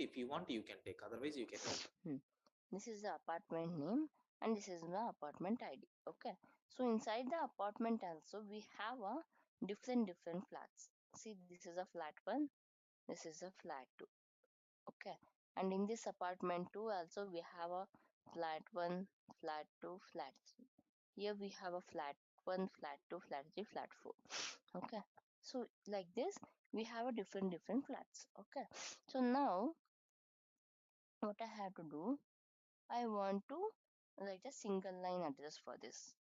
If you want, you can take. Otherwise, you can take. This is the apartment name and this is the apartment ID. Okay. So inside the apartment also we have a different flats. See, this is a flat 1. This is a flat 2. Okay. And in this apartment 2 also we have a flat 1, flat 2, flat 3. Here we have a flat 1, flat 2, flat 3, flat 4. Okay. So like this we have a different flats. Okay. So now what I have to do, I want to write a single line address for this.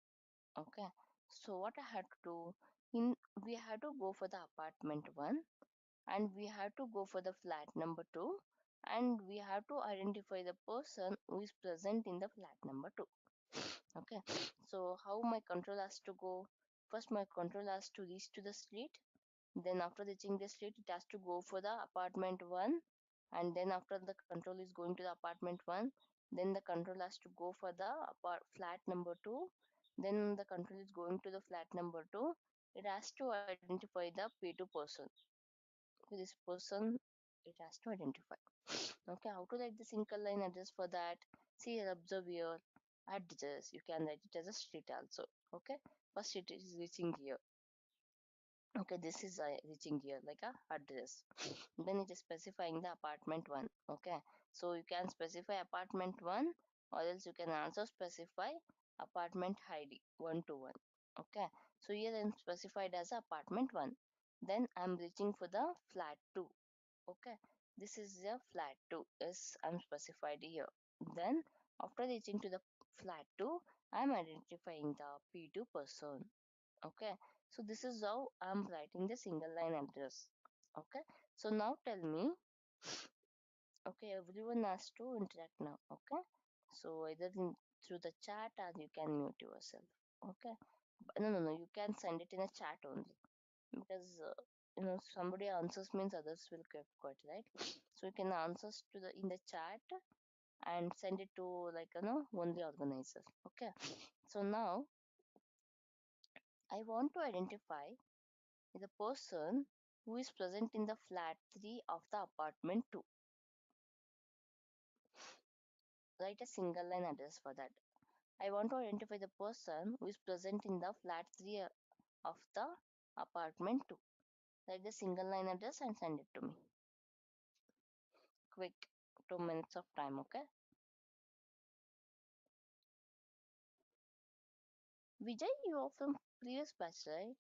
Okay. So what I had to do, we had to go for the apartment 1 and we have to go for the flat number 2 and we have to identify the person who is present in the flat number 2. Okay. So how my control has to go? First my control has to reach to the street. Then after reaching the street, it has to go for the apartment 1 and then after the control is going to the apartment 1, then the control has to go for the flat number 2, then the control is going to the flat number 2. It has to identify the P2 person. Okay, this person it has to identify. Okay, how to write the single line address for that? See here, observe here, address. You can write it as a street also. Okay, first it is reaching here. Okay, this is reaching here like a address. Then it is specifying the apartment 1. Okay, so you can specify apartment 1 or else you can also specify apartment ID 1 to 1. Okay, so here I'm specified as apartment 1. Then I'm reaching for the flat 2. Okay, this is the flat 2. Yes, I'm specified here. Then after reaching to the flat 2, I'm identifying the P2 person. Okay, so this is how I'm writing the single line address. Okay, so now tell me, okay, everyone has to interact now. Okay, so either through the chat or you can mute yourself. Okay, no, you can send it in a chat only because somebody answers means others will get got, right? So you can answer to the in the chat and send it to like only organizer. Okay, so now I want to identify the person who is present in the flat 3 of the apartment 2. Write a single line address for that. I want to identify the person who is present in the flat 3 of the apartment 2. Write the single line address and send it to me. Quick, 2 minutes of time, okay? Vijay, you are from previous batch, right?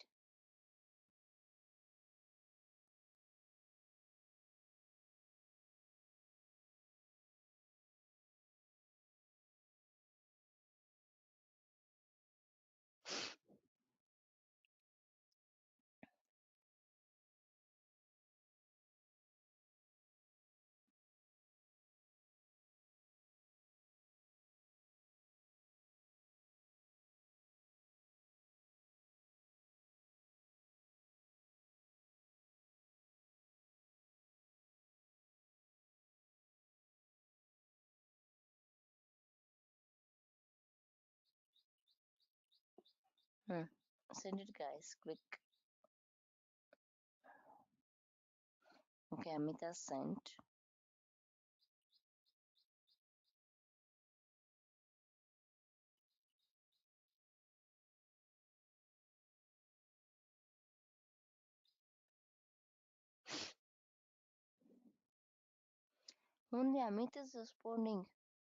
Hmm. Send it, guys, quick. Okay, Amita sent. Only Amit is responding.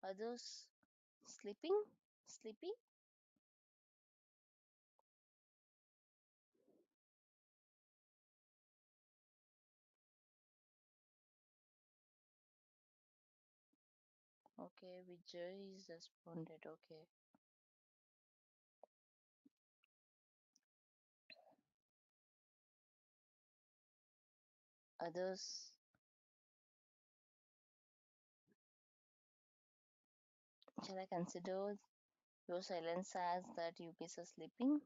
Others sleeping? Sleepy? Okay, Vijay is responded. Okay. Others, shall I consider your silence as that you guys are sleeping?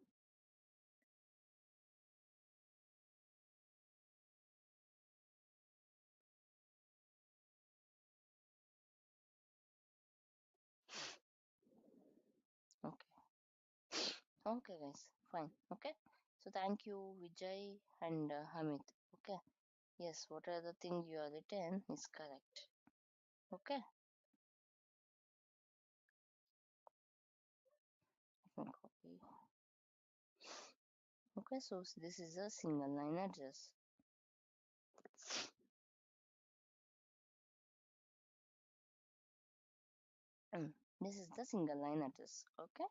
Okay. Okay, guys. Fine. Okay. So thank you, Vijay and Hamid. Okay. Yes, whatever the thing you are written is correct. Okay, let me copy. Okay, so this is a single line address. This is the single line address. Okay,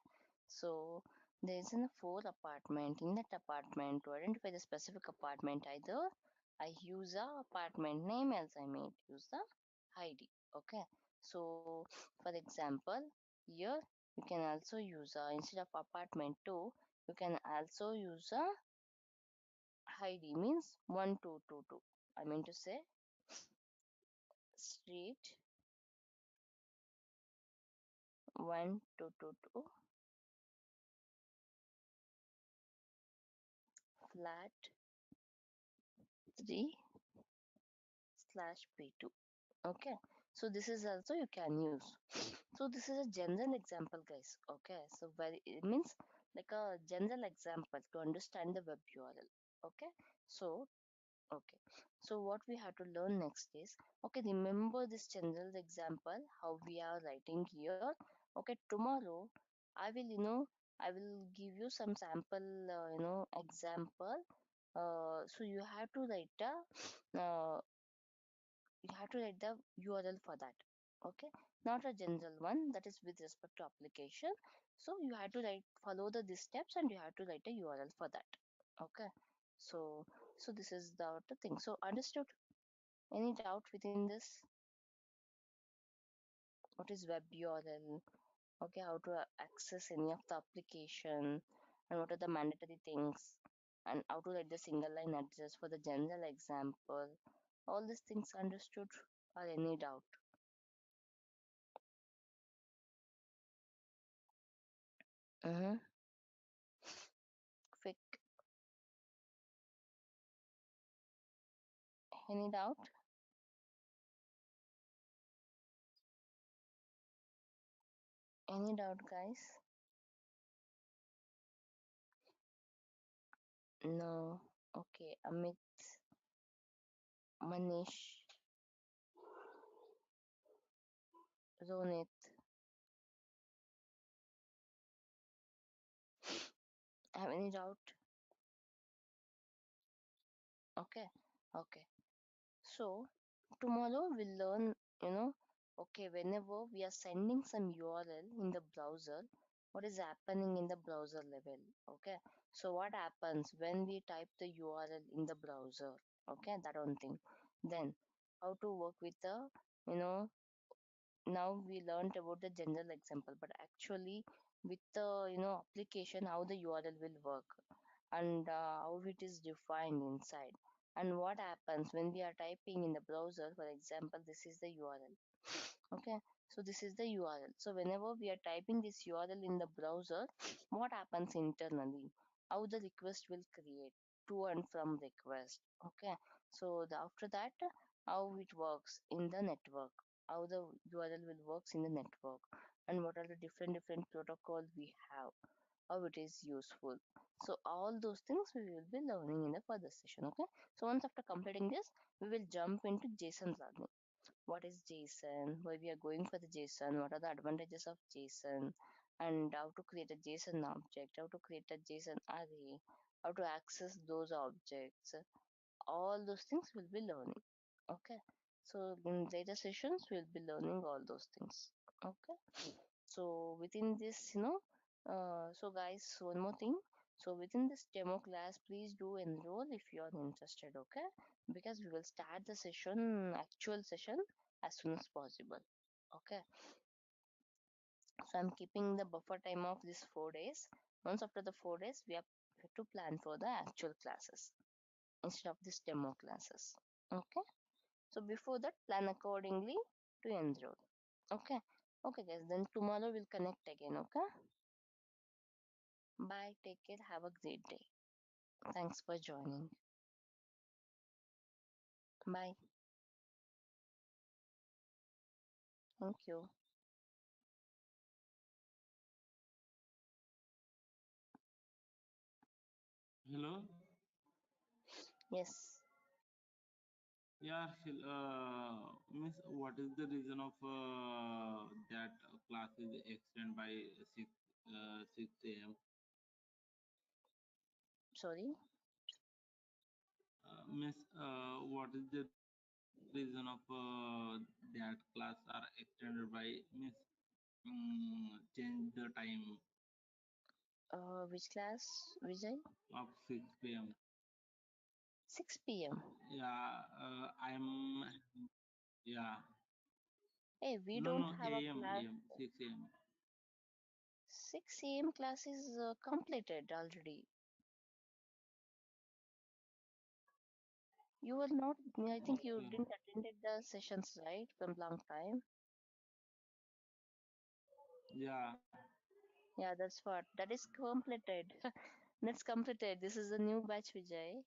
so there is a four apartment. In that apartment, to identify the specific apartment, either I use a apartment name, else I may use the ID. Okay, so for example, here you can also use instead of apartment 2, you can also use a ID, means 1222. I mean to say street 1222 flat 3 slash P2. Okay, so this is also you can use. So this is a general example, guys. Okay, so very it means like a general example to understand the web URL. Okay, so okay, so what we have to learn next is, okay, remember this general example how we are writing here. Okay, tomorrow I will, I will give you some sample, example. So you have to write the URL for that. Okay, not a general one, that is with respect to application. So you have to follow these steps, and you have to write a URL for that. Okay, so this is the thing. So understood? Any doubt within this? What is web URL? Okay, how to access any of the application, and what are the mandatory things, and how to write the single line address for the general example. All these things understood, or any doubt? Mm-hmm. Quick. Any doubt? Any doubt, guys? No. Okay, Amit, Manish, Ronit, have any doubt? Okay, okay. So tomorrow we'll learn, okay, whenever we are sending some URL in the browser, what is happening in the browser level? Okay, so what happens when we type the URL in the browser? Okay, that one thing. Then how to work with the, you know, now we learned about the general example, but actually with the, application, how the URL will work, and how it is defined inside, and what happens when we are typing in the browser. For example, this is the URL. Okay, so this is the URL. So whenever we are typing this URL in the browser, what happens internally, how the request will create, to and from request. Okay, so after that, how it works in the network, how the URL will works in the network, and what are the different protocols we have, how it is useful. So all those things we will be learning in the further session. Okay, so once after completing this, we will jump into JSON learning. What is JSON, why we are going for the JSON, what are the advantages of JSON, and how to create a JSON object, how to create a JSON array, how to access those objects. All those things we'll be learning. Okay, so in later sessions we'll be learning all those things. Okay, so within this, so guys, one more thing. So within this demo class, please do enroll if you are interested. Okay, because we will start the actual session, as soon as possible. Okay, so I'm keeping the buffer time of this 4 days. Once after the 4 days, we have to plan for the actual classes instead of this demo classes. Okay, so before that, plan accordingly to enroll. Okay, okay guys, then tomorrow we'll connect again. Okay, bye, take care, have a great day. Thanks for joining. Bye. Thank you. Hello. Yes. Yeah, Harshil, miss, what is the reason of that class is extended by 6 a.m.? Sorry. Miss, what is the reason of that class are extended by miss change the time Which class, Vijay? of 6 p.m. 6 p.m. Yeah, I'm yeah. Hey, we No, don't no, have a class. AM, 6 a.m. 6 a.m. class is completed already. You were not, I think you Okay. didn't attended the sessions, right, from long time. Yeah, Yeah, that's what. That is completed. That's completed. This is the new batch, Vijay.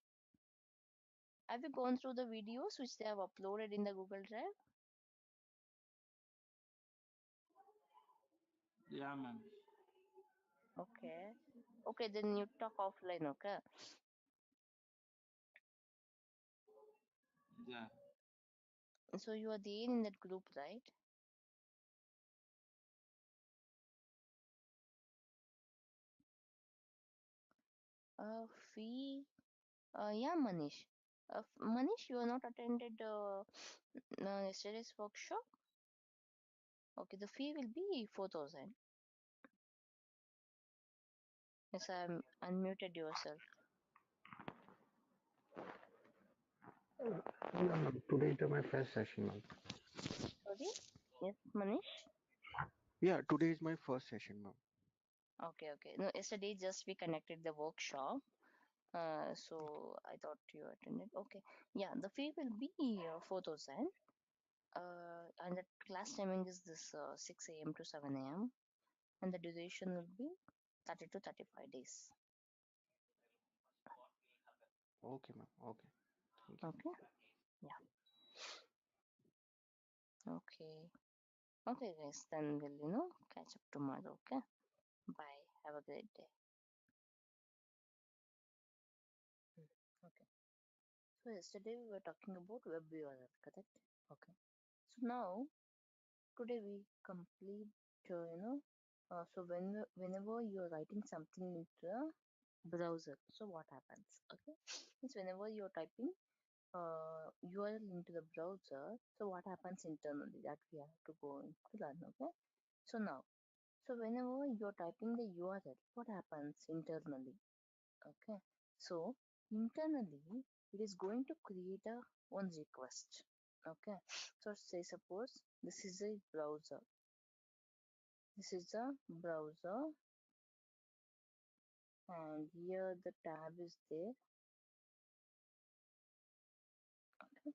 Have you gone through the videos which they have uploaded in the Google Drive? yeah, ma'am. Okay. Okay, then you talk offline, okay? Yeah, So you are there in that group, right? Fee. Yeah, Manish. Manish, you are not attended yesterday's workshop? Okay, the fee will be 4,000. Yes, I'm unmuted yourself. No, today is my first session, ma'am. Sorry? Yes, Manish? Yeah, today is my first session, ma'am. Okay, okay. No, yesterday just we connected the workshop. So I thought you attended. Okay. Yeah, the fee will be 4,000. And the class timing is this 6 a.m. to 7 a.m. And the duration will be 30 to 35 days. Okay, ma'am. Okay. Thank you. Okay. Yeah. Okay. Okay, guys. Then we'll, catch up tomorrow. Okay. Bye. Have a great day. Mm, okay. So yesterday we were talking about web URL, correct? Okay. So now today we complete, whenever you're writing something into a browser, so what happens? Okay. Means whenever you're typing URL into the browser, so what happens internally that we have to go in to learn. Okay. So now, so whenever you're typing the URL, what happens internally? Okay. So internally, it is going to create a one request. Okay. So say suppose this is a browser. This is a browser, and here the tab is there. Okay.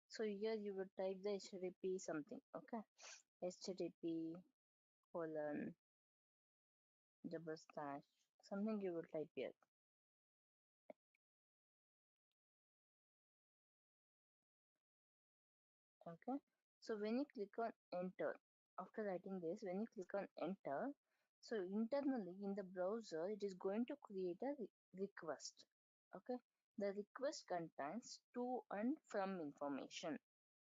So here you will type the HTTP something. Okay. HTTP colon double slash something you will type here. Okay. So when you click on enter, after writing this, when you click on enter, so internally in the browser it is going to create a request. Okay. The request contains to and from information.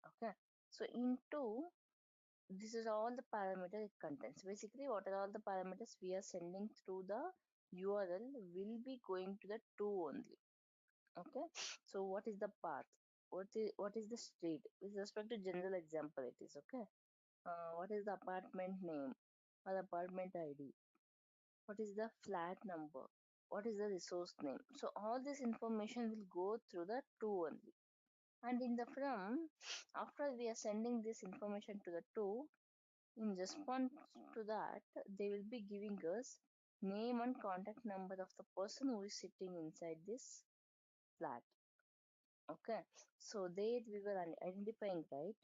Okay. So into this is all the parameter it contains. Basically, what are all the parameters we are sending through the URL will be going to the to only. Okay. So what is the path? What is the street? With respect to general example, it is okay. What is the apartment name or apartment ID? What is the flat number? What is the resource name? So all this information will go through the to only. And in the from, after we are sending this information to the to, in response to that, they will be giving us name and contact number of the person who is sitting inside this flat. Okay, so there we were identifying, right?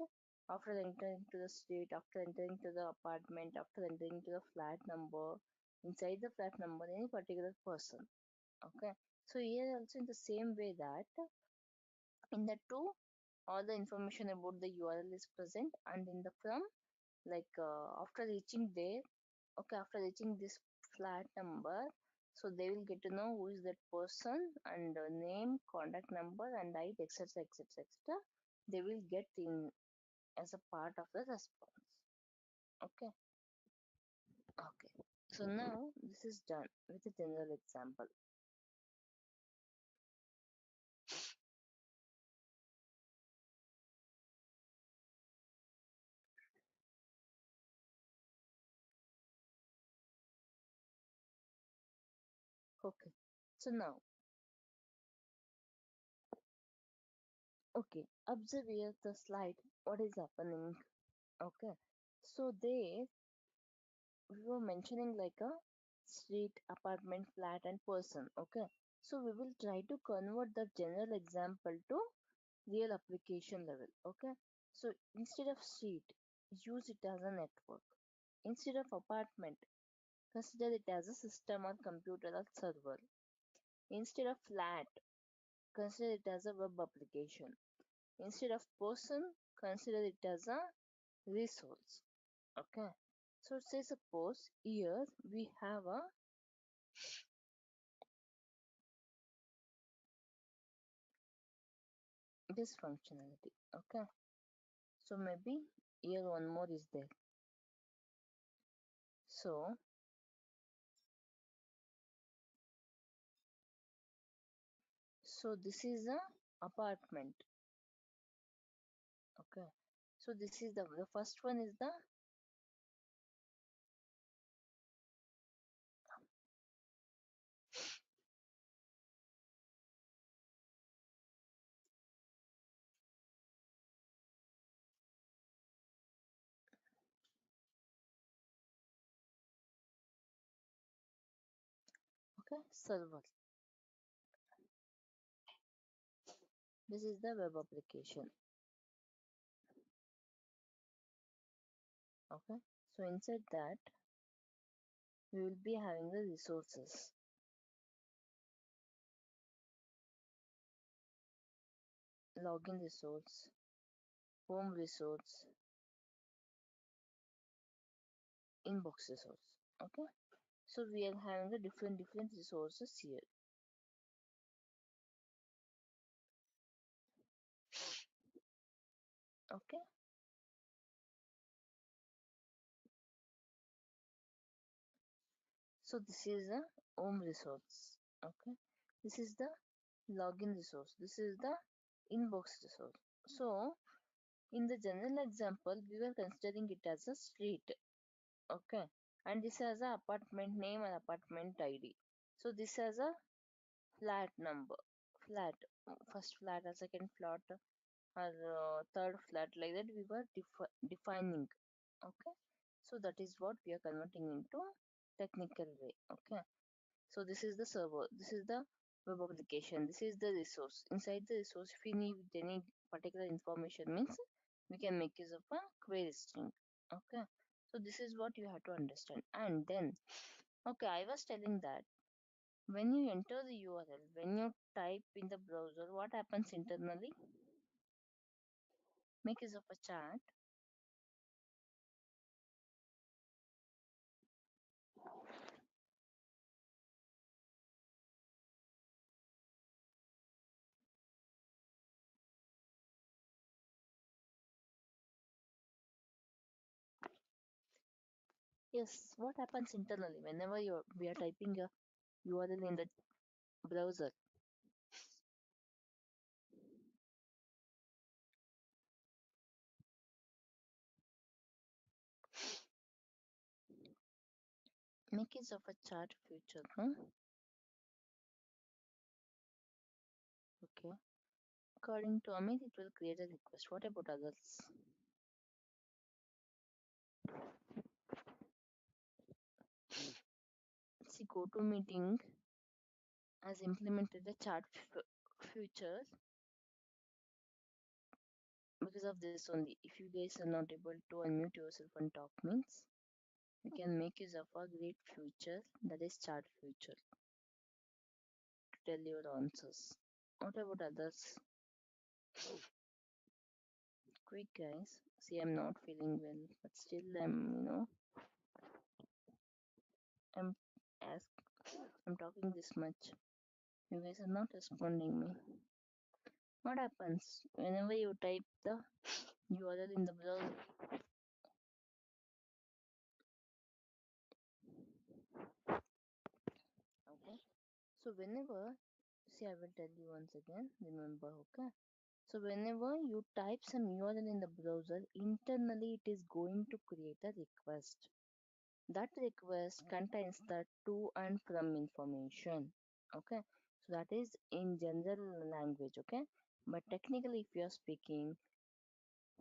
After entering to the street, after entering to the apartment, after entering to the flat number, inside the flat number, any particular person. Okay, so here also in the same way that in the to, all the information about the URL is present, and in the from, like after reaching there, okay, after reaching this flat number, so they will get to know who is that person and name, contact number, and ID, etc., etc., etc. they will get in as a part of the response. Okay. Okay. So now this is done with a general example. Okay. So now, okay, observe here the slide. What is happening? Okay. So there we were mentioning like a street, apartment, flat, and person. Okay. So we will try to convert the general example to real application level. Okay. So instead of street, use it as a network. Instead of apartment, consider it as a system or computer or server. Instead of flat, consider it as a web application. Instead of person, consider it as a resource. Okay. So say suppose here we have a this functionality. Okay. So maybe here one more is there. So this is a apartment. Okay. So this is the first one is the okay server. This is the web application. Okay. So inside that we will be having the resources. Login resource, home resource, inbox resource. Okay. So we are having the different resources here. Okay. So this is a home resource. Okay. This is the login resource. This is the inbox resource. So in the general example, we were considering it as a street. Okay. And this has a apartment name and apartment ID. So this has a flat number. Flat. First flat or second flat or third flat, like that we were defining. Okay. So that is what we are converting into technical way. Okay. So this is the server, this is the web application, this is the resource. Inside the resource, if we need any particular information means we can make use of a query string. Okay. So this is what you have to understand. And then, okay, I was telling that when you enter the URL, when you type in the browser, what happens internally? Make use of a chat. Yes, what happens internally whenever we are typing a URL in the browser? Make use of a chat feature, huh? Okay. According to Amit, it will create a request. What about others? See, GoToMeeting has implemented a chat feature because of this only. If you guys are not able to unmute yourself and talk means, you can make use of a great feature that is chat feature to tell your answers. What about others? Quick guys. See, I'm not feeling well, but still I'm as I'm talking this much. You guys are not responding me. What happens whenever you type the URL in the browser? Okay. So whenever, see, I will tell you once again, remember, okay? So whenever you type some URL in the browser, internally it is going to create a request. That request contains the to and from information. Okay. So that is in general language, okay? But technically, if you are speaking,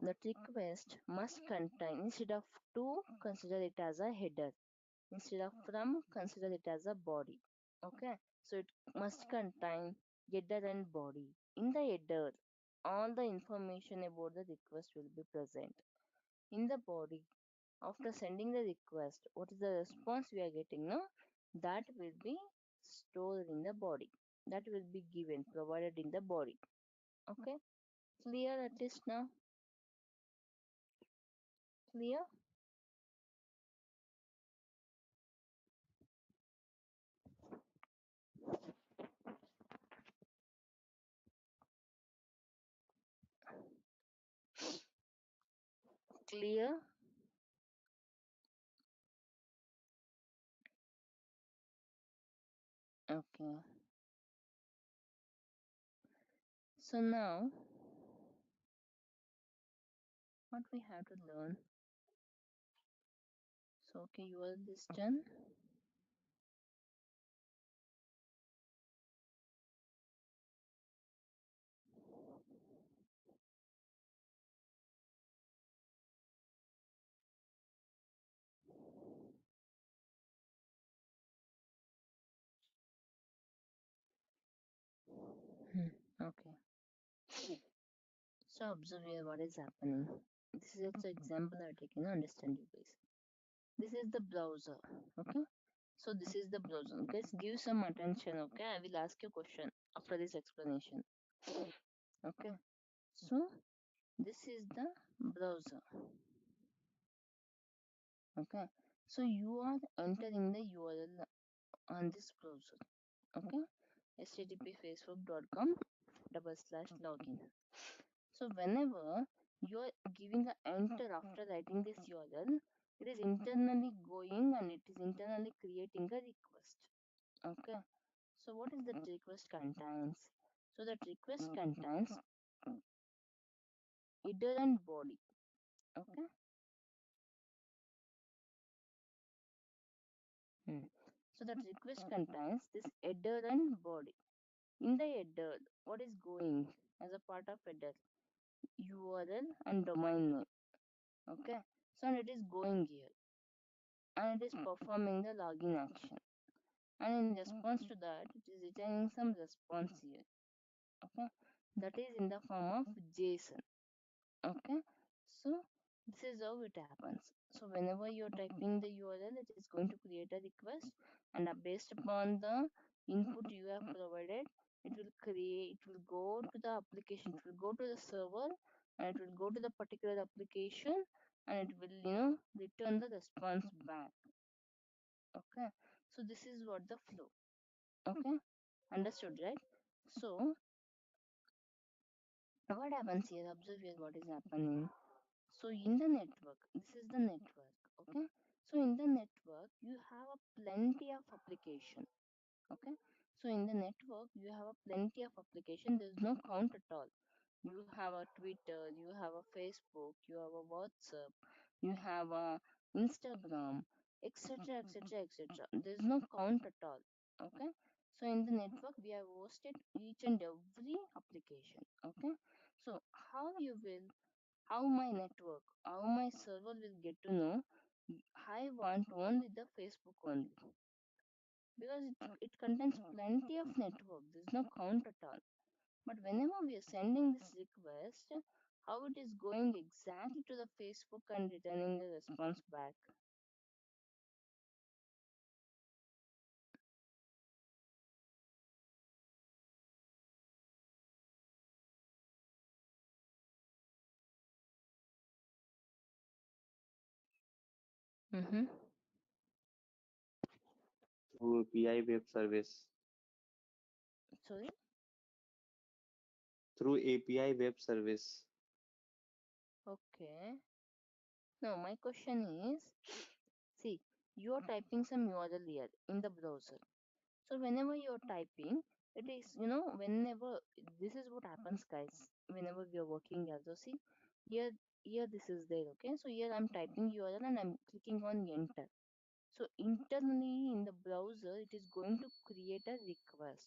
that request must contain, instead of to, consider it as a header. Instead of from, consider it as a body. Okay. So it must contain header and body. In the header, all the information about the request will be present. In the body, after sending the request, what is the response we are getting now? That will be stored in the body. That will be given, provided in the body. Okay. Clear at least now? Clear? Clear? Okay. So now, what we have to learn? So okay, you are this done. Okay. So observe here what is happening. This is also example I take, understand you guys. This is the browser. Okay. So this is the browser. Guys, give some attention. Okay. I will ask you a question after this explanation. Okay. So this is the browser. Okay. So you are entering the URL on this browser. Okay. http://facebook.com/login. So whenever you are giving a enter after writing this URL, it is internally going and it is internally creating a request. Okay. So what is that request contains? So that request contains header and body. Okay. So that request contains this header and body. In the header, what is going as a part of header? URL and domain name. Okay. So it is going here and it is performing the login action. And in response to that, it is returning some response here. Okay. That is in the form of JSON. Okay. So this is how it happens. So whenever you're typing the URL, it is going to create a request, and based upon the input you have provided, it will go to the application, it will go to the server, and it will go to the particular application, and it will, return the response back. Okay. So this is what the flow. Okay. Understood, right? So what happens here? Observe here what is happening. So in the network, this is the network. Okay. So in the network, you have a plenty of application. Okay. So in the network, you have a plenty of application. There's no count at all. You have a Twitter, you have a Facebook, you have a WhatsApp, you have a Instagram, etc., etc., etc. There's no count at all. Okay. So in the network, we have hosted each and every application. Okay. So how my network, how my server will get to know I want only the Facebook only, because it contains plenty of network. There's no count at all. But whenever we are sending this request, how it is going exactly to the Facebook and returning the response back? Mm-hmm. through API web service. Sorry. through API web service. Okay. Now my question is, see, you are typing some URL here in the browser. So whenever you're typing, it is, whenever this is what happens, guys. Whenever we are working here, so see, here, here this is there. Okay, so here I'm typing URL and I'm clicking on enter. So internally in the browser, it is going to create a request.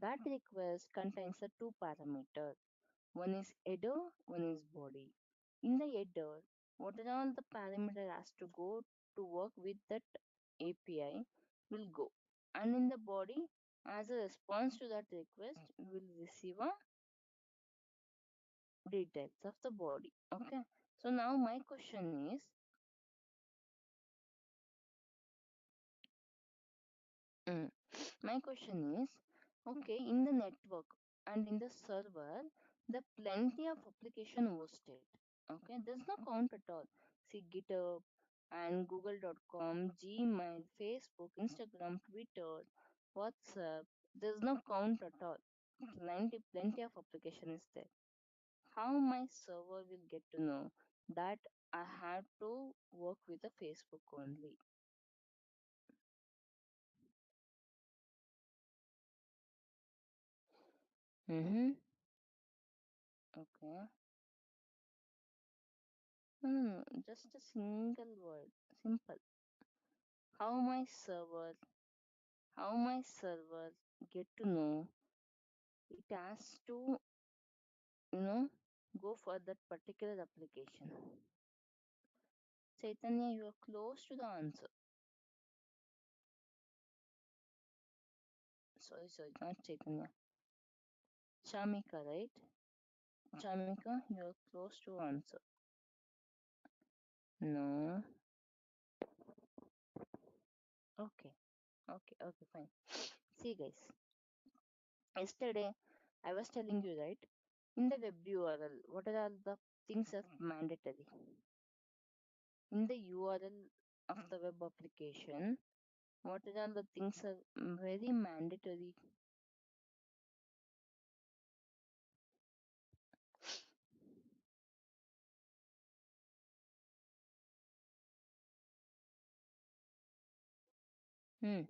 That request contains the two parameters. One is header, one is body. In the header, what are all the parameter has to go to work with that API will go. And in the body, as a response to that request, we will receive a details of the body. Okay. So now my question is, mm, my question is, okay, in the network and in the server, the plenty of application hosted. Okay, there's no count at all. See GitHub and Google.com, Gmail, Facebook, Instagram, Twitter, WhatsApp. There's no count at all. Plenty of application is there. How my server will get to know that I have to work with the Facebook only? Mm-hmm. Okay. Just a single word. Simple. How my server, how my server get to know it has to, you know, go for that particular application. Chaitanya, you are close to the answer. Sorry, not Chaitanya. Shamika, right? Shamika, you are close to answer. No. Okay. Okay, fine. See, guys. Yesterday, I was telling you, right? In the web URL, what are all the things are mandatory? In the URL of the web application, what are all the things are very mandatory? Hmm.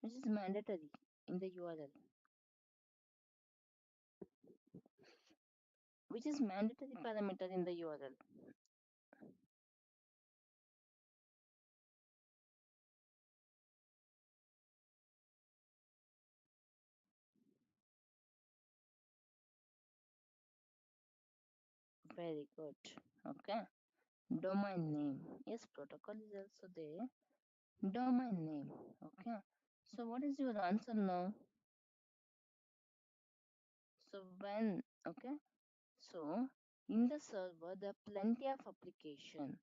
Which is mandatory in the URL? Which is mandatory parameter in the URL? Very good. Okay. Domain name. Yes, protocol is also there. Domain name. Okay. So what is your answer now? So when, okay. So in the server, there are plenty of application.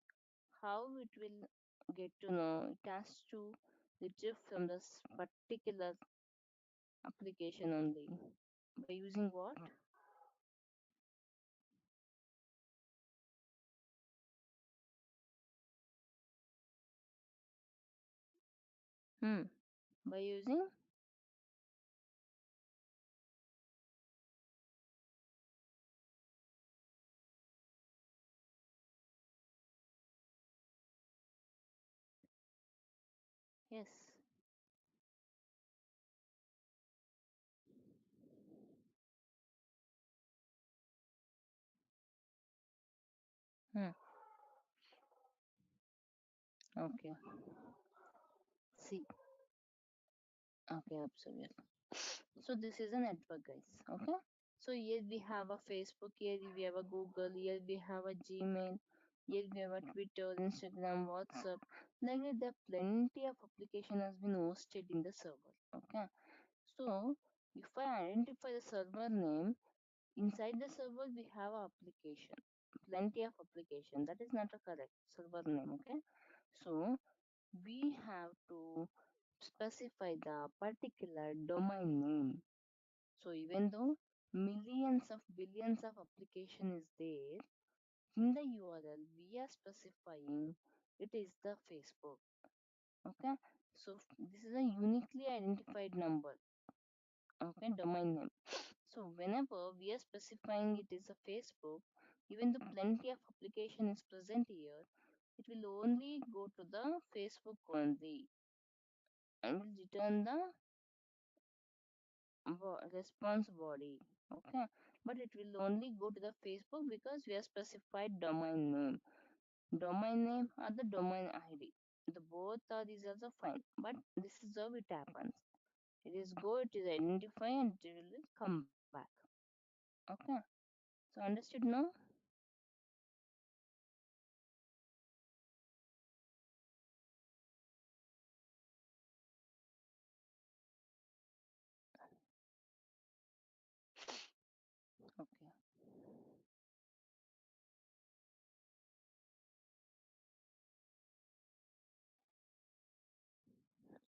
How it will get to know? It has to retrieve from this particular application only. By using what? Hmm. By using? Yes. Hmm. Okay. See. Okay, observe. So this is a network, guys. Okay. So here we have a Facebook, here we have a Google, here we have a Gmail, here we have a Twitter, Instagram, WhatsApp. Like that, there are plenty of application has been hosted in the server. Okay. So if I identify the server name, inside the server we have a application. Plenty of application. That is not a correct server name. Okay. So we have to specify the particular domain name. So even though millions of billions of application is there, in the URL we are specifying it is the Facebook. Okay. So this is a uniquely identified number. Okay, domain name. So whenever we are specifying it is a Facebook, even though plenty of application is present here, it will only go to the Facebook only and will return the response body. Okay, but it will only go to the Facebook because we have specified domain name. Domain name or the domain ID. The both are these also fine, but this is how it happens. It is go, it is identify, and it will come back. Okay, so understood now? Okay,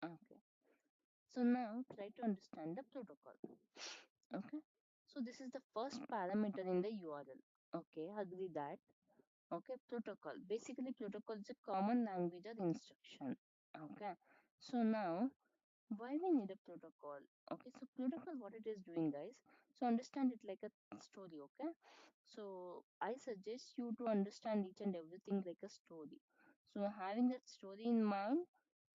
okay. So now try to understand the protocol. Okay, so this is the first parameter in the URL. Okay, agree that. Okay, protocol. Basically, protocol is a common language or instruction. Okay, so now why we need a protocol? Okay, so protocol, what it is doing, guys, so understand it like a story. Okay, so I suggest you to understand each and everything like a story. So having that story in mind,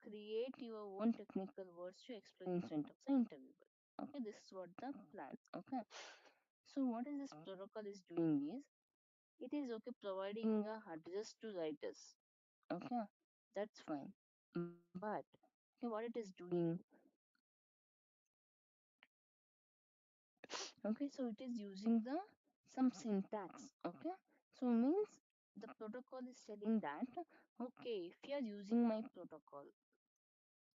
create your own technical words to explain in front of the interviewer. Okay, this is what the plan. Okay, so what is this protocol is doing is, it is okay providing a address to writers. Okay, that's fine, but okay, what it is doing, okay, so it is using the some syntax. Okay, so means the protocol is telling that, okay, if you are using my protocol,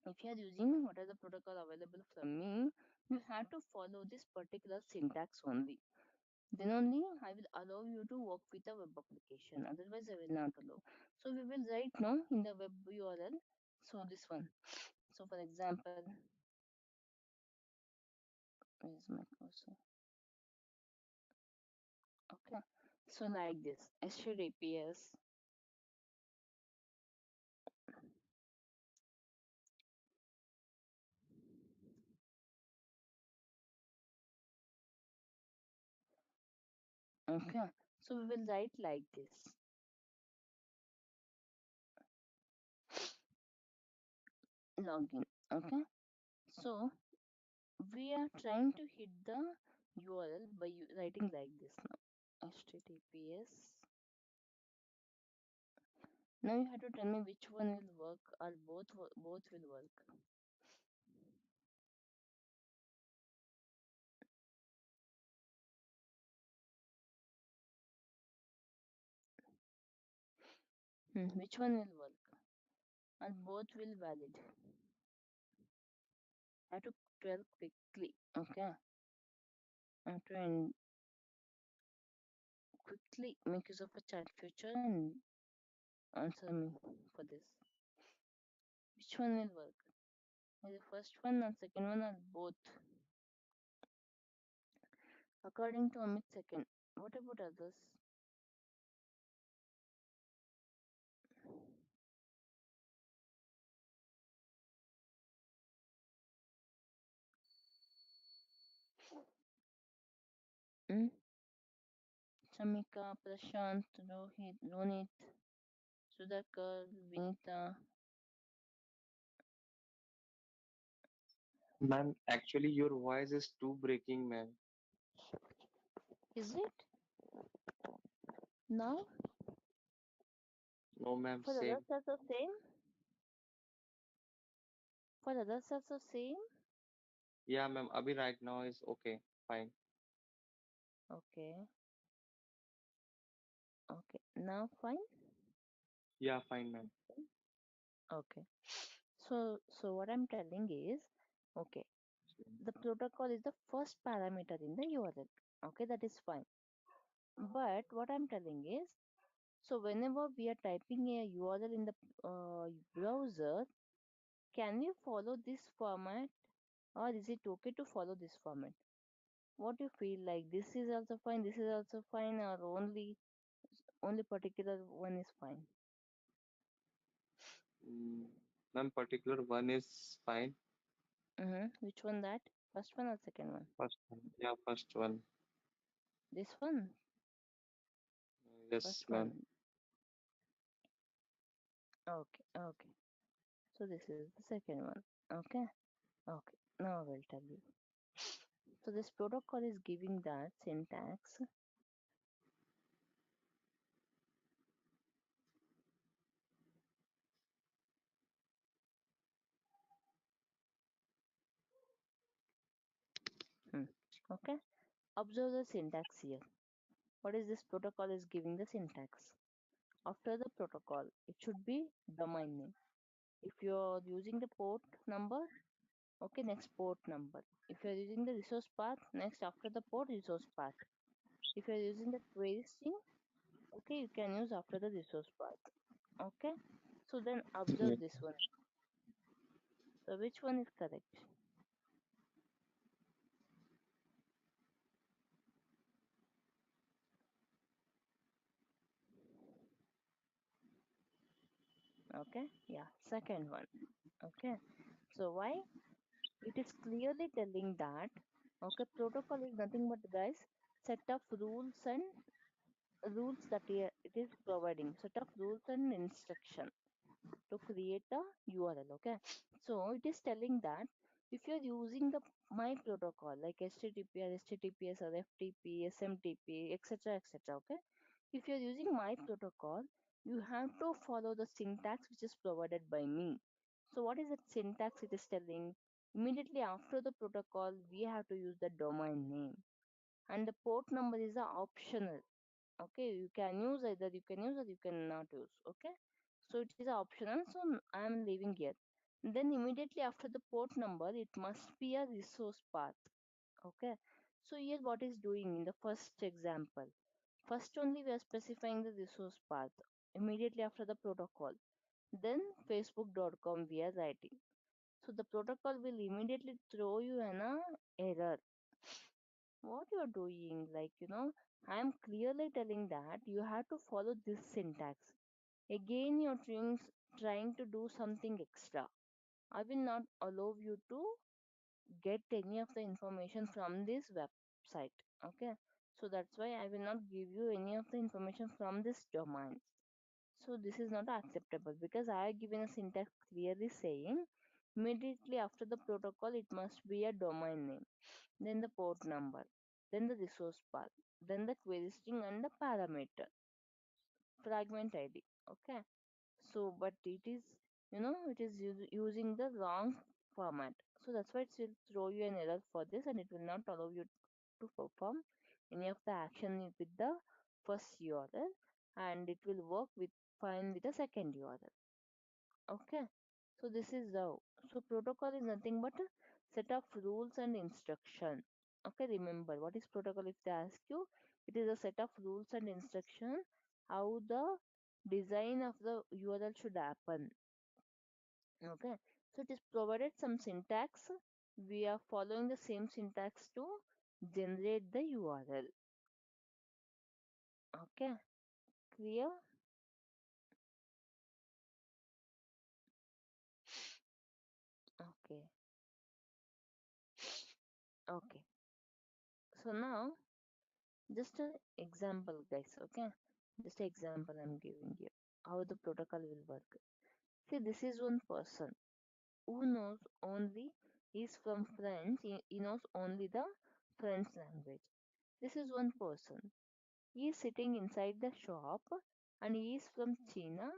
if you are using what are the protocol available from me, you have to follow this particular syntax only. Then only I will allow you to work with a web application, otherwise I will not allow. So we will write now in the web URL, so this one. So for example, where is my cursor? Okay, so like this https. Okay, so we will write like this, login. Okay, so we are trying to hit the URL by writing like this now, https. Now you have to tell me which one will work or both will work. Which one will work or both will valid. I have to tell quickly. Okay, I have to quickly make use of a chat feature and answer me for this. Which one will work? The first one or second one or both? According to Amit, second. What about others? Hmm? Shamika, Prashant, Rohit, Ronit, Sudhakar, Vinita. Ma'am, actually your voice is too breaking, ma'am. Is it? Now? No, ma'am, For the same. others also same? For the others also same? Yeah, ma'am. Abhi right now is okay. Fine. Okay. Okay. Now fine? Yeah, fine, ma'am. Okay. So what I'm telling is, okay, the protocol is the first parameter in the URL. Okay, that is fine. But what I'm telling is, so whenever we are typing a URL in the browser, can we follow this format, or is it okay to follow this format? What do you feel like? This is also fine, this is also fine, or only particular one is fine? Mm, ma'am, particular one is fine. Which one that? First one or second one? First one. Yeah, first one. This one? Yes, First ma'am. one. Okay, okay. So this is the second one. Okay, okay. Now I will tell you. So this protocol is giving that syntax. Okay. Observe the syntax here. What is this protocol is giving the syntax? After the protocol, it should be domain name. If you're using the port number, okay, next port number. If you're using the resource path, next after the port resource path. If you're using the query string, okay, you can use after the resource path. Okay. So then observe this one. So which one is correct? Okay. Yeah. Second one. Okay. So why? It is clearly telling that okay, protocol is nothing but guys set of rules that it is providing set of rules and instruction to create a URL. Okay, so it is telling that if you're using the my protocol like HTTP or HTTPS or FTP, SMTP, etc., etc. Okay, if you're using my protocol, you have to follow the syntax which is provided by me. So what is that syntax it is telling? Immediately after the protocol, we have to use the domain name, and the port number is a optional. Okay, you can use either you can use or you cannot use. Okay, so it is optional, so I am leaving here. Then immediately after the port number it must be a resource path. Okay, so here what is doing in the first example, first only we are specifying the resource path immediately after the protocol, then facebook.com we are writing. So the protocol will immediately throw you an error. What you're doing, like, I am clearly telling that you have to follow this syntax. Again, you're trying to do something extra. I will not allow you to get any of the information from this website. Okay, so that's why I will not give you any of the information from this domain. So this is not acceptable because I have given a syntax clearly saying immediately after the protocol it must be a domain name, then the port number, then the resource path, then the query string and the parameter, fragment ID. Okay. So, but it is, it is using the wrong format. So that's why it will throw you an error for this and it will not allow you to perform any of the action with the first URL, and it will work with fine with the second URL. Okay, so this is how. So protocol is nothing but a set of rules and instruction. Okay, remember what is protocol if they ask you? It is a set of rules and instruction how the design of the URL should happen. Okay, so it is provided some syntax. We are following the same syntax to generate the URL. Okay, clear? Okay, okay. So now just an example, guys. Okay, just an example I'm giving you how the protocol will work. See, this is one person who knows only he's from French. He knows only the French language. This is one person. He is sitting inside the shop and he is from China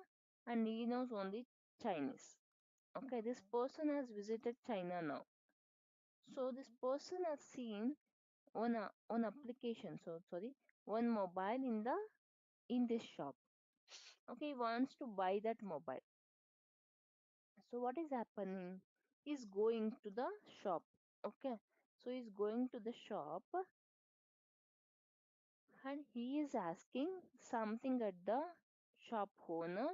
and he knows only Chinese. Okay, this person has visited China now. So this person has seen one application. So sorry, one mobile in this shop. Okay, he wants to buy that mobile. So what is happening? He's going to the shop. Okay, so he's going to the shop and he is asking something at the shop owner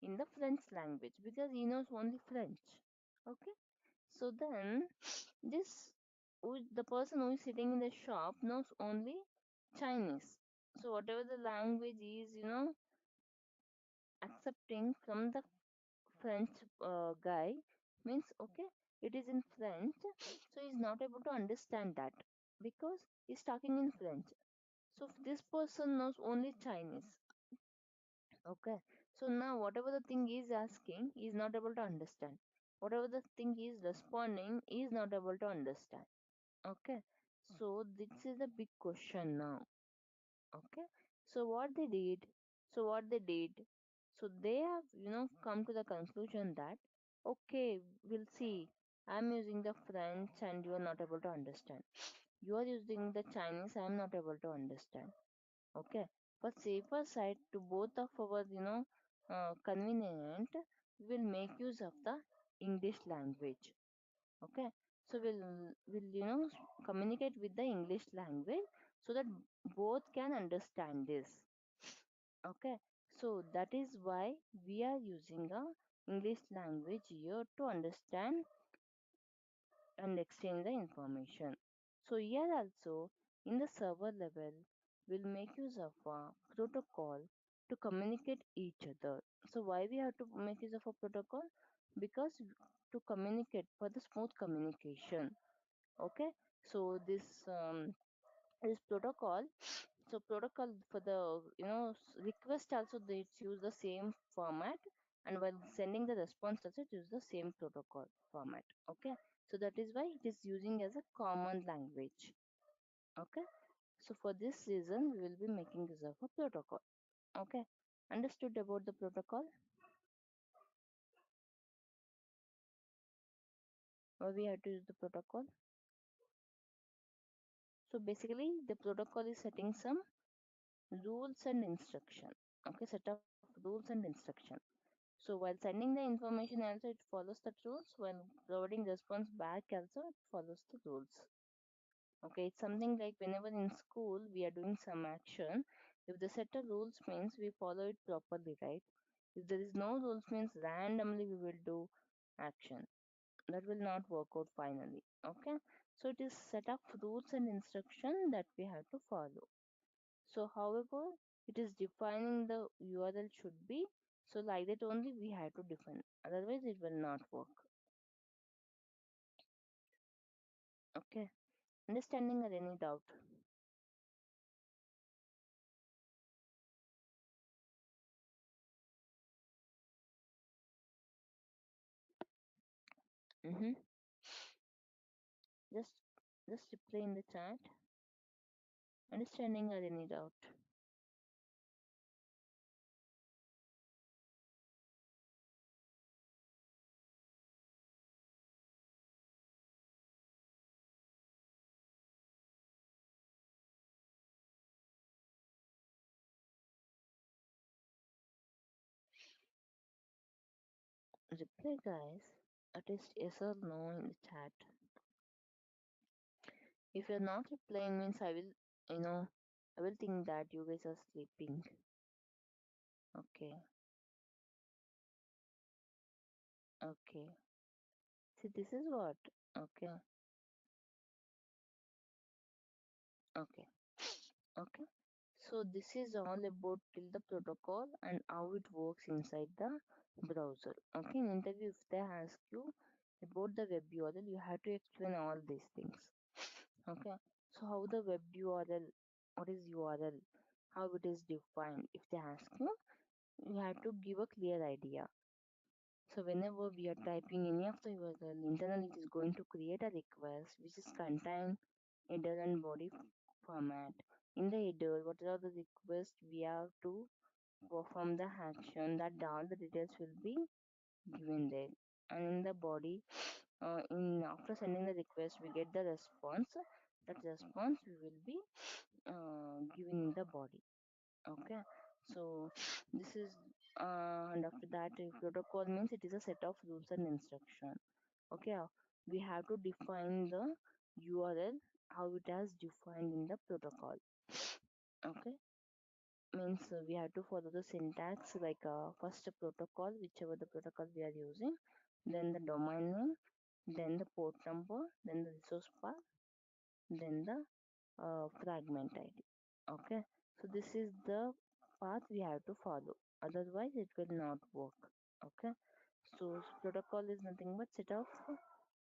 in the French language because he knows only French. Okay, so then this the person who is sitting in the shop knows only Chinese. So whatever the language is, accepting from the French guy means okay. it is in French, so he's not able to understand that because he's talking in French. So this person knows only Chinese. Okay. So now whatever the thing he is asking, he is not able to understand. Whatever the thing he is responding, he is not able to understand. Okay. So this is a big question now. Okay. So what they did, so they have, come to the conclusion that, okay, we'll see. I'm using the French and you are not able to understand. You are using the Chinese, I'm not able to understand. Okay. For safer side to both of our, convenient, we will make use of the English language. Okay. So we'll communicate with the English language so that both can understand this. Okay. So that is why we are using a English language here to understand and exchange the information. So here also in the server level we'll make use of a protocol to communicate each other. So why we have to make use of a protocol? Because to communicate for the smooth communication. Okay. So this protocol, so protocol for the request also they choose the same format, and while sending the response also it use the same protocol format. Okay. So that is why it is using as a common language. Okay. So for this reason we will be making use of a protocol. Okay. Understood about the protocol? Why we have to use the protocol? So basically the protocol is setting some rules and instruction. Okay, set of rules and instruction. So while sending the information also it follows the rules, while providing response back also it follows the rules. Okay, it's something like whenever in school we are doing some action, if the set of rules means we follow it properly, right? If there is no rules means randomly we will do action. That will not work out finally. Okay, so it is set of rules and instruction that we have to follow. So however it is defining the URL should be, so like that only we have to define, otherwise it will not work. Okay, understanding or any doubt? Mm-hmm. just just reply in the chat, understanding or any doubt? Reply guys, at least yes or no in the chat. If you're not replying means I will think that you guys are sleeping. Okay. Okay. See, this is what. Okay. Okay. Okay. So this is all about till the protocol and how it works inside the browser. Okay. In interview, if they ask you about the web URL, you have to explain all these things. Okay. So how the web URL, what is URL, how it is defined. If they ask you, you have to give a clear idea. So whenever we are typing any of the URL, internally it is going to create a request which is contain header and body format. In the header, what are the requests we have to perform the action, that all the details will be given there. And in the body, in after sending the request, we get the response. That response we will be given in the body. Okay, so this is and after that protocol means it is a set of rules and instruction. Okay, we have to define the URL how it has defined in the protocol. Okay, means we have to follow the syntax like first protocol, whichever the protocol we are using, then the domain name, then the port number, then the resource path, then the fragment ID. Okay, so this is the path we have to follow, otherwise it will not work. Okay, so protocol is nothing but set of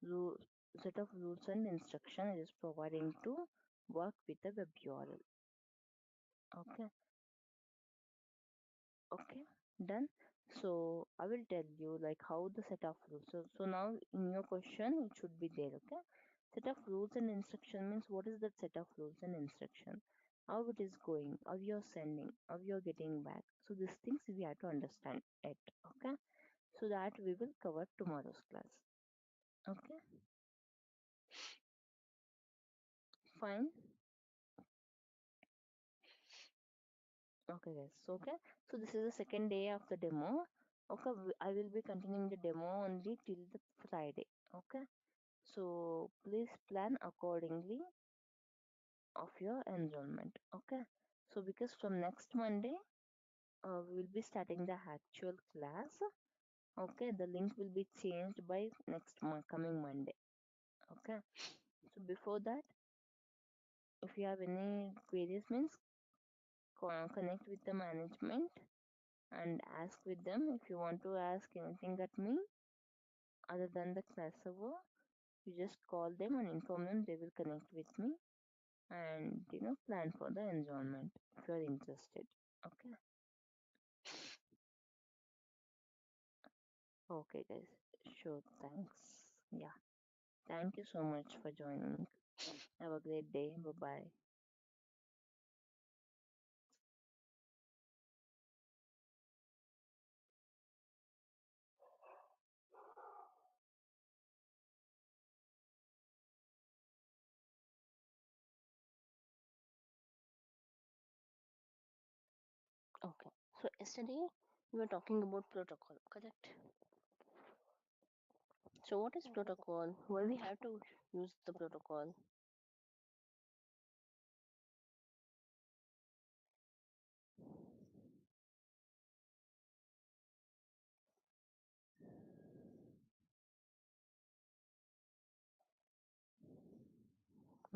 rule, set of rules and instruction it is providing to work with the web URL. Okay, okay, done. So I will tell you like how the set of rules. So now in your question it should be there. Okay, set of rules and instruction means what is that set of rules and instruction? How it is going, how you're sending, how you're getting back. So these things we have to understand it. Okay, so that we will cover tomorrow's class. Okay, fine. Okay guys, so okay, so this is the second day of the demo. Okay, I will be continuing the demo only till the Friday. Okay, so please plan accordingly of your enrollment. Okay, so because from next Monday we will be starting the actual class. Okay, the link will be changed by next coming Monday. Okay, so before that, if you have any queries means connect with the management and ask with them. If you want to ask anything at me other than the class server, you just call them and inform them, they will connect with me and plan for the enrollment if you are interested. Okay, okay guys, sure, thanks. Yeah, thank you so much for joining. Have a great day. Bye bye. Okay, so yesterday we were talking about protocol, correct? So what is protocol? Why we have to use the protocol?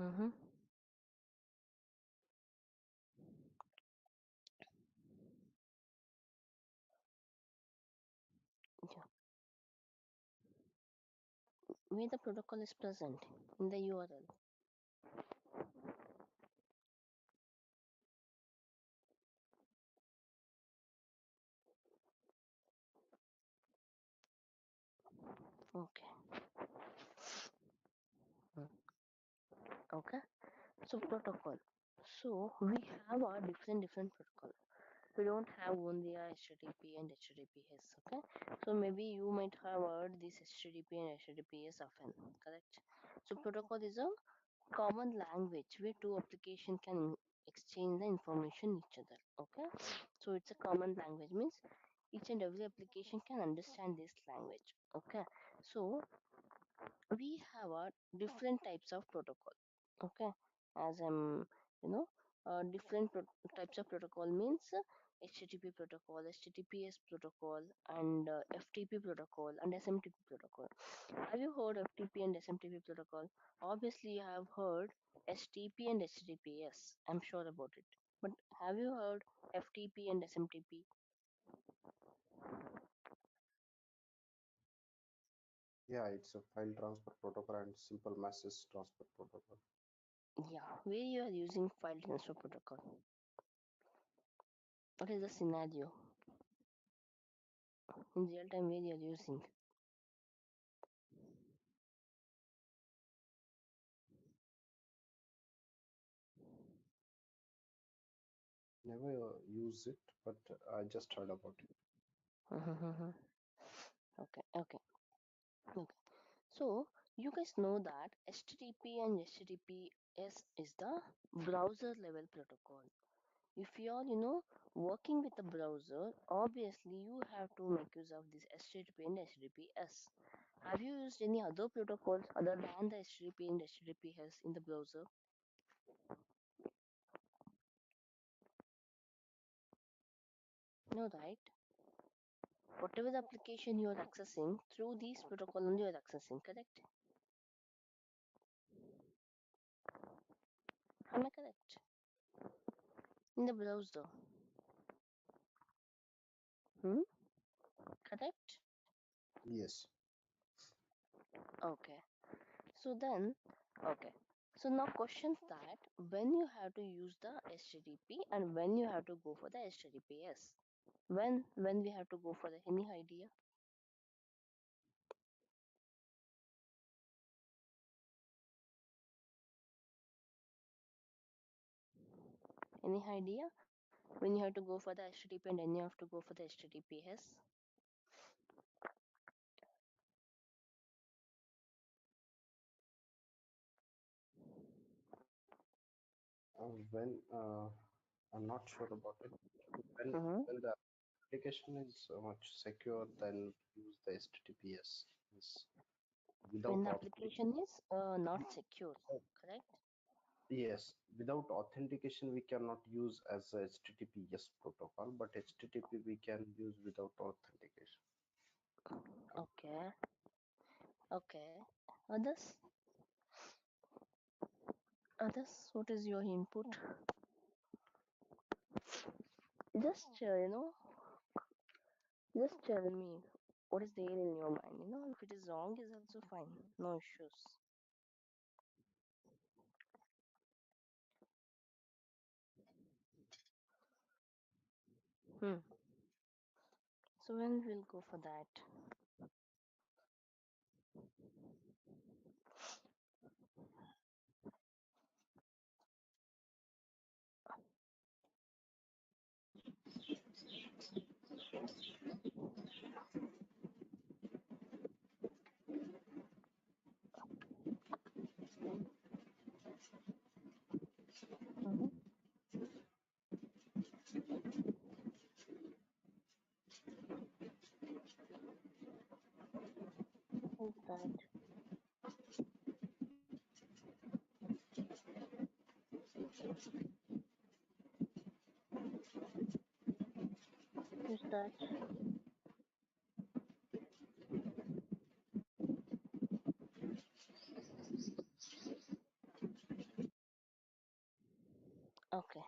Mm-hmm. Yeah. Where the protocol is present in the URL. Okay. Mm. Okay. So protocol. So we have a different protocol. We don't have only a HTTP and HTTPS. Okay. So maybe you might have heard this HTTP and HTTPS often. Correct. So protocol is a common language where two applications can exchange the information each other. Okay. So it's a common language means each and every application can understand this language. Okay. So we have a different types of protocol. Okay, as you know different types of protocol means HTTP protocol, HTTPS protocol, and FTP protocol and SMTP protocol. Have you heard FTP and SMTP protocol? Obviously you have heard HTTP and HTTPS, I'm sure about it, but have you heard FTP and SMTP? Yeah, it's a file transfer protocol and simple message transfer protocol. Yeah, where you are using file transfer protocol, what is the scenario in real time where you are using? Never use it, but I just heard about it. Okay, okay, okay. So you guys know that HTTP and HTTPS is the browser level protocol. If you are, working with a browser, obviously you have to make use of this HTTP and HTTPS. Have you used any other protocols other than the HTTP and HTTPS in the browser? No, right? Whatever the application you are accessing through these protocol only you are accessing, correct? Am I correct? In the browser, hmm? Correct? Yes. Okay. So then, okay. So now questions that when you have to use the HTTP and when you have to go for the HTTPS. When we have to go for the any idea? Any idea? When you have to go for the HTTP and then you have to go for the HTTPS. When I'm not sure about it. When Mm-hmm. when the application is much secure, then use the HTTPS. Yes. When Without the authentication, application is not secure, correct? yes, without authentication we cannot use as a HTTPS protocol, but HTTP we can use without authentication. Okay, okay. Others, what is your input? Just just tell me what is there in your mind. If it is wrong, is also fine. No issues. Hmm. So when we'll go for that? Mm-hmm. Who's that? Who's that? Okay.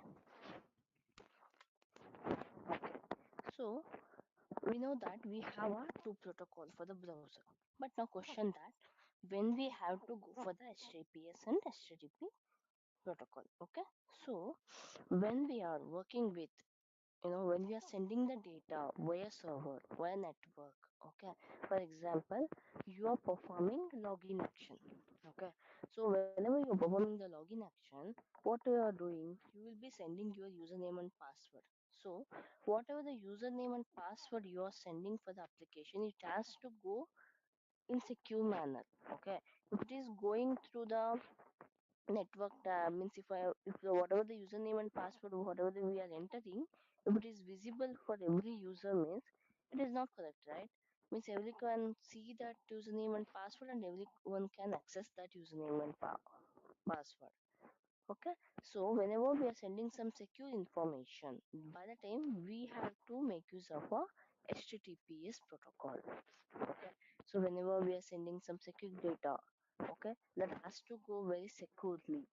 Okay. So we know that we have a two protocol for the browser. But now question that when we have to go for the HTTPS and HTTP protocol. Okay. So when we are working with when we are sending the data via server via network, okay, for example, you are performing login action, okay, so whenever you're performing the login action, what you are doing, you will be sending your username and password. So whatever the username and password you are sending for the application, it has to go in secure manner, okay. If it is going through the network tab, means whatever the username and password whatever we are entering, if it is visible for every user, means it is not correct, right? Means everyone can see that username and password and everyone can access that username and password, okay. So whenever we are sending some secure information, by the time we have to make use of a HTTPS protocol, okay. So whenever we are sending some secure data, okay, that has to go very securely.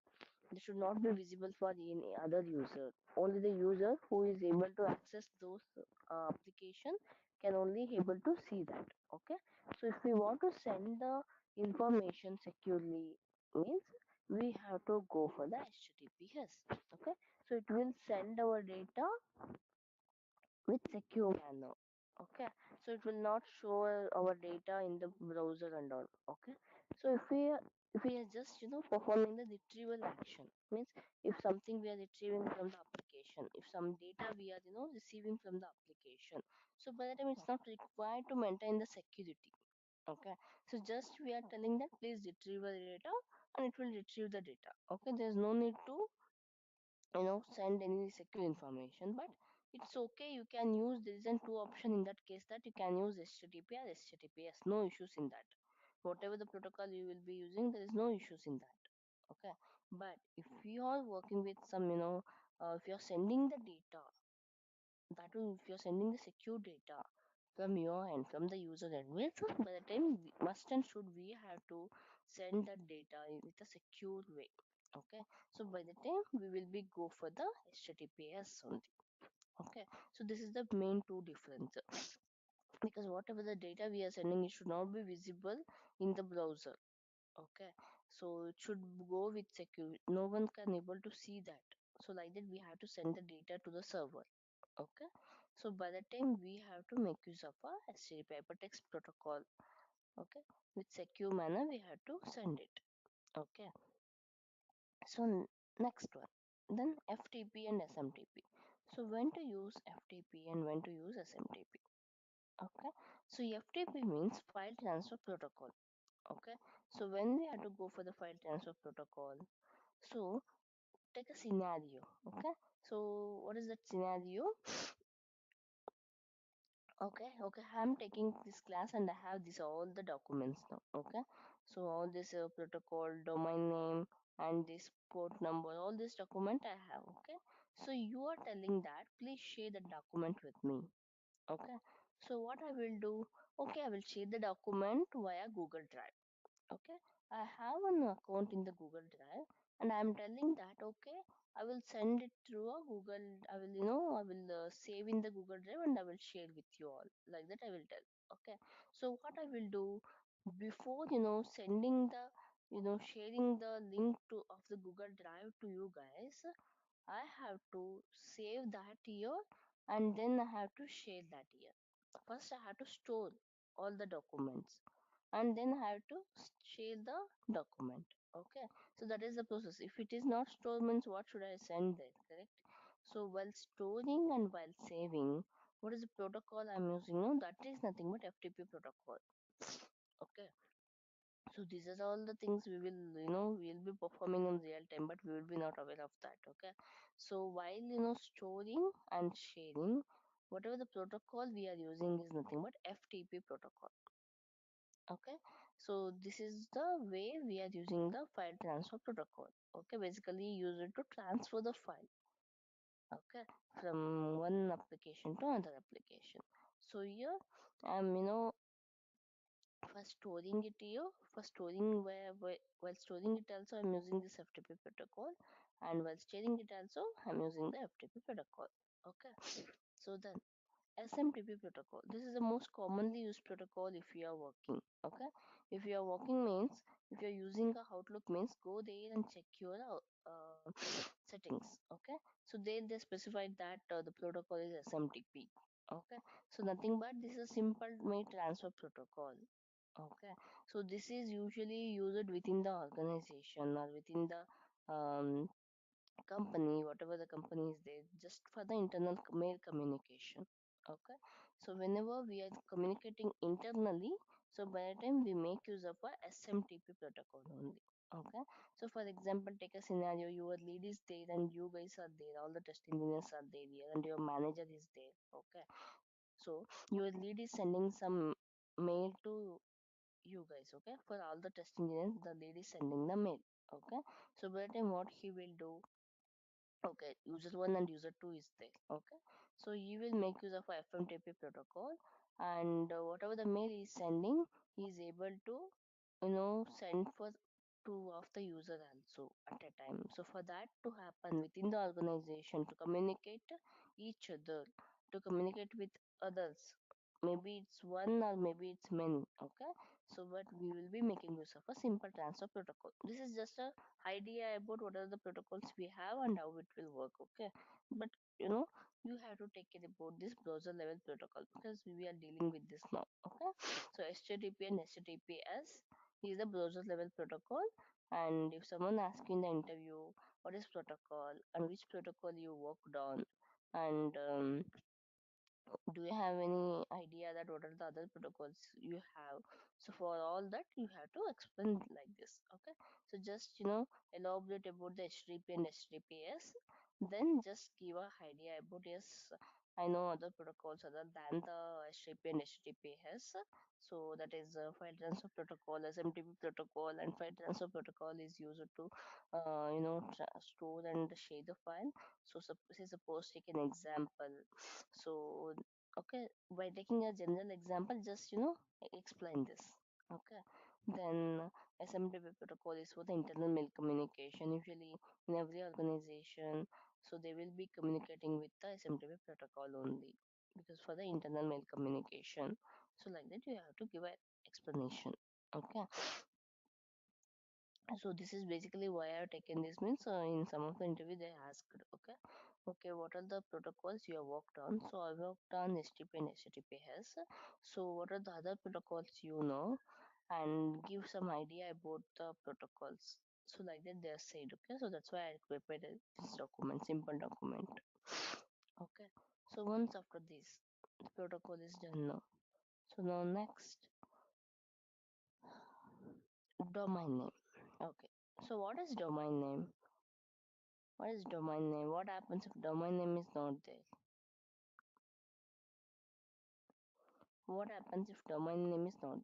They should not be visible for any other user. Only the user who is able to access those application can only able to see that. Okay. So if we want to send the information securely, means we have to go for the HTTPS. Okay. So it will send our data with secure manner, okay. So it will not show our data in the browser and all, okay. So if we are just performing the retrieval action, means if something we are retrieving from the application, if some data we are receiving from the application, so by the time it's not required to maintain the security, okay. So just we are telling that please retrieve the data and it will retrieve the data, okay. There's no need to send any secure information, but it's okay, you can use, there isn't two option in that case, that you can use HTTP or HTTPS, no issues in that. Whatever the protocol you will be using, there is no issues in that, okay. But if you are working with some if you're sending the data, that too if you're sending the secure data from your end, from the user end, well, so by the time must and should we have to send that data with a secure way, okay. So by the time we will be go for the HTTPS only, okay. So this is the main two difference, because whatever the data we are sending, it should not be visible in the browser, Okay, so it should go with secure. No one can able to see that. So like that, we have to send the data to the server. Okay, so by the time we have to make use of a HTTP hypertext protocol. Okay, with secure manner we have to send it. Okay, so next one, then FTP and SMTP. So when to use FTP and when to use SMTP? Okay, so FTP means file transfer protocol. Okay, so when we have to go for the file transfer protocol, so take a scenario. Okay, so what is that scenario? Okay, I'm taking this class and I have this all the documents now. Okay, so all this protocol, domain name, and this port number, all this document I have. Okay, so you are telling that please share the document with me. Okay, so what I will do? Okay, I will share the document via Google Drive. Okay, I have an account in the Google Drive, and I'm telling that okay, I will send it through a Google. I will, I will save in the Google Drive and I will share with you all. Like that, I will tell. Okay, so what I will do before sending the sharing the link to of the Google Drive to you guys, I have to save that here and then I have to share that here. First, I have to store all the documents and then I have to share the document. Okay, so that is the process. If it is not stored, means what should I send there? Correct. So while storing and while saving, what is the protocol I'm using? No, that is nothing but FTP protocol. Okay, so these are all the things we will we'll be performing in real time, but we will be not aware of that. Okay, so while storing and sharing, whatever the protocol we are using is nothing but FTP protocol. Okay, so this is the way we are using the file transfer protocol. Okay, basically use it to transfer the file, okay, from one application to another application. So here I'm for storing it here, for storing while storing it also I'm using this FTP protocol, and while sharing it also I'm using the FTP protocol. Okay, so then SMTP protocol, this is the most commonly used protocol if you are working. Okay, if you are working means, if you are using a Outlook means, go there and check your settings. Okay, so they specified that the protocol is SMTP. Okay, so nothing but this is a simple mail transfer protocol. Okay, so this is usually used within the organization or within the company, whatever the company is there, just for the internal mail communication. Okay, so whenever we are communicating internally, so by the time we make use of a SMTP protocol only. Okay, so for example, take a scenario, your lead is there and you guys are there, all the test engineers are there here, and your manager is there. Okay, so your lead is sending some mail to you guys. Okay, for all the test engineers the lead is sending the mail. Okay, so by the time what he will do, okay, user 1 and user 2 is there. Okay, so you will make use of a FMTP protocol, and whatever the mail is sending, he is able to send for two of the user also at a time. So for that to happen within the organization, to communicate each other, to communicate with others, maybe it's one or maybe it's many. Okay, so but we will be making use of a simple transfer protocol. This is just a idea about what are the protocols we have and how it will work. Okay, but you have to take care about this browser level protocol because we are dealing with this now. Okay, so HTTP and HTTPS is the browser level protocol, and if someone asks you in the interview what is protocol and which protocol you worked on, and do you have any idea that what are the other protocols you have? So for all that you have to explain like this. Okay, so just elaborate about the HTTP and HTTPS, then just give a idea about, yes, I know other protocols other than the HTTP and HTTPS. So that is file transfer protocol, SMTP protocol, and file transfer protocol is used to store and share the file. So suppose take an example. So okay, by taking a general example, just explain this. Okay, then SMTP protocol is for the internal mail communication. Usually in every organization, so they will be communicating with the SMTP protocol only, because for the internal mail communication. So like that you have to give an explanation. Okay, So this is basically why I've taken this. Means in some of the interview they asked, okay, what are the protocols you have worked on? So I worked on HTTP and HTTPS. So what are the other protocols you know, and give some idea about the protocols. So like that they are said, okay. So that's why I prepared this document, simple document. Okay. So once after this, the protocol is done now. So now next, domain name. Okay. So what is domain name? What is domain name? What happens if domain name is not there? What happens if domain name is not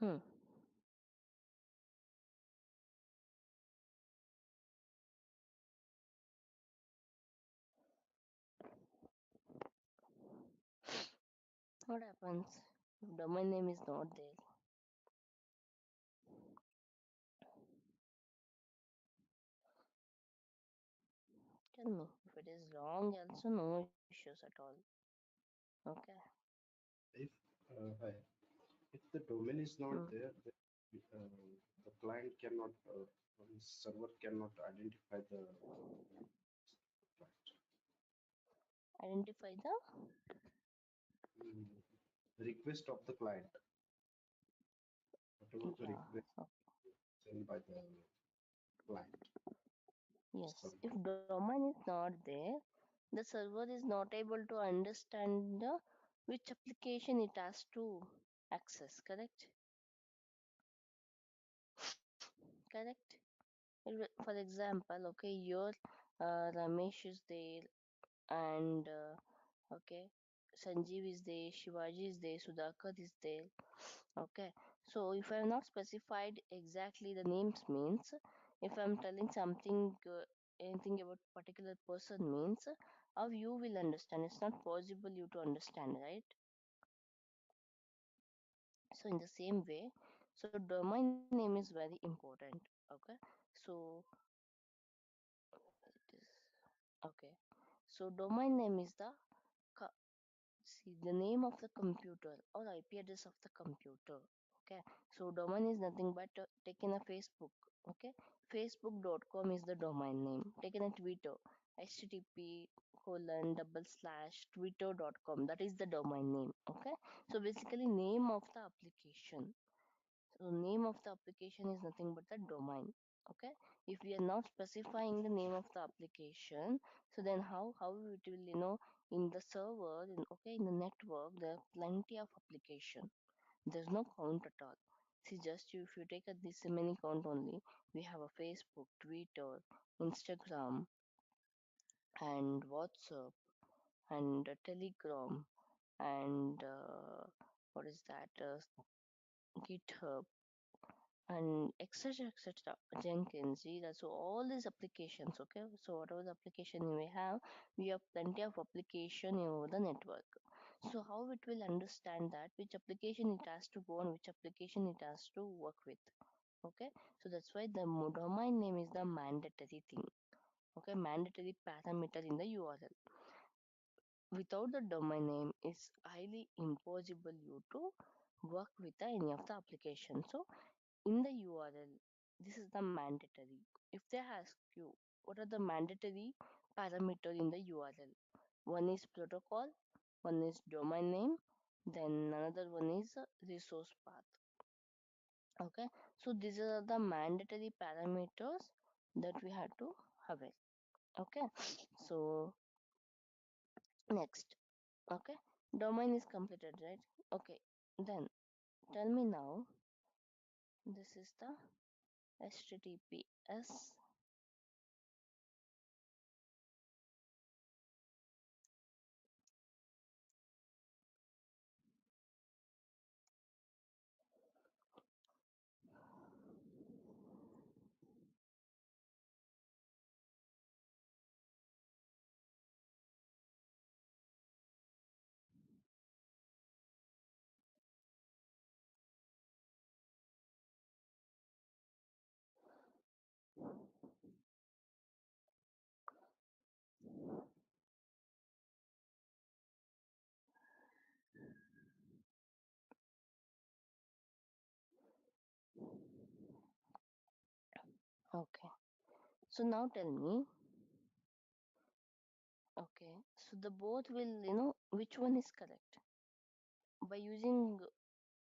there? Hmm. What happens if domain name is not there? Tell me. If it is wrong, also no issues at all. Okay. If hi, if the domain is not Hmm. there, then the client cannot, server cannot identify the client. Identify the. Mm, request of the client, whatever the Yeah. request sent by the client Yes. server. If domain is not there, the server is not able to understand which application it has to access. Correct. Correct. For example, okay, your Ramesh is there, and okay, Sanjeev is there, Shivaji is there, Sudhakar is there. Okay, so if I have not specified exactly the names means, if I'm telling something, anything about particular person means, how you will understand? It's not possible you to understand, right? So in the same way, so domain name is very important. Okay, so it is okay. So domain name is the see the name of the computer or IP address of the computer. Okay, so domain is nothing but taken a Facebook. Okay, facebook.com is the domain name. Taken a Twitter, http colon double slash twitter.com, that is the domain name. Okay, so basically name of the application. So name of the application is nothing but the domain. Okay. If we are not specifying the name of the application, so then how it will in the server in the network there are plenty of application. There's no count at all. See just if you take this many count only, we have a Facebook, Twitter, Instagram, and WhatsApp, and Telegram, and what is that? GitHub, and etc. Jenkins, Jira, so all these applications. Okay, so whatever the application we have plenty of application over the network. So how it will understand that which application it has to go and which application it has to work with. Okay, so that's why the domain name is the mandatory thing. Okay, mandatory parameter in the URL. Without the domain name, it's highly impossible you to work with any of the application. So in the URL, this is the mandatory. If they ask you what are the mandatory parameter in the URL, one is protocol, one is domain name, then another one is resource path. Okay, so these are the mandatory parameters that we have to have it. Okay, so next, okay, domain is completed, right? Okay, then tell me now, this is the HTTPS. Okay. So now tell me, okay, so the both will, which one is correct? By using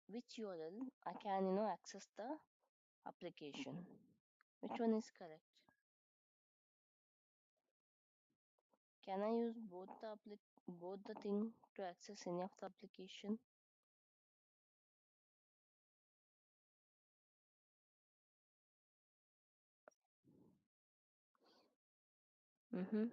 which URL I can, access the application. Which one is correct? Can I use both the thing to access any of the application? Mm-hmm.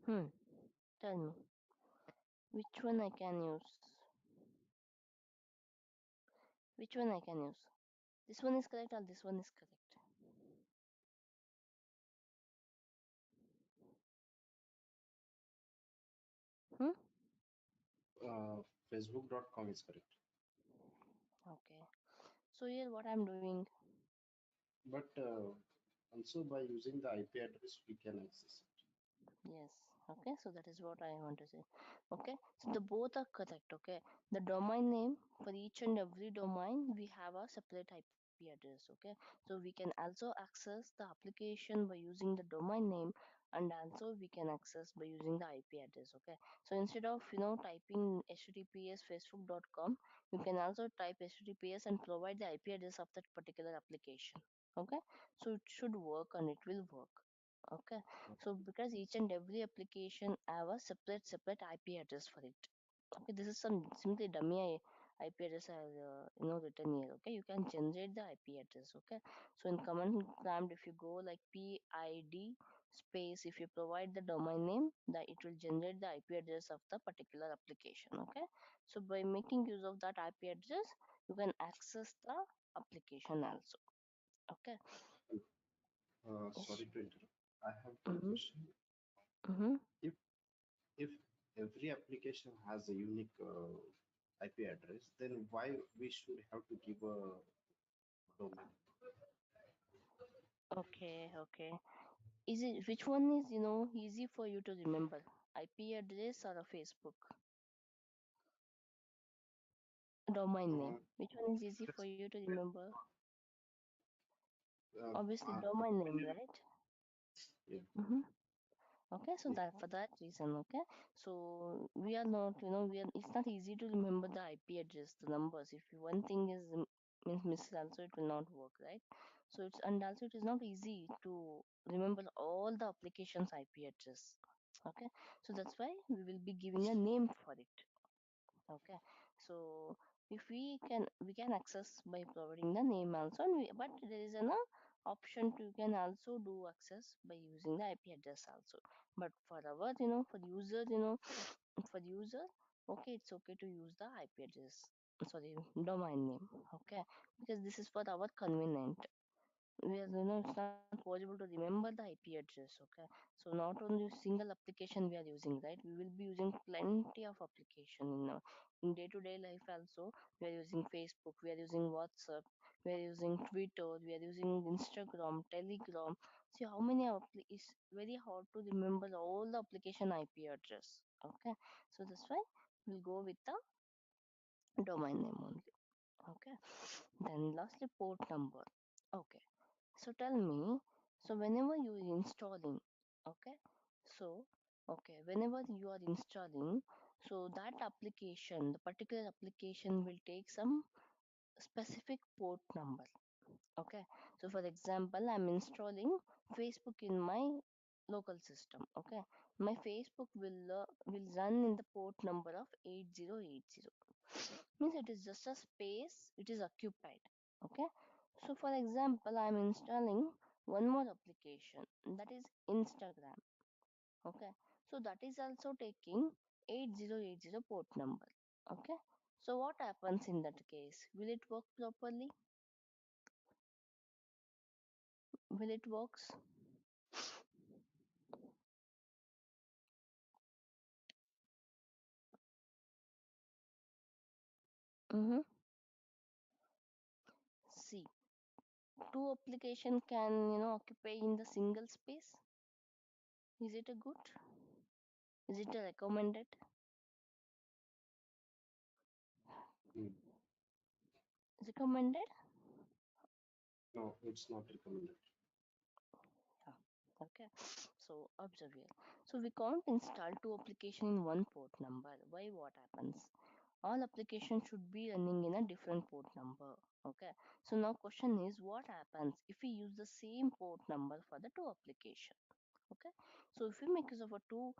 Hmm. Tell me, which one I can use? Which one I can use? This one is correct or this one is correct? Hmm? Facebook.com is correct. Okay. So here what I'm doing, But also by using the IP address, we can access it. yes. Okay, so that is what I want to say. Okay, so the both are correct. Okay, the domain name for each and every domain we have a separate IP address. Okay, so we can also access the application by using the domain name, and also we can access by using the IP address. Okay, so instead of typing https facebook.com, you can also type https and provide the IP address of that particular application. Okay, so it should work and it will work. Okay, so because each and every application have a separate IP address for it. Okay, this is some simply dummy IP address I have written here. Okay, you can generate the IP address. Okay, so in command prompt, if you go like PID space, if you provide the domain name, that it will generate the IP address of the particular application. Okay, so by making use of that IP address, you can access the application also. Okay. Yes. Sorry to interrupt. I have one Mm-hmm. question. Mm-hmm. If if every application has a unique IP address, then why we should have to give a domain? Okay, okay. Is it which one is easy for you to remember? IP address or a Facebook domain name? Uh, Which one is easy for just you to remember? Obviously, the domain name, domain name. right? Yeah, Mm-hmm. Okay, so yeah. that for that reason, okay. So we are not, we are. It's not easy to remember the IP address, the numbers. If one thing is means missed, also it will not work, right? So it's and also it is not easy to remember all the applications IP address. Okay, so that's why we will be giving a name for it. Okay, so if we can access by providing the name also, but there is an option to you can also do access by using the IP address also. But for our for user for user, okay, it's okay to use the IP address, sorry, domain name. Okay, because this is for our convenient. We are it's not possible to remember the IP address. Okay, so not only single application we are using, right? We will be using plenty of application in day-to-day life also. We are using Facebook, we are using WhatsApp, we are using Twitter, we are using Instagram, Telegram. See how many it's very hard to remember all the application IP address. Okay, so that's why we'll go with the domain name only. Okay, then lastly port number. Okay, so tell me, so whenever you are installing, okay, so whenever you are installing, so that application, the particular application will take some specific port number. Okay, so for example, I'm installing Facebook in my local system. Okay, my Facebook will run in the port number of 8080. Means it is just a space, it is occupied. Okay, so for example, I'm installing one more application, that is Instagram. Okay, so that is also taking 8080 port number. Okay, so what happens in that case? Will it work properly? Will it works? Mm-hmm. See, two application can occupy in the single space. Is it a good? Is it recommended? Mm. Recommended? No, it's not recommended. Yeah. Okay. So observe here. So we can't install two applications in one port number. Why? What happens? All applications should be running in a different port number. Okay. So now question is what happens if we use the same port number for the two application? Okay. So if we make use of a two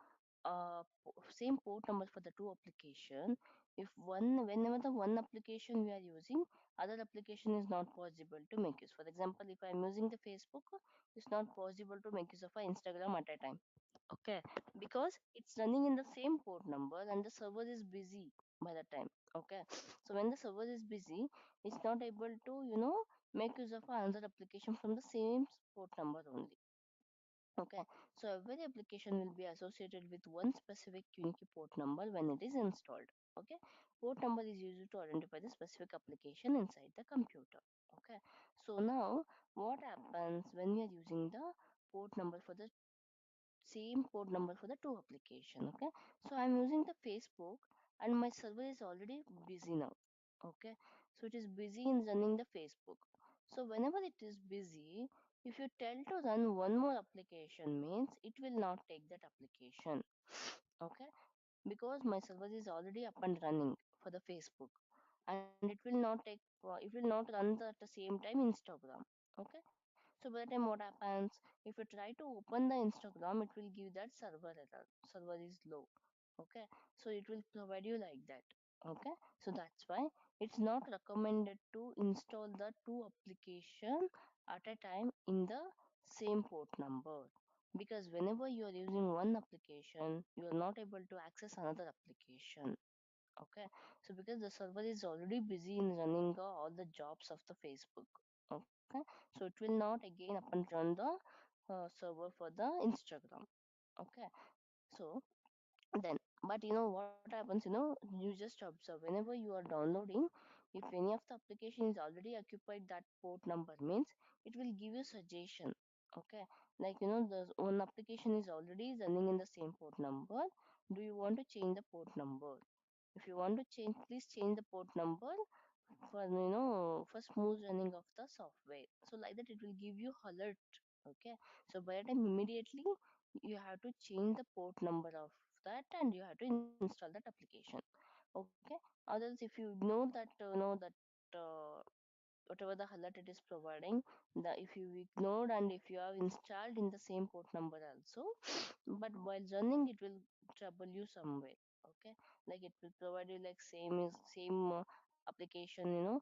same port number for the two application, if one whenever the one application we are using, other application is not possible to make use. For example, if I am using the Facebook, it's not possible to make use of a Instagram at a time. Okay, because it's running in the same port number and the server is busy by the time. Okay, so when the server is busy, it's not able to make use of another application from the same port number only. Okay, so every application will be associated with one specific unique port number when it is installed. Okay, port number is used to identify the specific application inside the computer. Okay, so now what happens when we are using the port number for the same port number for the two application? Okay, so I'm using the Facebook and my server is already busy now. Okay, so it is busy in running the Facebook. So whenever it is busy, if you tell to run one more application means it will not take that application. Okay, because my server is already up and running for the Facebook, and it will not take it will not run at the same time Instagram. Okay, so by the time what happens, if you try to open the Instagram, it will give that server error, server is low. Okay, so it will provide you like that. Okay, so that's why it's not recommended to install the two application at a time in the same port number, because whenever you are using one application you are not able to access another application. Okay, so because the server is already busy in running all the jobs of the Facebook. Okay, so it will not again up and run the server for the Instagram. Okay, so then but what happens, you just observe whenever you are downloading, if any of the application is already occupied that port number means it will give you suggestion. Okay, like the one application is already running in the same port number. Do you want to change the port number? If you want to change, please change the port number for for smooth running of the software. So like that it will give you alert. Okay, so by the time immediately you have to change the port number of that and you have to install that application. Okay, others if you know that uh, whatever the alert it is providing, the if you ignored and if you have installed in the same port number also, but while running it will trouble you somewhere. Okay, like it will provide you like same application,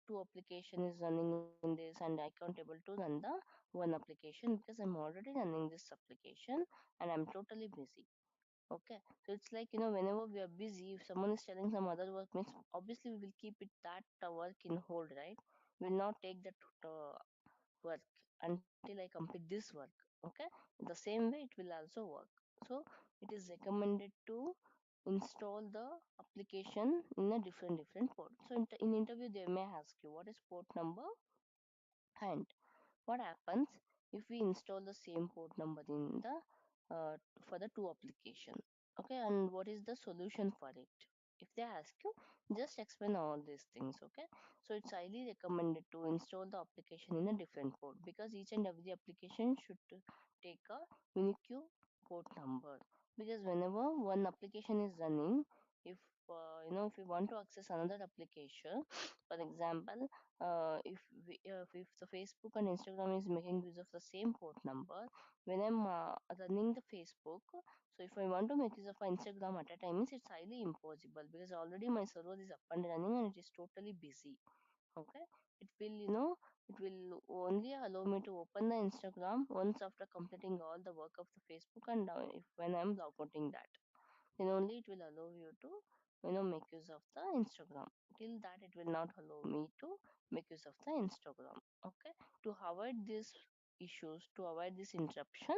two application is running in this and I can't able to run the one application because I'm already running this application and I'm totally busy. Okay, so it's like whenever we are busy, if someone is telling some other work means obviously we will keep it that work in hold, right? We'll not take that work until I complete this work. Okay, the same way it will also work. So it is recommended to install the application in a different port. So in interview they may ask you what is port number and what happens if we install the same port number in the for the two application. Okay, and what is the solution for it? If they ask you, just explain all these things. Okay, so it's highly recommended to install the application in a different port because each and every application should take a unique port number, because whenever one application is running, if if we want to access another application, for example, if the Facebook and Instagram is making use of the same port number, when I'm running the Facebook, so if I want to make use of Instagram at a time, means it's highly impossible because already my server is up and running and it is totally busy. Okay, it will it will only allow me to open the Instagram once after completing all the work of the Facebook, and if when I'm logging that, then only it will allow you to make use of the Instagram. Till that it will not allow me to make use of the Instagram. Okay, to avoid these issues, to avoid this interruption,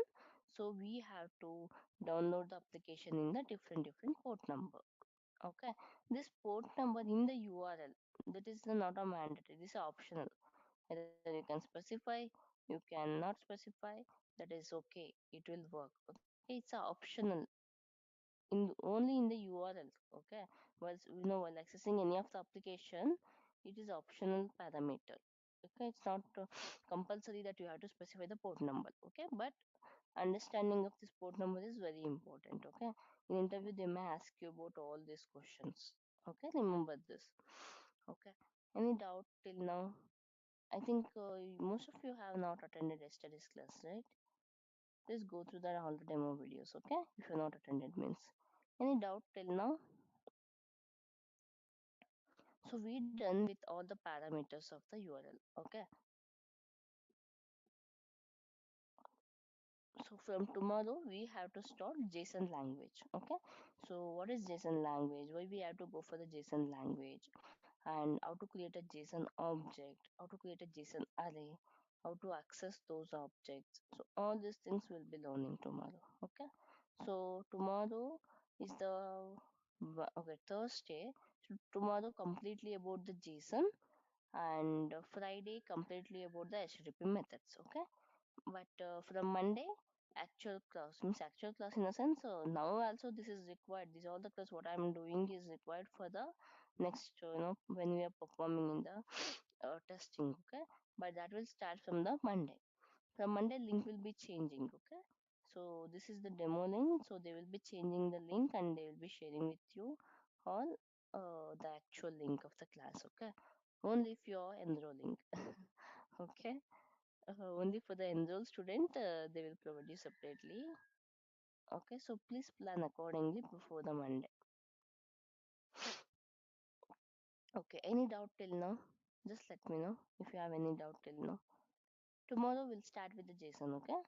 so we have to download the application in the different port number. Okay, this port number in the URL, that is not a mandatory, this is optional. Either you can specify, you cannot specify, that is okay, it will work. Okay, it's a optional. only in the URL. Okay, while accessing any of the application, it is optional parameter. Okay, it's not compulsory that you have to specify the port number. Okay, but understanding of this port number is very important. Okay, in interview they may ask you about all these questions. Okay, remember this. Okay, any doubt till now? I think most of you have not attended yesterday's class, right? Please go through the all the demo videos. Okay, if you're not attended means. Any doubt till now? So we done with all the parameters of the URL. Okay, so from tomorrow we have to start JSON language. Okay, so what is JSON language? Why we have to go for the JSON language, and how to create a JSON object, how to create a JSON array, how to access those objects. So all these things we'll be learning tomorrow. Okay, so tomorrow is the Thursday. So tomorrow completely about the JSON, and Friday completely about the HTTP methods. Okay, but from Monday, actual class means actual class in a sense. Now also this is required. This all the class what I'm doing is required for the next when we are performing in the testing. Okay, but that will start from the Monday. From Monday link will be changing. Okay, so this is the demo link. So they will be changing the link and they will be sharing with you all the actual link of the class. Okay, only if you are enrolling. Okay, only for the enrolled student they will provide you separately. Okay, so please plan accordingly before the Monday. Okay, any doubt till now? Just let me know if you have any doubt till now. Tomorrow we'll start with the JSON. Okay,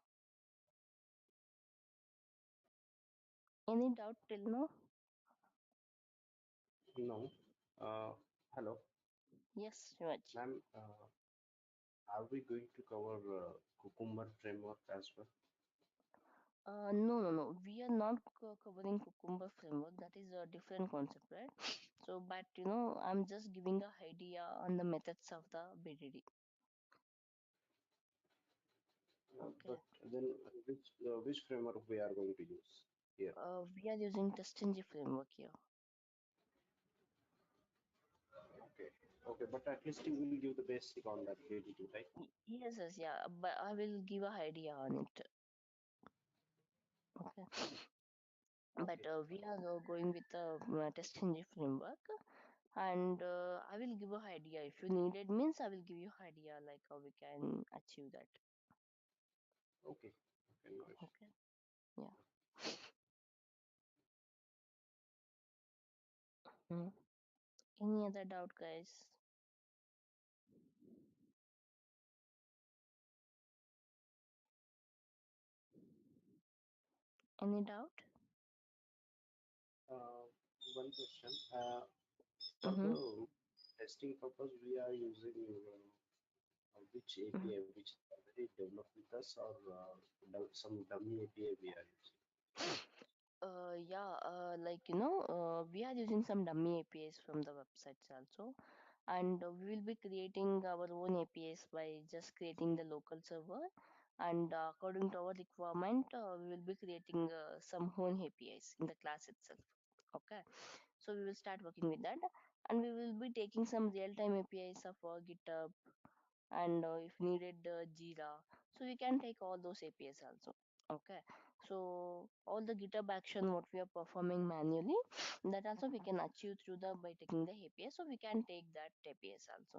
any doubt till now? No. Hello, Yes, Shivaj. ma'am. Are we going to cover Cucumber framework as well? No. We are not covering Cucumber framework. That is a different concept, right? So, but I'm just giving a idea on the methods of the BDD. Okay. But then which framework we are going to use here? We are using TestNG framework here. Okay. Okay, but at least you will give the basic on that BDD, right? Yes, yeah. But I will give a idea on it. Okay. But Okay. we are going with the TestNG framework, and I will give a idea. If you need it, means I will give you idea like how we can achieve that. Okay. Okay, no issue. Okay. Yeah. Mm. Any other doubt, guys? Any doubt? Uh, One question. For Mm-hmm. the testing purpose, we are using which Mm-hmm. API, which is already developed with us, or some dummy API we are using? Yeah, we are using some dummy APIs from the websites also, and we will be creating our own APIs by just creating the local server, and according to our requirement, we will be creating some own APIs in the class itself. Okay, so we will start working with that, and we will be taking some real-time APIs of GitHub, and if needed Jira, so we can take all those APIs also. Okay, so all the GitHub action what we are performing manually, that also we can achieve through the by taking the API, so we can take that APIs also.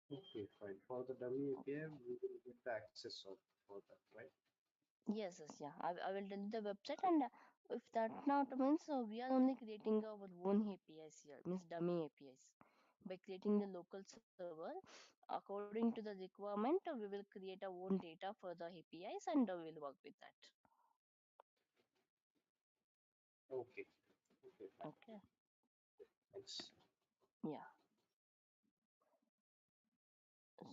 Okay, fine. For the dummy API, we will get the access of for that, right? Yes, yeah, I will tell you the website, and if that not means we are only creating our own APIs here, means dummy APIs. By creating the local server according to the requirement, we will create our own data for the APIs, and we'll work with that. Okay. Okay, fine. Okay. Thanks. Yeah.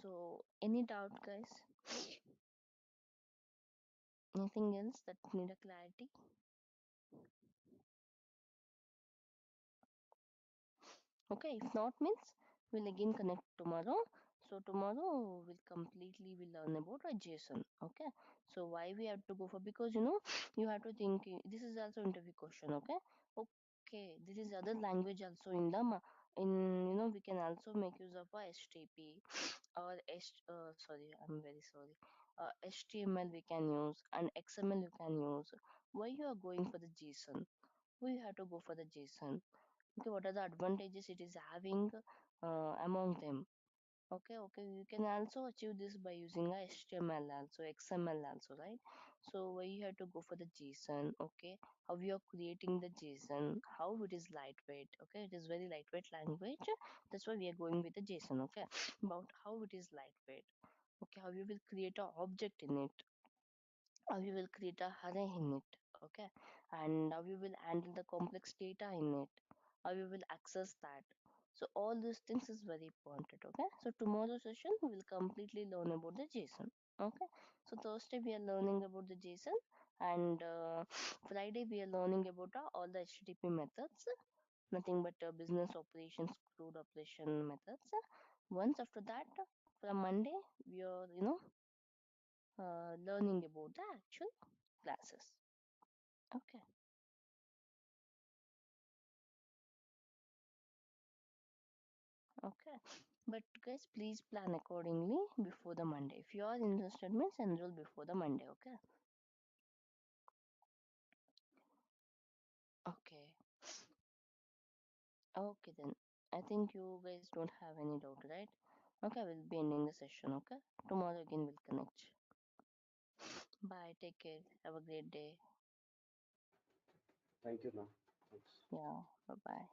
So, any doubt, guys? Anything else that need a clarity? Okay, if not means we'll again connect tomorrow. So tomorrow we'll completely will learn about a JSON. Okay. So why we have to go for, because you have to think this is also interview question. Okay. Okay. This is other language also in the in we can also make use of a HTTP or sorry, I'm very sorry. HTML we can use and XML you can use. Why you are going for the JSON? We have to go for the JSON. Okay, what are the advantages it is having among them? Okay, you can also achieve this by using a HTML also, XML also, right? So why you have to go for the JSON? Okay, how you are creating the JSON, how it is lightweight. Okay, it is very lightweight language. That's why we are going with the JSON. Okay, about how it is lightweight. Okay, how you will create a object in it, how you will create a array in it. Okay, and how you will handle the complex data in it, how you will access that. So all these things is very important. Okay, so tomorrow session we will completely learn about the JSON. Okay, so Thursday we are learning about the JSON, and Friday we are learning about all the HTTP methods, nothing but business operations, crude operation methods. Once after that, from Monday we are learning about the actual classes. Okay. Okay. But guys, please plan accordingly before the Monday. If you are interested, means enroll before the Monday. Okay. Okay. Okay then. I think you guys don't have any doubt, right? Okay, we'll be ending the session. Okay. Tomorrow again we'll connect. Bye. Take care. Have a great day. Thank you, ma'am. Thanks. Yeah. Bye bye.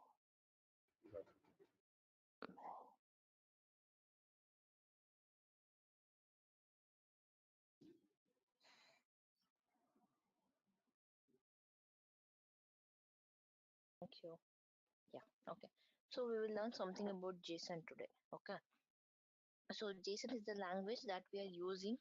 Bye. Thank you. Yeah. Okay. So we will learn something about JSON today. Okay. So JSON is the language that we are using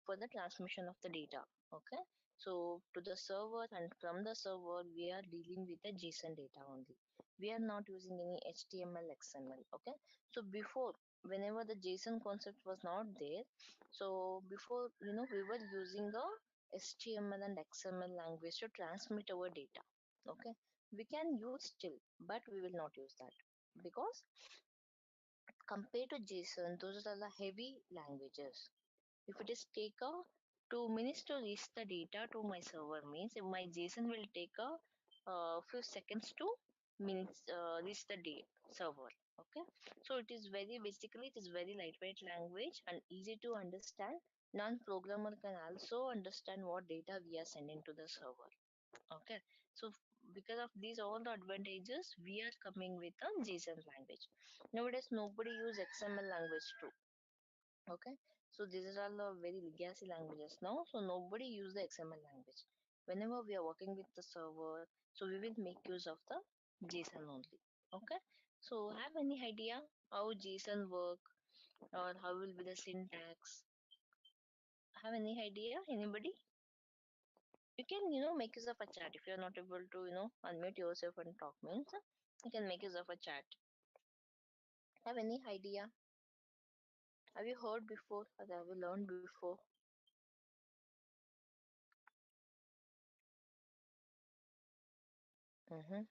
for the transmission of the data. Okay, so to the server, and from the server we are dealing with the JSON data only. We are not using any HTML, XML. Okay, so before, whenever the JSON concept was not there, so before we were using a HTML and XML language to transmit our data. Okay, we can use still, but we will not use that, because compared to JSON, those are the heavy languages. If it is take a 2 minutes to reach the data to my server, means if my JSON will take a few seconds to minutes reach the server. Okay, so it is very basically it is very lightweight language and easy to understand. Non-programmer can also understand what data we are sending to the server. Okay, so because of these all the advantages, we are coming with a JSON language. Nowadays, nobody use XML language too. Okay, so these are all the very legacy languages now, so nobody use the XML language. Whenever we are working with the server, so we will make use of the JSON only. Okay, so have any idea how JSON work, or how will be the syntax? Have any idea, anybody? You can make use of a chat. If you are not able to unmute yourself and talk, means you can make use of a chat. Have any idea? Have you heard before, or have you learned before? Mm-hmm.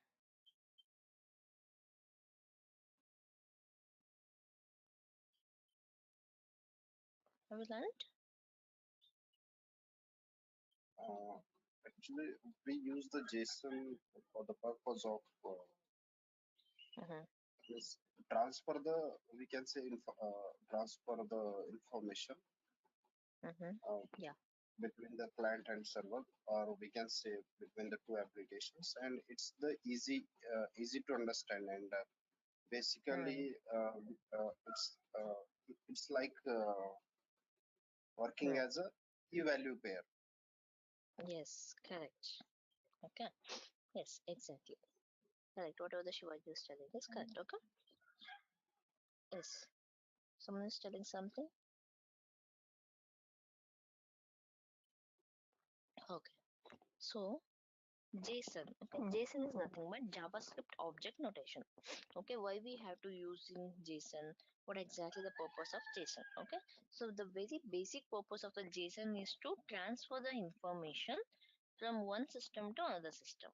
Have you learned? Actually, we use the JSON for the purpose of Mm-hmm. this transfer the, we can say, transfer the information Mm-hmm. uh, Yeah. between the client and server, or we can say between the two applications, and it's the easy to understand, and Mm. basically it's like working Mm. as a key value pair. Yes, correct. Okay. Yes, exactly. Correct. Whatever the Shivaji is telling is correct. Okay. Yes. Someone is telling something. Okay. So JSON. Okay, JSON is nothing but JavaScript object notation. Okay, why we have to using JSON? What exactly the purpose of JSON? Okay, so the very basic purpose of the JSON is to transfer the information from one system to another system.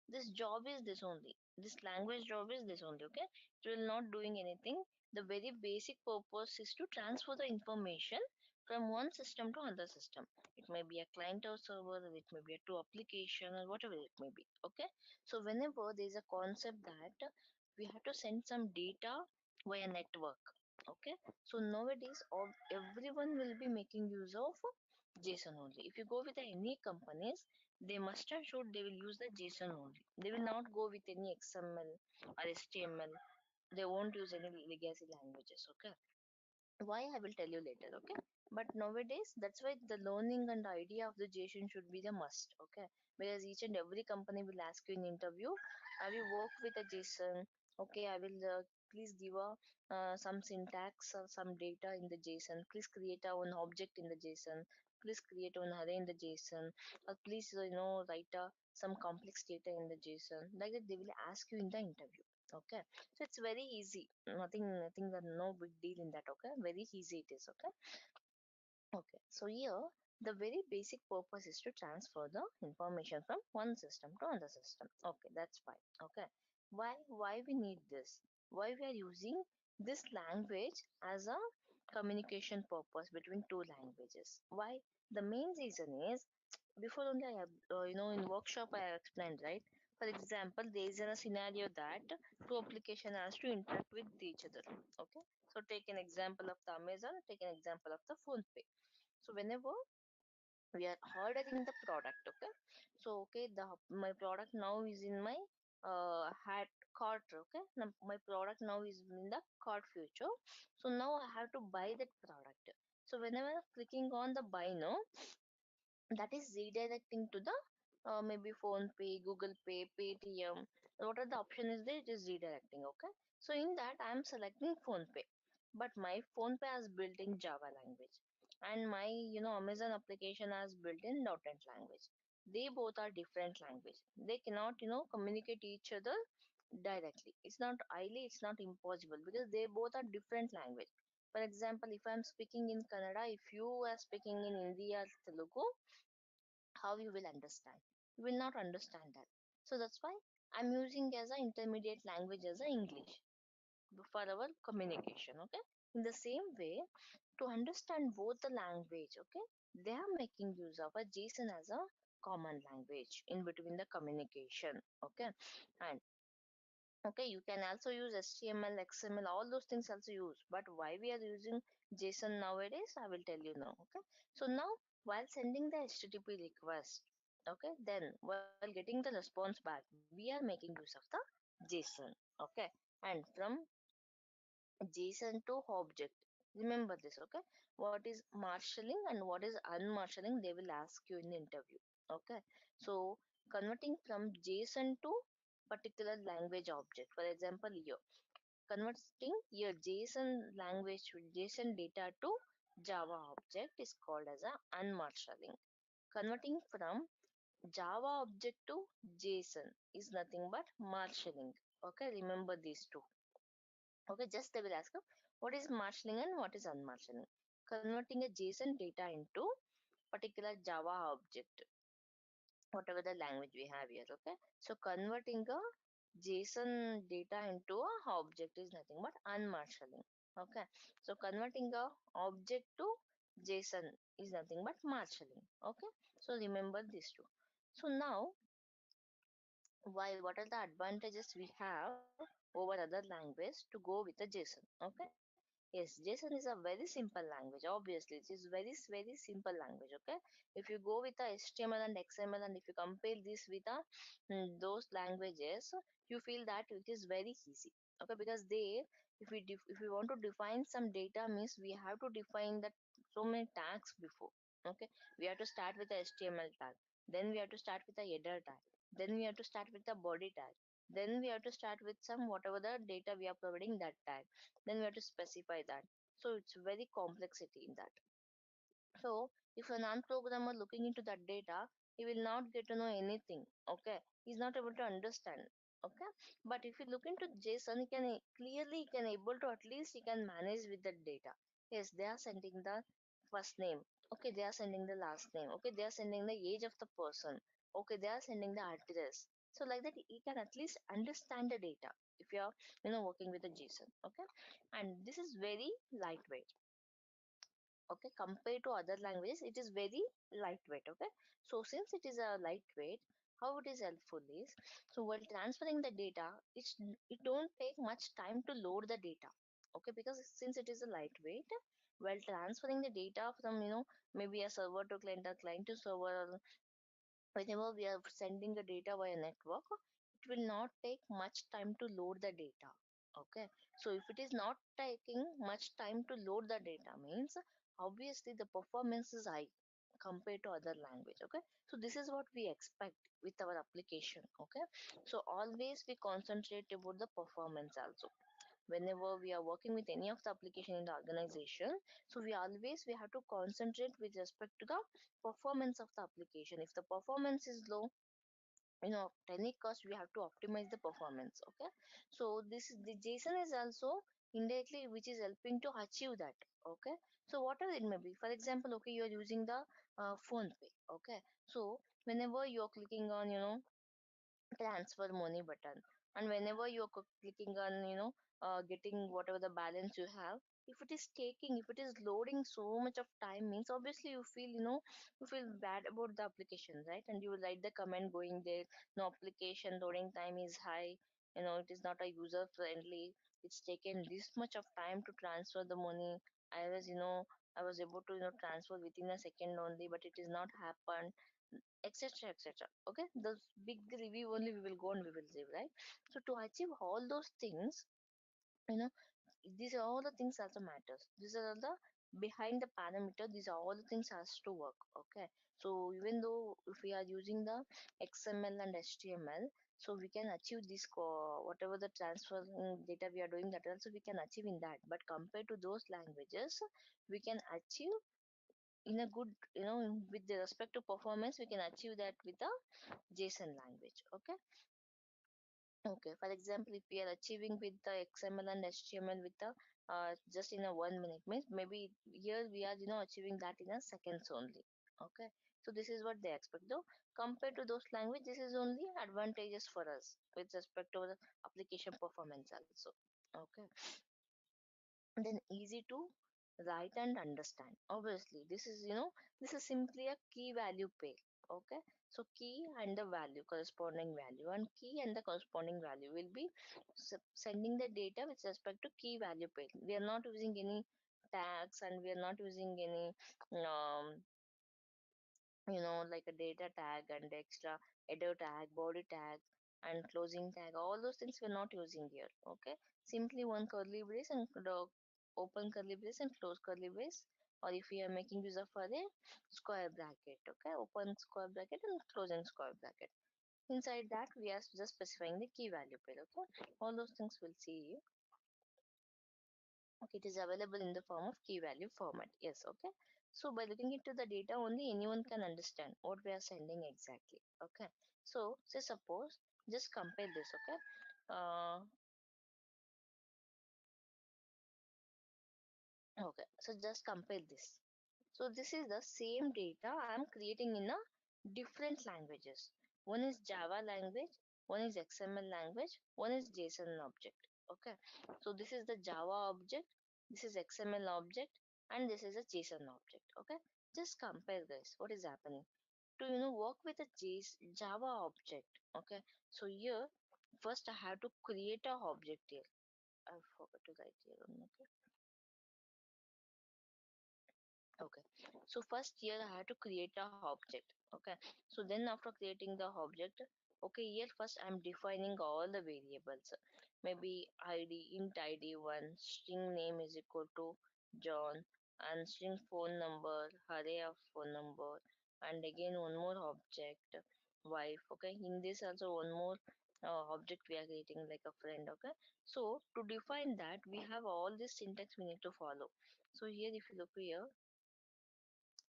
This job is this only, this language job is this only. Okay, it will not doing anything. The very basic purpose is to transfer the information from one system to another system. It may be a client or server, or it may be a two application, or whatever it may be. Okay, so whenever there is a concept that we have to send some data via network. Okay, so nowadays all everyone will be making use of JSON only. If you go with any companies, they must and should they will use the JSON only. They will not go with any XML or HTML. They won't use any legacy languages. Okay, why I will tell you later. Okay, but nowadays that's why the learning and the idea of the JSON should be the must. Okay, because each and every company will ask you in interview, have you worked with a JSON? Okay, I will please give a some syntax or some data in the JSON. Please create a one object in the JSON. Please create one array in the JSON, or please write some complex data in the JSON. Like that they will ask you in the interview. Okay, so it's very easy. Nothing that no big deal in that. Okay, very easy it is. Okay. Okay. So here the very basic purpose is to transfer the information from one system to another system. Okay, that's fine. Okay. Why we need this? Why we are using this language as a communication purpose between two languages? Why? The main reason is before only I have in workshop I have explained, right? For example, there is a scenario that two application has to interact with each other. Okay, so take an example of the Amazon, take an example of the phone pay. So whenever we are ordering the product, okay, so okay, the my product now is in my hat cart. Okay, now my product now is in the cart future, so now I have to buy that product. So whenever I'm clicking on the buy now, that is redirecting to the maybe phone pay, Google pay, Paytm, what are the option is there, it is redirecting. Okay, so in that I am selecting phone pay, but my phone pay has built in Java language, and my Amazon application has built in .NET language. They both are different language, they cannot communicate each other directly. It's not highly, it's not impossible, because they both are different language. For example, if I'm speaking in Kannada, if you are speaking in Hindi or Telugu, how you will understand? You will not understand that. So that's why I'm using as an intermediate language as a English for our communication. Okay, in the same way, to understand both the language, okay, they are making use of a JSON as a common language in between the communication. Okay, and okay, you can also use HTML, XML, all those things also use. But why we are using JSON nowadays, I will tell you now. Okay, so now while sending the HTTP request, okay, then while getting the response back, we are making use of the JSON. Okay, and from JSON to object. Remember this. Okay, what is marshalling and what is unmarshalling? They will ask you in the interview. Okay, so converting from JSON to particular language object. For example, here converting your JSON language JSON data to Java object is called as a unmarshalling. Converting from Java object to JSON is nothing but marshalling. Okay, remember these two. Okay, just they will ask you what is marshalling and what is unmarshalling. Converting a JSON data into particular Java object, whatever the language we have here. Okay, so converting a JSON data into a object is nothing but unmarshalling. Okay, so converting a object to JSON is nothing but marshalling. Okay, so remember these two. So now, why? What are the advantages we have over other language to go with the JSON? Okay, yes, JSON is a very simple language. Obviously, it is very simple language. Okay, if you go with the HTML and XML, and if you compare this with those languages, you feel that it is very easy. Okay, because they, if we want to define some data, means we have to define that so many tags before. Okay, we have to start with the HTML tag, then we have to start with the header tag, then we have to start with the body tag, then we have to start with some whatever the data we are providing that tag, then we have to specify that. So it's very complexity in that. So if a non-programmer looking into that data, he will not get to know anything. Okay, he's not able to understand. Okay, but if you look into JSON, he can clearly, he can able to, at least he can manage with the data. Yes, they are sending the first name. Okay, they are sending the last name. Okay, they are sending the age of the person. Okay, they are sending the address. So like that, he can at least understand the data if you are, working with the JSON. Okay, and this is very lightweight. Okay, compared to other languages, it is very lightweight. Okay, so since it is a lightweight, how it is helpful is, so while transferring the data, it don't take much time to load the data. Okay, because since it is a lightweight, while transferring the data from, maybe a server to client or client to server, or whenever we are sending the data via network, it will not take much time to load the data. Okay, so if it is not taking much time to load the data, means obviously the performance is high compared to other language. Okay, so this is what we expect with our application. Okay, so always we concentrate about the performance also whenever we are working with any of the application in the organization. So we have to concentrate with respect to the performance of the application. If the performance is low, at any cost we have to optimize the performance. Okay, so this is the JSON is also indirectly which is helping to achieve that. Okay, so whatever it may be, for example, okay, you are using the phone pay. Okay, so whenever you are clicking on, transfer money button, and whenever you're clicking on, getting whatever the balance you have, if it is loading so much of time, means obviously you feel, you feel bad about the application, right? And you will write the comment going there, no, application loading time is high, it is not a user friendly, it's taken this much of time to transfer the money. I was able to, transfer within a second only, but it is not happened, etc, etc. Okay, those big review only we will go and we will save, right? So to achieve all those things, you know these are all the things also matters. These are all the behind the parameter, these are all the things has to work. Okay, so even though if we are using the XML and HTML, so we can achieve this whatever the transfer data we are doing, that also we can achieve in that. But compared to those languages, we can achieve in a good, with the respect to performance, we can achieve that with the JSON language. Okay, okay, for example, if we are achieving with the XML and HTML with the just in a 1 minute, means maybe here we are, achieving that in a seconds only. Okay, so this is what they expect, though compared to those language, this is only advantages for us with respect to the application performance also. Okay, then easy to write and understand. Obviously, this is simply a key value pair. Okay, so key and the value, corresponding value, and key and the corresponding value will be sending the data with respect to key value pair. We are not using any tags, and we are not using any like a data tag and extra header tag, body tag, and closing tag. All those things we're not using here. Okay, simply one curly brace and the open curly brace and close curly brace. Or if we are making use of a square bracket, okay, open square bracket and closing square bracket. Inside that, we are just specifying the key value pair. Okay, all those things we'll see. Okay, it is available in the form of key value format. Yes, okay. So by looking into the data only, anyone can understand what we are sending exactly. Okay, so say suppose, just compare this. Okay, okay, so just compare this. So this is the same data I am creating in a different languages. One is Java language, one is XML language, one is JSON object. Okay, so this is the Java object, this is XML object, and this is a JSON object. Okay, just compare this. What is happening? To work with a Java object. Okay, so here first I have to create a object here. I forgot to write here. Okay. Okay, so first here I have to create a object. Okay, so then after creating the object, okay, here first I'm defining all the variables. Maybe id, int id1, string name is equal to John, and string phone number, array of phone number, and again one more object, wife. Okay, in this also one more object we are creating like a friend. Okay, so to define that, we have all this syntax we need to follow. So here if you look here,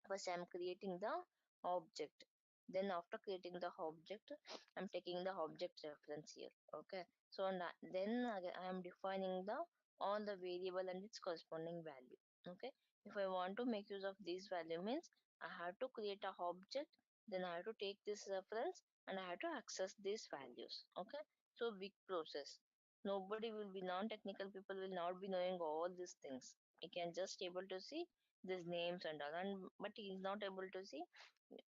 first I'm creating the object. Then after creating the object, I'm taking the object reference here. Okay, so then again I am defining the all the variable and its corresponding value. Okay, if I want to make use of this value means I have to create a object, then I have to take this reference and I have to access these values. Okay, so big process. Nobody will be non-technical people will not be knowing all these things. He can just able to see these names and all, and but he is not able to see,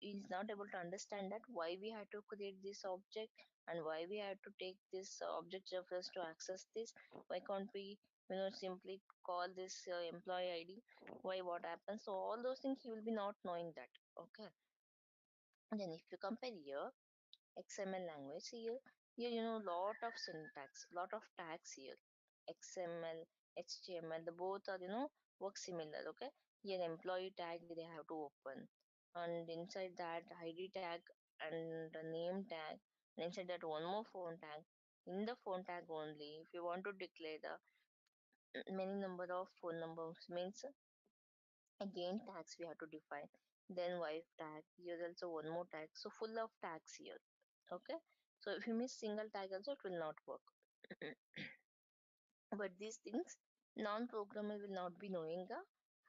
is not able to understand that why we had to create this object and why we had to take this object reference to access this. Why can't we, simply call this employee ID? Why, what happens? So all those things he will be not knowing that. Okay, and then if you compare here XML language here, lot of syntax, lot of tags here. XML, HTML, the both are work similar. Okay, here employee tag they have to open, and inside that ID tag and the name tag, and inside that one more phone tag. In the phone tag only, if you want to declare the many number of phone numbers means again tags we have to define. Then wife tag, here's also one more tag, so full of tags here. Okay, so if you miss single tag also it will not work. But these things non-programmer will not be knowing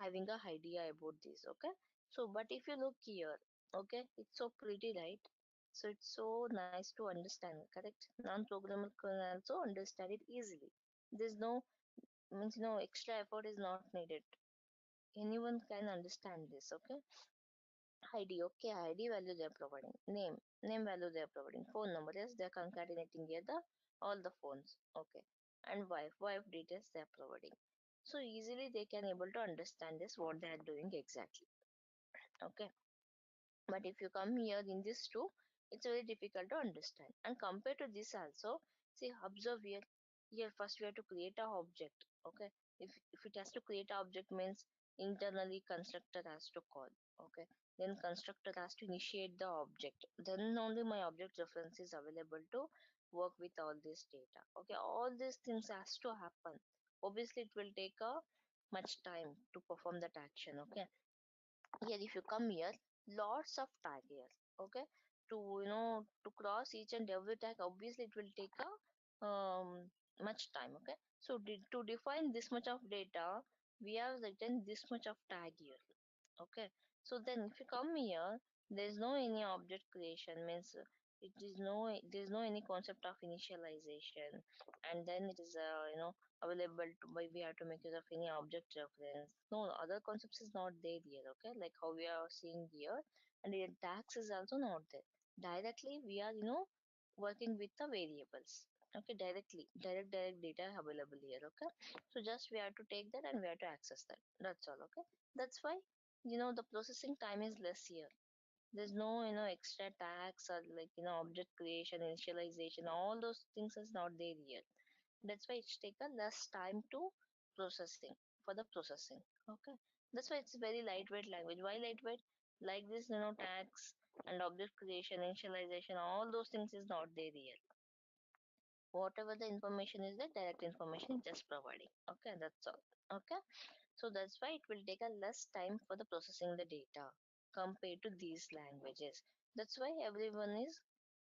having a idea about this. Okay, so but if you look here, okay, it's so pretty, right? So it's so nice to understand, correct? Non-programmer can also understand it easily. There's no means extra effort is not needed. Anyone can understand this. Okay, ID, okay, ID value they are providing, name value they are providing, phone number, yes, they are concatenating here the all the phones. Okay, and wife details they are providing. So easily they can able to understand this what they are doing exactly. Okay, but if you come here in this too, it's very difficult to understand. And compared to this also, see, observe here first we have to create a object. Okay, if it has to create a object means internally constructor has to call. Okay, then constructor has to initiate the object, then only my object reference is available to work with all this data. Okay, all these things has to happen. Obviously it will take a much time to perform that action. Okay, here if you come here, lots of tag here. Okay, to to cross each and every tag, obviously it will take a much time. Okay, so to define this much of data, we have written this much of tag here. Okay, so then if you come here, there's no any object creation means it is no there is no any concept of initialization, and then it is available to by we have to make use of any object reference. No other concepts is not there here. Okay, like how we are seeing here, and the tags is also not there. Directly we are working with the variables. Okay, direct data available here. Okay, so just we have to take that and we have to access that. That's all. Okay, that's why the processing time is less here. There's no extra tags or like object creation, initialization, all those things is not there here. That's why it's take a less time to processing for the processing. Okay, that's why it's very lightweight language. Why lightweight? Like this tags and object creation, initialization, all those things is not there here. Whatever the information is there, direct information is just providing. Okay, that's all. Okay, so that's why it will take a less time for the processing the data compared to these languages. That's why everyone is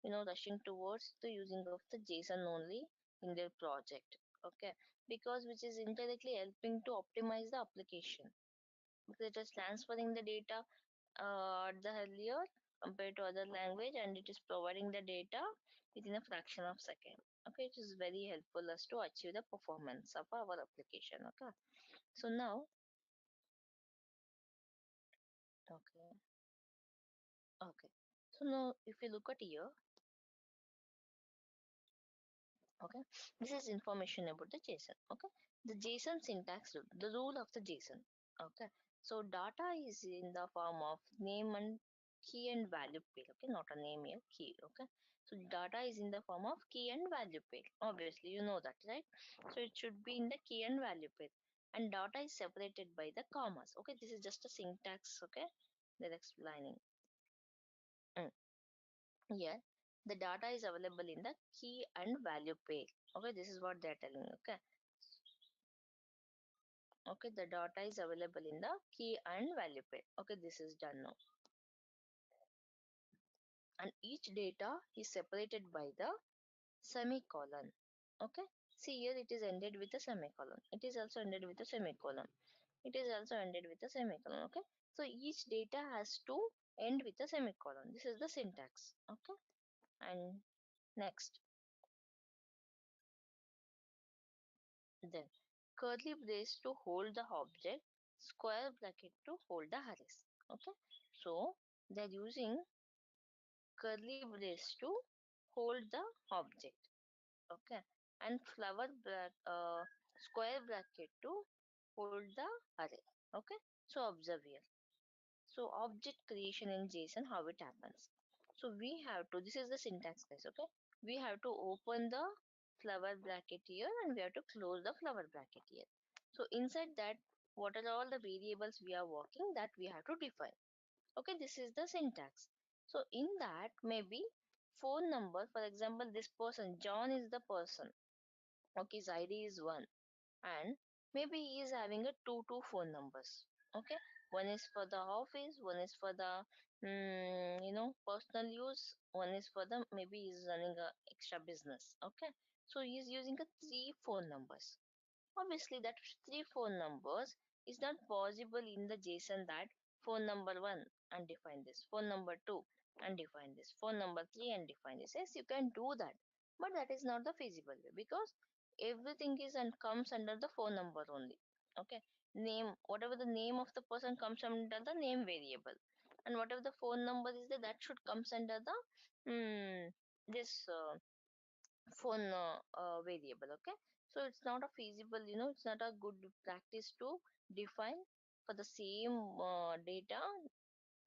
rushing towards the using of the JSON only in their project. Okay, because which is indirectly helping to optimize the application, because it is transferring the data at the earlier compared to other language, and it is providing the data within a fraction of second. Okay, it is very helpful us to achieve the performance of our application. Okay, so now, okay, okay, so now if you look at here, okay, this is information about the JSON. Okay, the JSON syntax rule, the rule of the JSON. Okay, so data is in the form of name and key and value pair. Okay, not a name here, key. Okay, so data is in the form of key and value pair. Obviously you know that, right? So it should be in the key and value pair, and data is separated by the commas. Okay, this is just a syntax. Okay, they're explaining. Mm. Here the data is available in the key and value pair. Okay, this is what they're telling. Okay, okay, the data is available in the key and value pair. Okay, this is done now. and each data is separated by the semicolon. Okay, see here it is ended with a semicolon, it is also ended with a semicolon, it is also ended with a semicolon. Okay, so each data has to end with a semicolon. This is the syntax. Okay, and next, then curly brace to hold the object, square bracket to hold the arrays. Okay, so they're using curly brace to hold the object. Okay, and square bracket to hold the array. Okay, so observe here. So object creation in JSON, how it happens. So we have to, this is the syntax guys. Okay, we have to open the flower bracket here and we have to close the flower bracket here. So inside that, what are all the variables we are working, that we have to define. Okay, this is the syntax. So in that, maybe phone number, for example, this person John is the person. Okay, his ID is 1, and maybe he is having a two phone numbers. Okay, one is for the office, one is for the personal use, one is for the, maybe he is running a extra business. Okay, so he is using a 3 phone numbers. Obviously, that 3 phone numbers is not possible in the JSON, that phone number 1 and define this, phone number 2 and define this, phone number 3 and define this. Yes, you can do that, but that is not the feasible way, because everything is and comes under the phone number only. Okay, name, whatever the name of the person comes under the name variable, and whatever the phone number is there, that should comes under the this phone variable. Okay, so it's not a feasible, it's not a good practice to define for the same data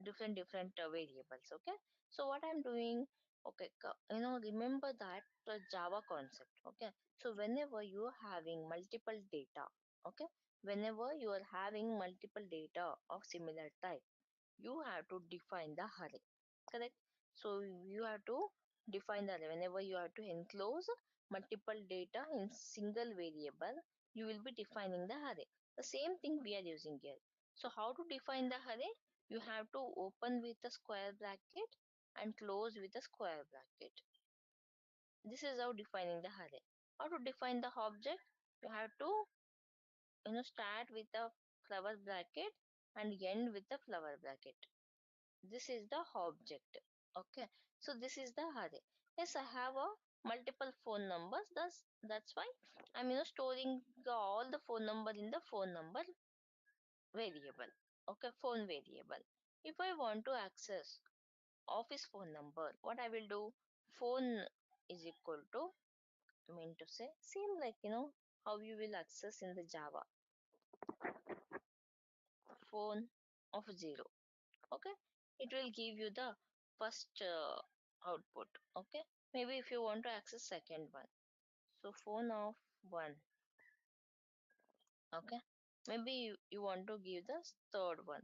different variables. Okay, so what I'm doing, okay, remember that the Java concept. Okay, so whenever you are having multiple data, okay, whenever you are having multiple data of similar type, you have to define the array. Correct, so you have to define the array. Whenever you have to enclose multiple data in single variable, you will be defining the array. The same thing we are using here. So how to define the array? You have to open with a square bracket and close with a square bracket. This is how defining the array. How to define the object? You have to start with a flower bracket and end with the flower bracket. This is the object. Okay, so this is the array. Yes, I have a multiple phone numbers, that's why I'm storing all the phone number in the phone number variable. Okay, phone variable. If I want to access office phone number, what I will do, phone is equal to, I mean to say, same like how you will access in the Java, phone of 0. Okay, it will give you the first output. Okay, maybe if you want to access second one, so phone of 1. Okay, maybe you want to give the third one,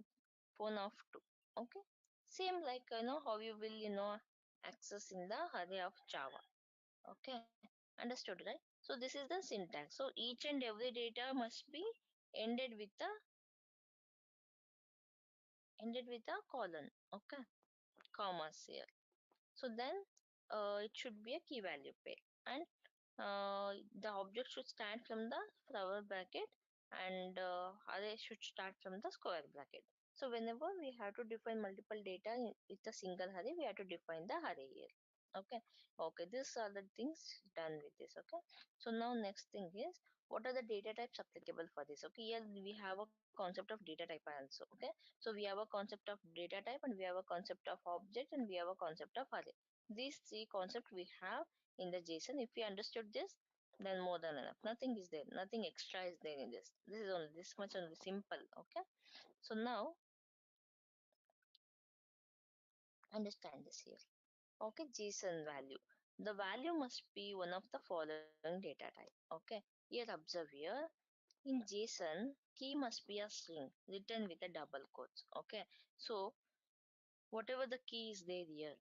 phone of 2. Okay, same like how you will access in the array of Java. Okay, understood, right? So this is the syntax. So each and every data must be ended with a colon. Okay, commas here. So then it should be a key value pair, and the object should start from the flower bracket, and array should start from the square bracket. So whenever we have to define multiple data with a single array, we have to define the array here. Okay, okay, these are the things done with this. Okay, so now next thing is, what are the data types applicable for this? Okay, here we have a concept of data type also. Okay, so we have a concept of data type, and we have a concept of object, and we have a concept of array. These 3 concepts we have in the JSON. If we understood this, then more than enough. Nothing is there, nothing extra is there in this. This is only this much, only simple. Okay, so now understand this here. Okay, JSON value. The value must be one of the following data type. Okay, here observe here. In JSON, key must be a string written with a double quotes. Okay, so whatever the key is there here,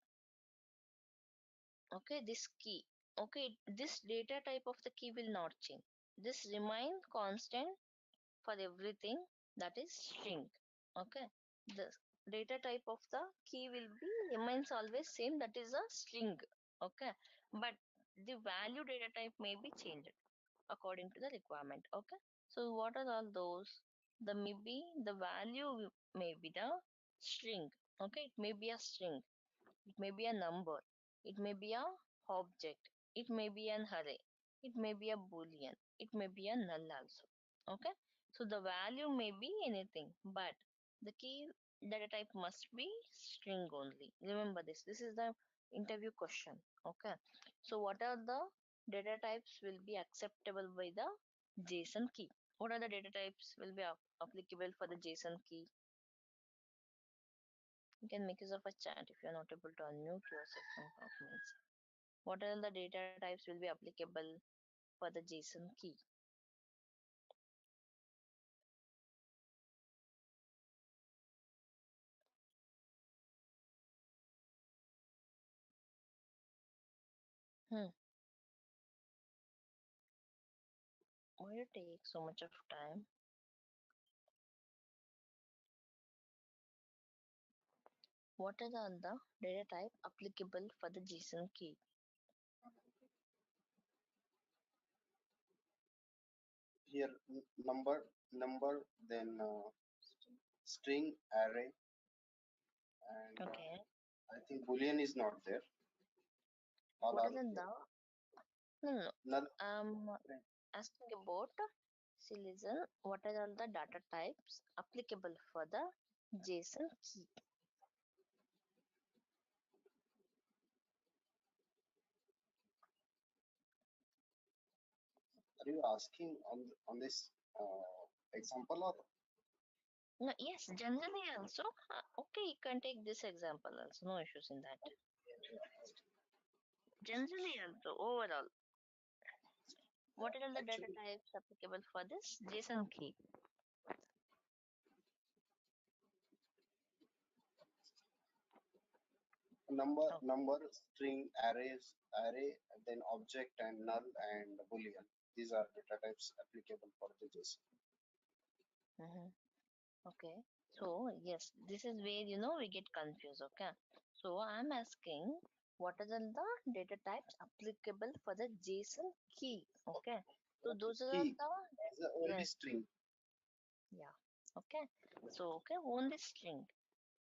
okay, this key, okay, this data type of the key will not change. This remain constant for everything, that is string. Okay, the data type of the key will be remains always same, that is a string. Okay, but the value data type may be changed according to the requirement. Okay, so what are all those? The maybe the value may be the string. Okay, it may be a string, it may be a number, it may be a object, it may be an array, it may be a boolean, it may be a null also. Okay, so the value may be anything, but the key data type must be string only. Remember this. This is the interview question. Okay, so what are the data types will be acceptable by the JSON key? What are the data types will be applicable for the JSON key? You can make use of a chat if you are not able to unmute yourself from comments. What are the data types will be applicable for the JSON key? Hmm. Why you take so much of time? What are the data type applicable for the JSON key? Here, number, then string, array, and Okay. I think boolean is not there. All What are are the there. no. Null. Asking about, see, listen, what are all the data types applicable for the JSON key? Are you asking on this example, or No, yes, generally also. Okay, you can take this example also. No issues in that. Generally also, overall. What are all the data actually types applicable for this JSON key? number, string, array, and then object and null and boolean. These are data types applicable for the JSON. Mm-hmm. Okay, so yes, this is where we get confused. Okay, so I'm asking what are the data types applicable for the JSON key? Okay, so Okay, those are key the is only yes, string. yeah. Okay, so okay, only string.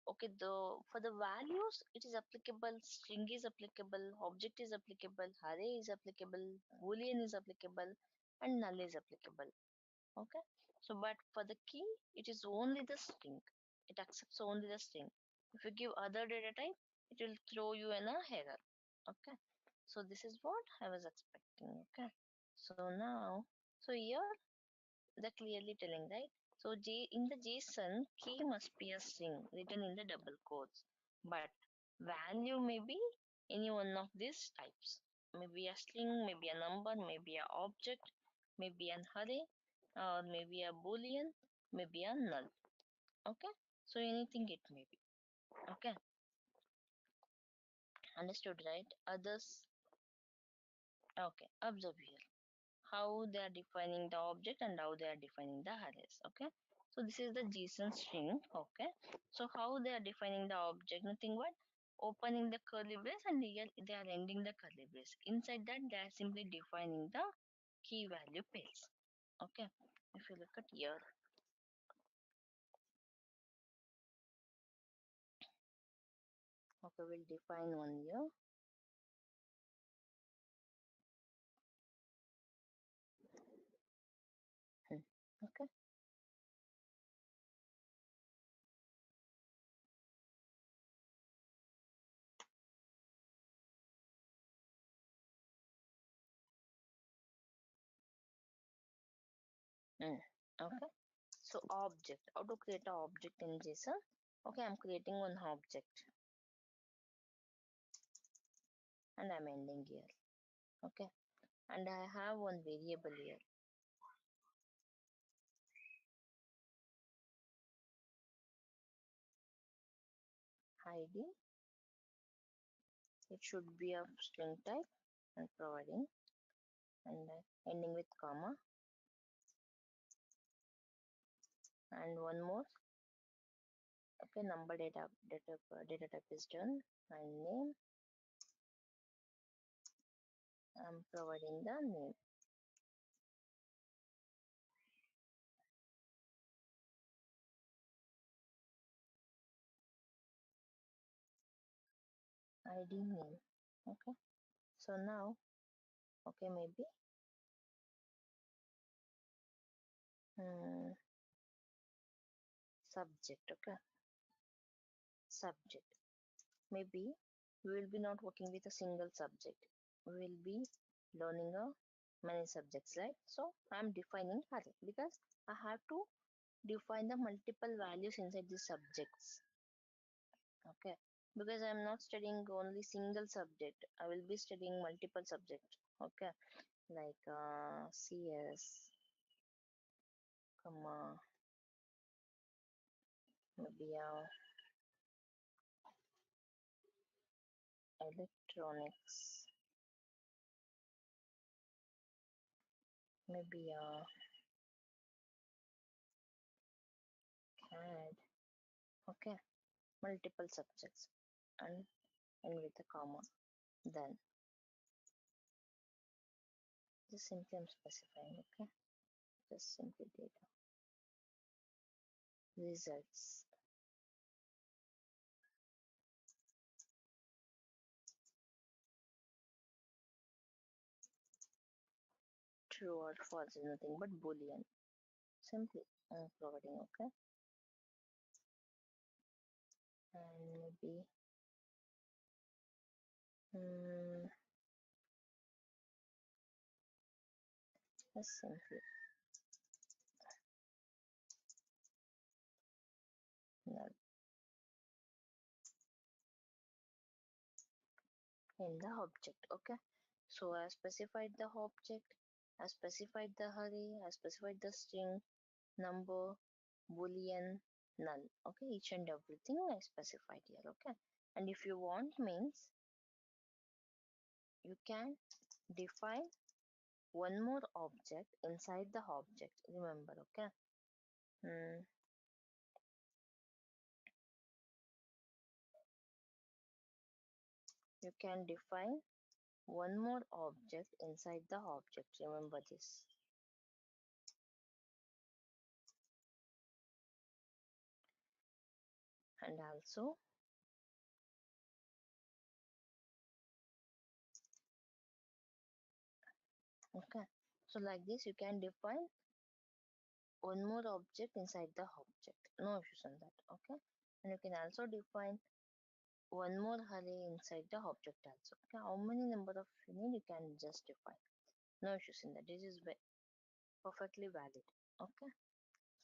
Okay, the for the values it is applicable, string is applicable, object is applicable, array is applicable, boolean is applicable, and null is applicable. Okay, so but for the key it is only the string, it accepts only the string. If you give other data type, it will throw you in a error. Okay, so this is what I was expecting. Okay, so now, so here they're clearly telling, right? So in the JSON key must be a string written in the double quotes, but value may be any one of these types, maybe a string, maybe a number, maybe a object, maybe an array, or maybe a boolean, maybe a null. Okay, so anything it may be. Okay, understood, right? Others. Okay, observe here how they are defining the object and how they are defining the arrays. Okay, so this is the JSON string. Okay, so how they are defining the object, nothing but opening the curly brace, and here they are ending the curly brace. Inside that they are simply defining the key value pairs. Okay, if you look at here, okay, we'll define one here. Okay, okay, so object, how to create an object in JSON? Okay, I'm creating one object and I'm ending here. Okay, and I have one variable here, id. It should be of string type and providing, and ending with comma, and one more Okay, number data type is done, and name. I'm providing the name. ID name. Okay, so now, okay, maybe subject. Okay, subject. Maybe we will be not working with a single subject. We will be learning many subjects, right? So I'm defining array because I have to define the multiple values inside the subjects. Okay, because I'm not studying only single subject. I will be studying multiple subjects. Okay, like CS, comma, maybe electronics, maybe CAD. Okay, multiple subjects and with a comma. Then just simply I'm specifying. Okay, just simply data results. True or false is nothing but boolean. Simply I'm providing. Okay, and maybe just simply null in the object. Okay, so I specified the object, I specified the array, I specified the string, number, boolean, null. Okay, each and everything I specified here. Okay, and if you want means you can define one more object inside the object. Remember. Okay, you can define one more object inside the object. Remember this. And also okay, so like this you can define one more object inside the object. No issues on that. Okay, and you can also define one more array inside the object also. Okay, how many number of you need you can just define. No issues in that. This is perfectly valid. Okay,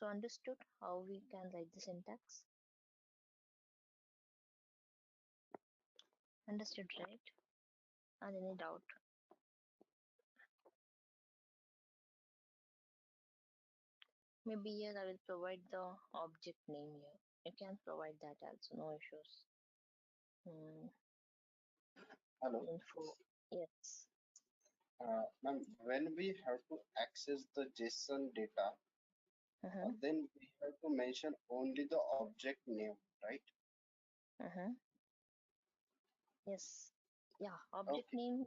so understood how we can write the syntax? Understood, right? Or any doubt? Maybe here I will provide the object name here. You can provide that also, no issues. Hello. Info, yes. Ma'am, when we have to access the JSON data, then we have to mention only the object name, right? Yes. Yeah, object name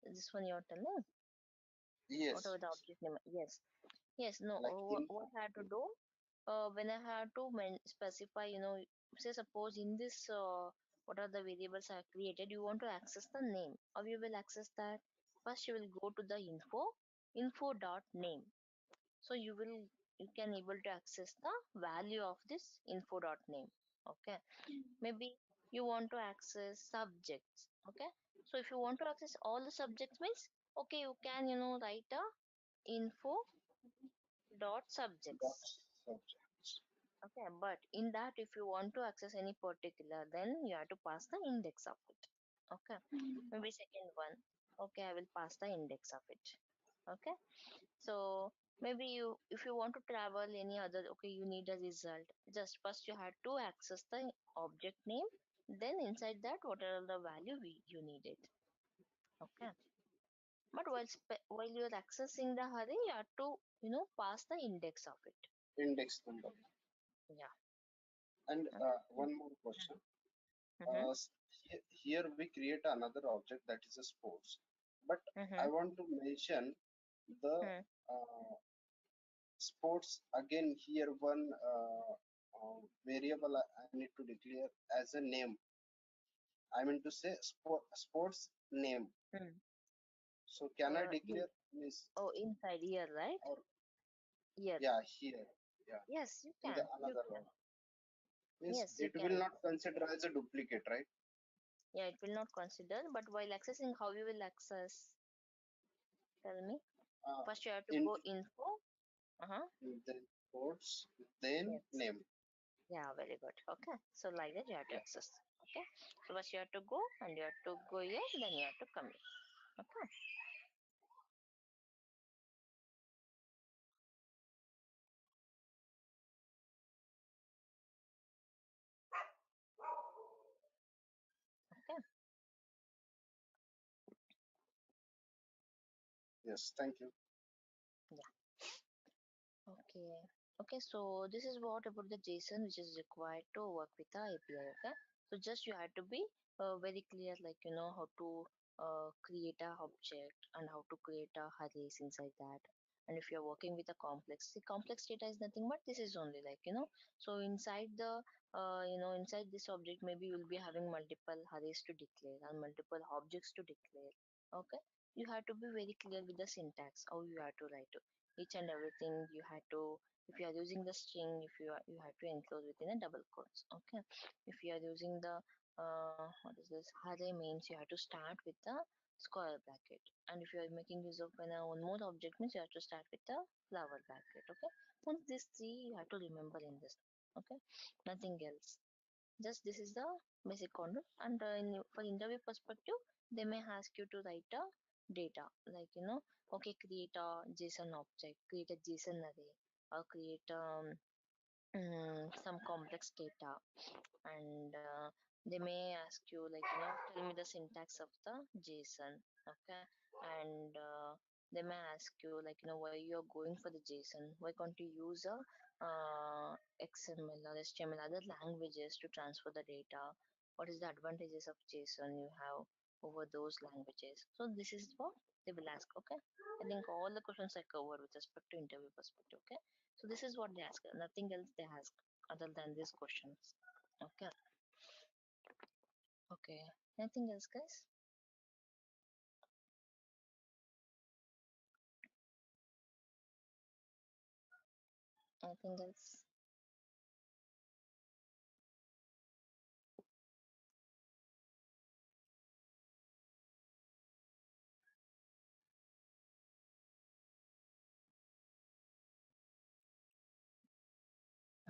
is this one you're telling? Yes. Whatever the object name. Yes. Yes, no. Like What I have to do? When I have to specify, say suppose in this, what are the variables I created, you want to access the name. How you will access that? First you will go to the info dot name. So you can able to access the value of this info dot name. Okay, maybe you want to access subjects. Okay, so if you want to access all the subjects means, okay, you can write a info dot subjects. Okay, but in that if you want to access any particular, then you have to pass the index of it. Okay, maybe second one. Okay, I will pass the index of it. Okay, so maybe if you want to travel any other, okay, you need a result. Just first you have to access the object name, then inside that what are the value you needed. Okay, but while you are accessing the array, you have to pass the index of it. Index number. Yeah. And one more question. Mm-hmm. Here we create another object that is a sports, but I Mm-hmm. want to mention the uh, sports again. Here one variable I need to declare as a name. I mean to say sports name. Mm-hmm. So can I You, declare means oh, inside here, right? or Here. yeah here yeah Yes, you in the can. You another can. one means Yes, you it will can. not consider as a duplicate, right? Yeah, it will not consider, but while accessing, how you will access? Tell me. Uh, First, you have to in go info. Uh-huh. then sports then Yes. name. Yeah, very good. Okay. So like that you have to Yeah. access. Okay. So first you have to go and you have to go here, then you have to come here. Okay. Okay. Yes. Thank you. Yeah. Okay. Okay. So this is what about the JSON which is required to work with the API. Okay. So just you have to be very clear, like you know how to create a object and how to create a arrays inside that. And if you're working with a complex, see, complex data is nothing but this is only like you know. So inside the inside this object maybe you'll be having multiple arrays to declare and multiple objects to declare. Okay. You have to be very clear with the syntax how you have to write each and everything. You had to, if you are using the string, if you are, you have to enclose within a double quotes. Okay. If you are using the what is this array means, you have to start with the square bracket, and if you are making use of one more object means you have to start with the flower bracket. Okay. Once these three you have to remember in this. Okay. Nothing else, just this is the basic concept. And for interview perspective, they may ask you to write a data, like you know, okay, create a JSON object, create a JSON array, or create some complex data. And they may ask you like you know, tell me the syntax of the JSON. Okay. And they may ask you like you know, why you're going for the JSON, why can't you use a XML or HTML, other languages to transfer the data, what is the advantages of JSON you have over those languages. So this is what they will ask. Okay. I think all the questions I covered with respect to interview perspective. Okay. So this is what they ask, nothing else they ask other than these questions. Okay. Okay. Anything else, guys? Anything else?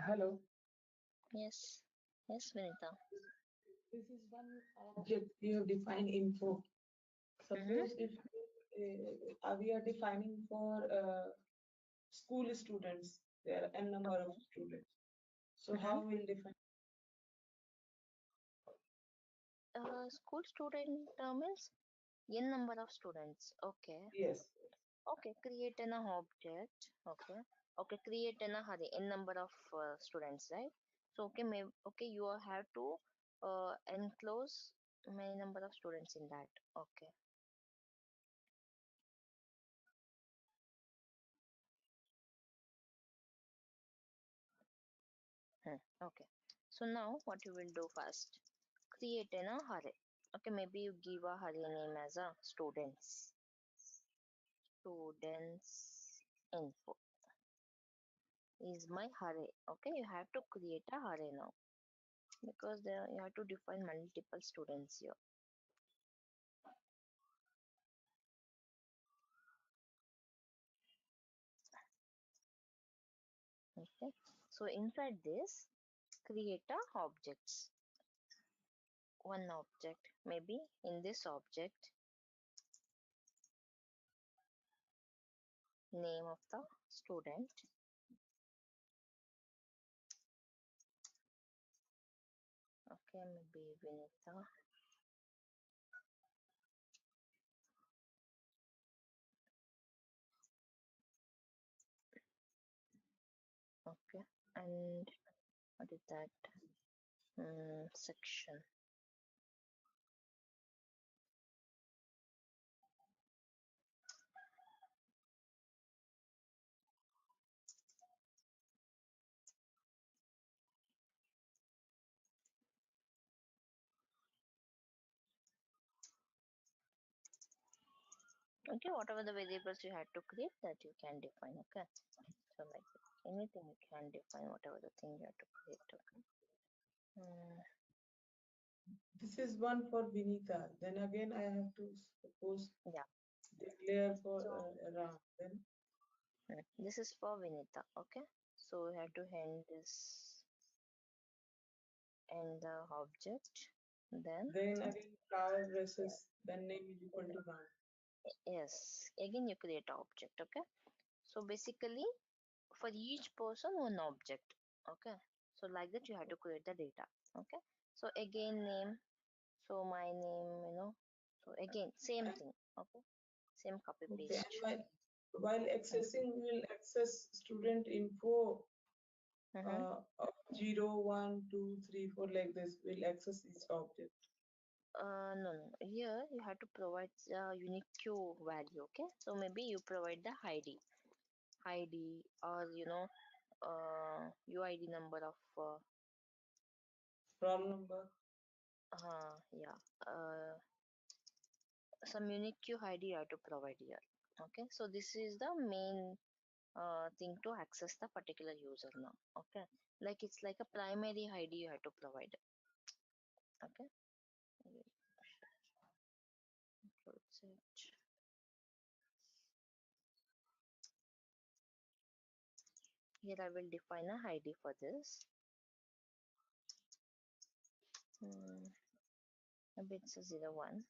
Hello. Yes. Yes, Vinita. This is one object we have defined info. Mm-hmm. Suppose if we are defining for school students, there are n number of Okay. students. So Mm-hmm. how we'll define? School student means n number of students. Okay. Yes. Okay. Create an object. Okay. Okay. Create an array n number of students, right? So okay, okay, you have to enclose many number of students in that. Okay. Okay. So now what you will do first? Create an array. Okay, maybe you give a array name as a students. Students info is my array. Okay, you have to create a array now because there you have to define multiple students here. Okay, so inside this, create a objects. One object, maybe in this object, name of the student. Okay, maybe Vinita. Okay, and what is that section? Okay, whatever the variables you had to create, that you can define. Okay, so like anything you can define, whatever the thing you have to create. Okay. This is one for Vinita. Then again, I have to suppose Yeah. declare for Ram. Then This is for Vinita. Okay, so we have to end this and the object. Then again, flower braces. Then name is equal to Ram. yes, again you create an object. Okay, so basically for each person one object. Okay, so like that you have to create the data. Okay, so again name, so my name, so again same thing. Okay, same copy Okay, paste. and while accessing, we will access student info of 0, 1, 2, 3, 4 like this. We'll access each object. No, here you have to provide a unique queue value. Okay, so maybe you provide the ID or UID number of Roll number. yeah, some unique queue ID you have to provide here. Okay, so this is the main thing to access the particular user now. Okay, like it's like a primary ID you have to provide. Okay, here I will define a ID for this. Maybe it's a 01.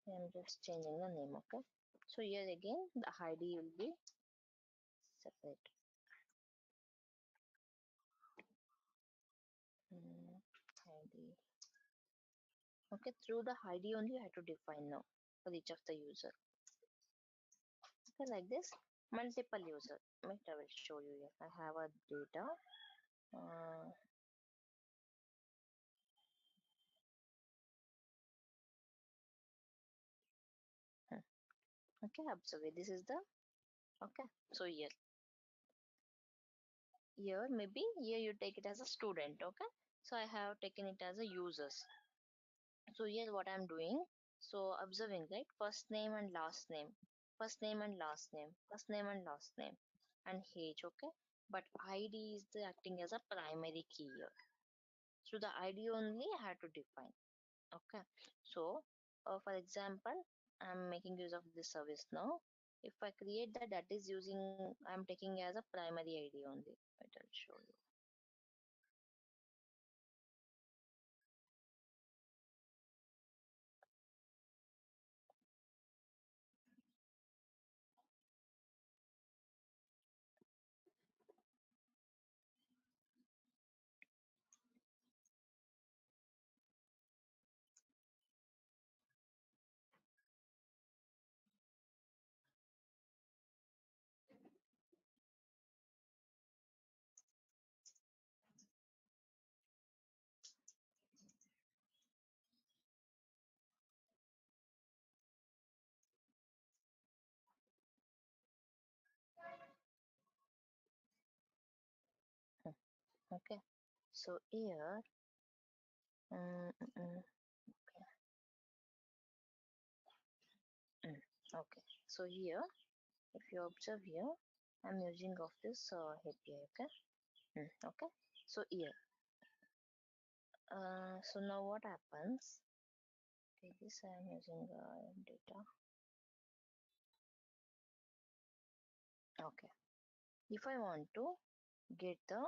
I'm just changing the name. Okay, so here again the ID will be separate. ID. Okay, through the ID only you have to define now for each of the user. Okay, like this multiple user. Wait, I will show you here. I have a data. Okay, observe it. This is the okay. So here maybe here you take it as a student. Okay, so I have taken it as a users. So here what I'm doing, so observing, right, first name and last name, first name and last name, first name and last name, and age. Okay, but ID is the acting as a primary key here, so the ID only I have to define. Okay, so for example I'm making use of this service now. If I create that is using, I'm taking as a primary ID only. I'll show you. Okay, so here okay, so here if you observe here I'm using of this API. Okay, okay, so here so now what happens, okay, this I'm using data. Okay, if I want to get the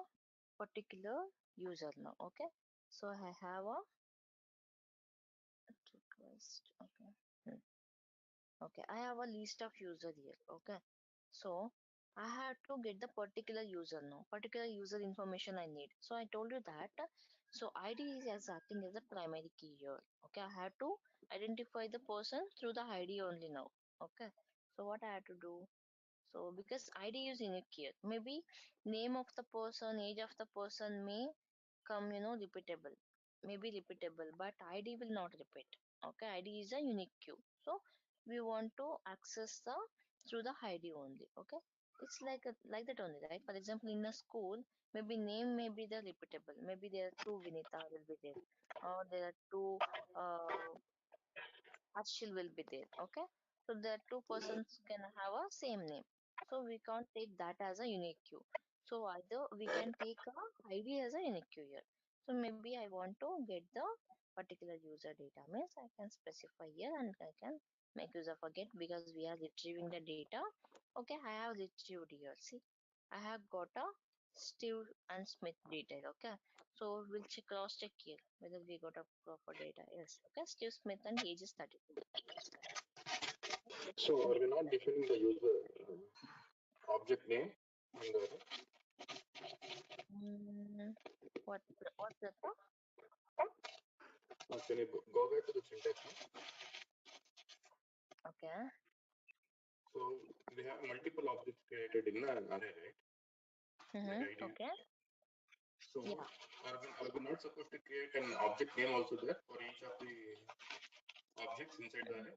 particular user now. Okay, so I have a request. Okay, okay, I have a list of user here. Okay, so I have to get the particular user now, particular user information I need. So I told you that so ID is as acting as a primary key here. Okay, I have to identify the person through the ID only now. Okay, so what I have to do? So because ID is unique here, maybe name of the person, age of the person may come, repeatable, maybe repeatable, but ID will not repeat. Okay, ID is a unique queue. So we want to access the through the ID only. Okay, it's like that only, right? For example, in a school, maybe name may be the repeatable. Maybe there are two Vinita will be there, or there are two Harshil will be there. Okay, so the two persons can have a same name. So we can't take that as a unique queue. So either we can take a ID as a unique queue here. So maybe I want to get the particular user data means I can specify here and I can make user forget because we are retrieving the data. Okay, I have retrieved here. See, I have got a Steve and Smith detail. Okay, so we'll cross check here whether we got a proper data. Yes. Okay, Steve Smith and age is 32. So are we not defining the user object name in the Mm, what's that? can you go back to the syntax? Okay. So we have multiple objects created in an array, right? Like ID. Okay. So Yeah. are we not supposed to create an object name also there for each of the objects inside the array?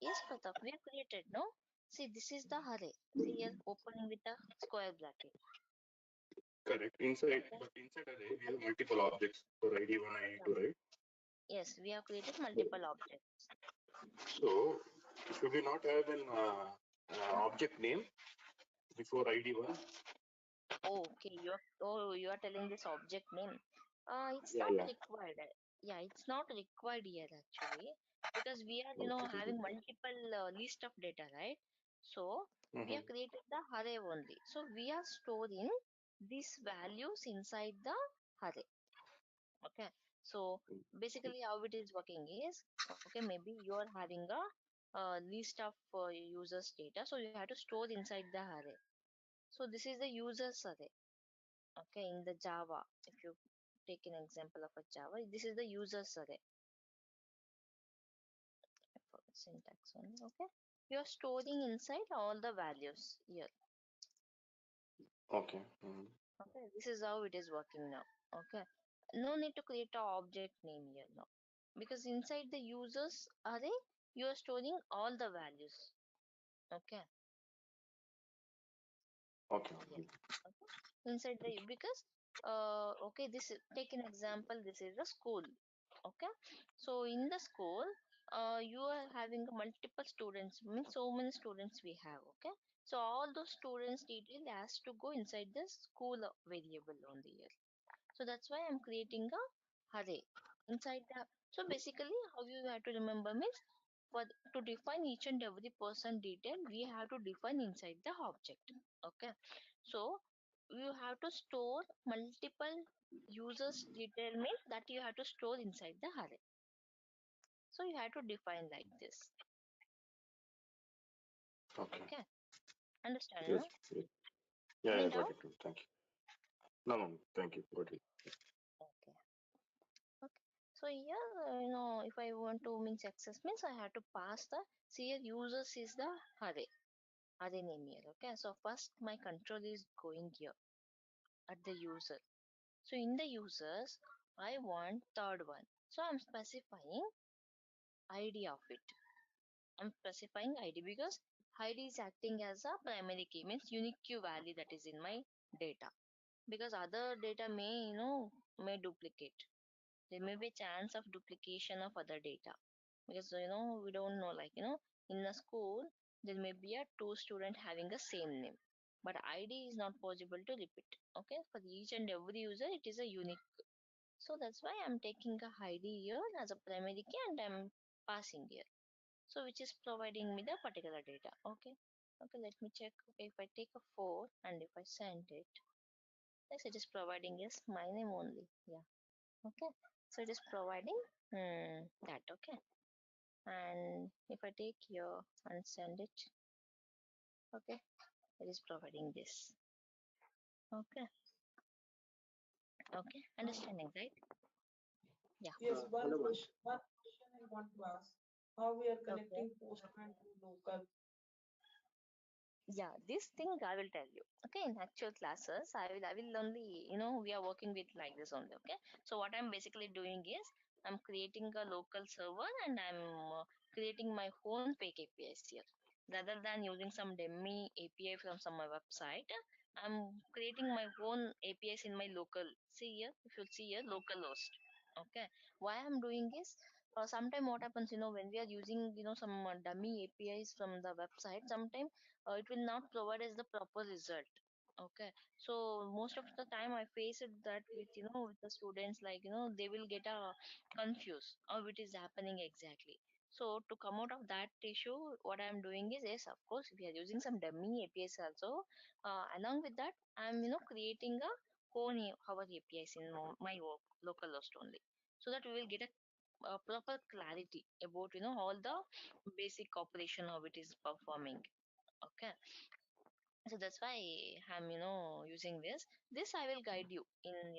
Yes, Pratap, we have created, no? See, this is the array. See here, opening with a square bracket. Correct. Inside, Okay. but inside array we have multiple objects for ID1, ID2, right? Yes, we have created multiple objects. So should we not have an object name before ID1? Oh, okay, you are telling this object name. It's Yeah, not yeah. required. Yeah, it's not required here actually because we are Okay. having multiple list of data, right? So we have created the array only. So we are storing these values inside the array. Okay, so basically how it is working is, okay, maybe you are having a list of users data, so you have to store inside the array. So this is the users array. Okay, in the Java, if you take an example of a Java, this is the users array for syntax only. Okay, you are storing inside all the values here. Okay. Okay, this is how it is working now. Okay, no need to create a object name here now because inside the users array you are storing all the values. Okay, Okay. yes. Okay, inside the because okay, take an example. This is a school. Okay, so in the school you are having multiple students, means so many students we have. Okay, so all those students detail has to go inside the school variable only here. So that's why I'm creating a array inside the. So basically how you have to remember means for to define each and every person detail we have to define inside the object. Okay, so you have to store multiple users detail means that you have to store inside the array. So you have to define like this. Okay. Okay, understand, Yes. no? Yes. Yeah, Any I doubt? got it. Thank you. No. Thank you. Got it. Okay. Okay, so here if I want to means access means I have to pass the see here users is the array name here. Okay, so first my control is going here at the user. So in the users I want third one, so I'm specifying id of it. I'm specifying id because id is acting as a primary key means unique key value that is in my data, because other data may may duplicate. There may be a chance of duplication of other data because we don't know, like in a school there may be a two student having the same name, but id is not possible to repeat. Okay, for each and every user it is a unique. So that's why I'm taking a id here as a primary key and I'm passing here, so which is providing me the particular data. Okay, okay, let me check. Okay, if I take a 4 and if I send it, yes, it is providing yes my name only. Yeah. Okay, so it is providing that. Okay, and if I take here and send it, okay, it is providing this. Okay, okay, understanding, right? Yeah. Yes, Hello, ma'am. one question I want to ask. how we are Okay. connecting postman to local. Yeah, this thing I will tell you. Okay, in actual classes, I will only, we are working with like this only. Okay, so what I'm basically doing is I'm creating a local server and I'm creating my own fake APIs here. Rather than using some dummy API from some website, I'm creating my own APIs in my local. See here, if you see here, local host. Okay, why I'm doing is sometimes what happens, when we are using, some dummy APIs from the website, sometimes it will not provide us the proper result. Okay, so most of the time I face it that with, with the students, like, they will get confused of it is happening exactly. So to come out of that issue, what I'm doing is, yes, of course we are using some dummy APIs also. Along with that, I'm, creating our APIs in my local host only, so that we will get a proper clarity about, all the basic operation how it is performing. Okay, so that's why I'm, using this I will guide you in,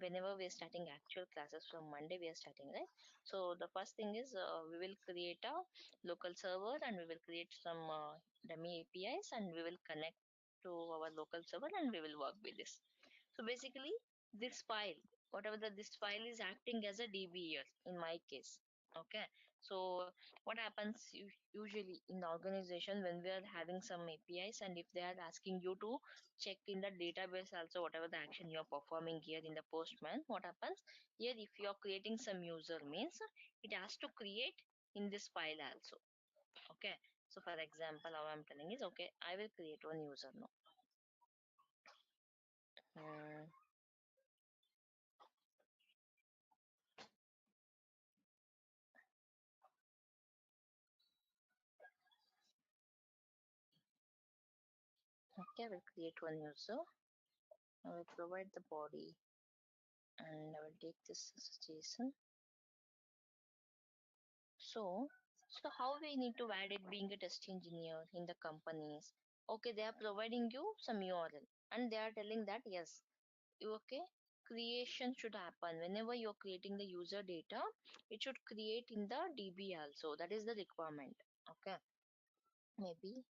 whenever we're starting actual classes. From Monday we are starting, right? So the first thing is, we will create a local server and we will create some dummy APIs and we will connect to our local server and we will work with this. So basically, this file, whatever this file is acting as a DB here in my case. Okay. So what happens usually in the organization when we are having some APIs, and if they are asking you to check in the database also whatever the action you are performing here in the postman, what happens here, if you are creating some user means it has to create in this file also. Okay. So for example, how I'm telling is, okay, I will create one user now. Hmm. Okay, I will create one user. I will provide the body and I will take this as JSON. So how we need to validate being a test engineer in the companies? Okay, they are providing you some URL and they are telling that yes, you okay, creation should happen whenever you're creating the user data. It should create in the DB also. That is the requirement. Okay, maybe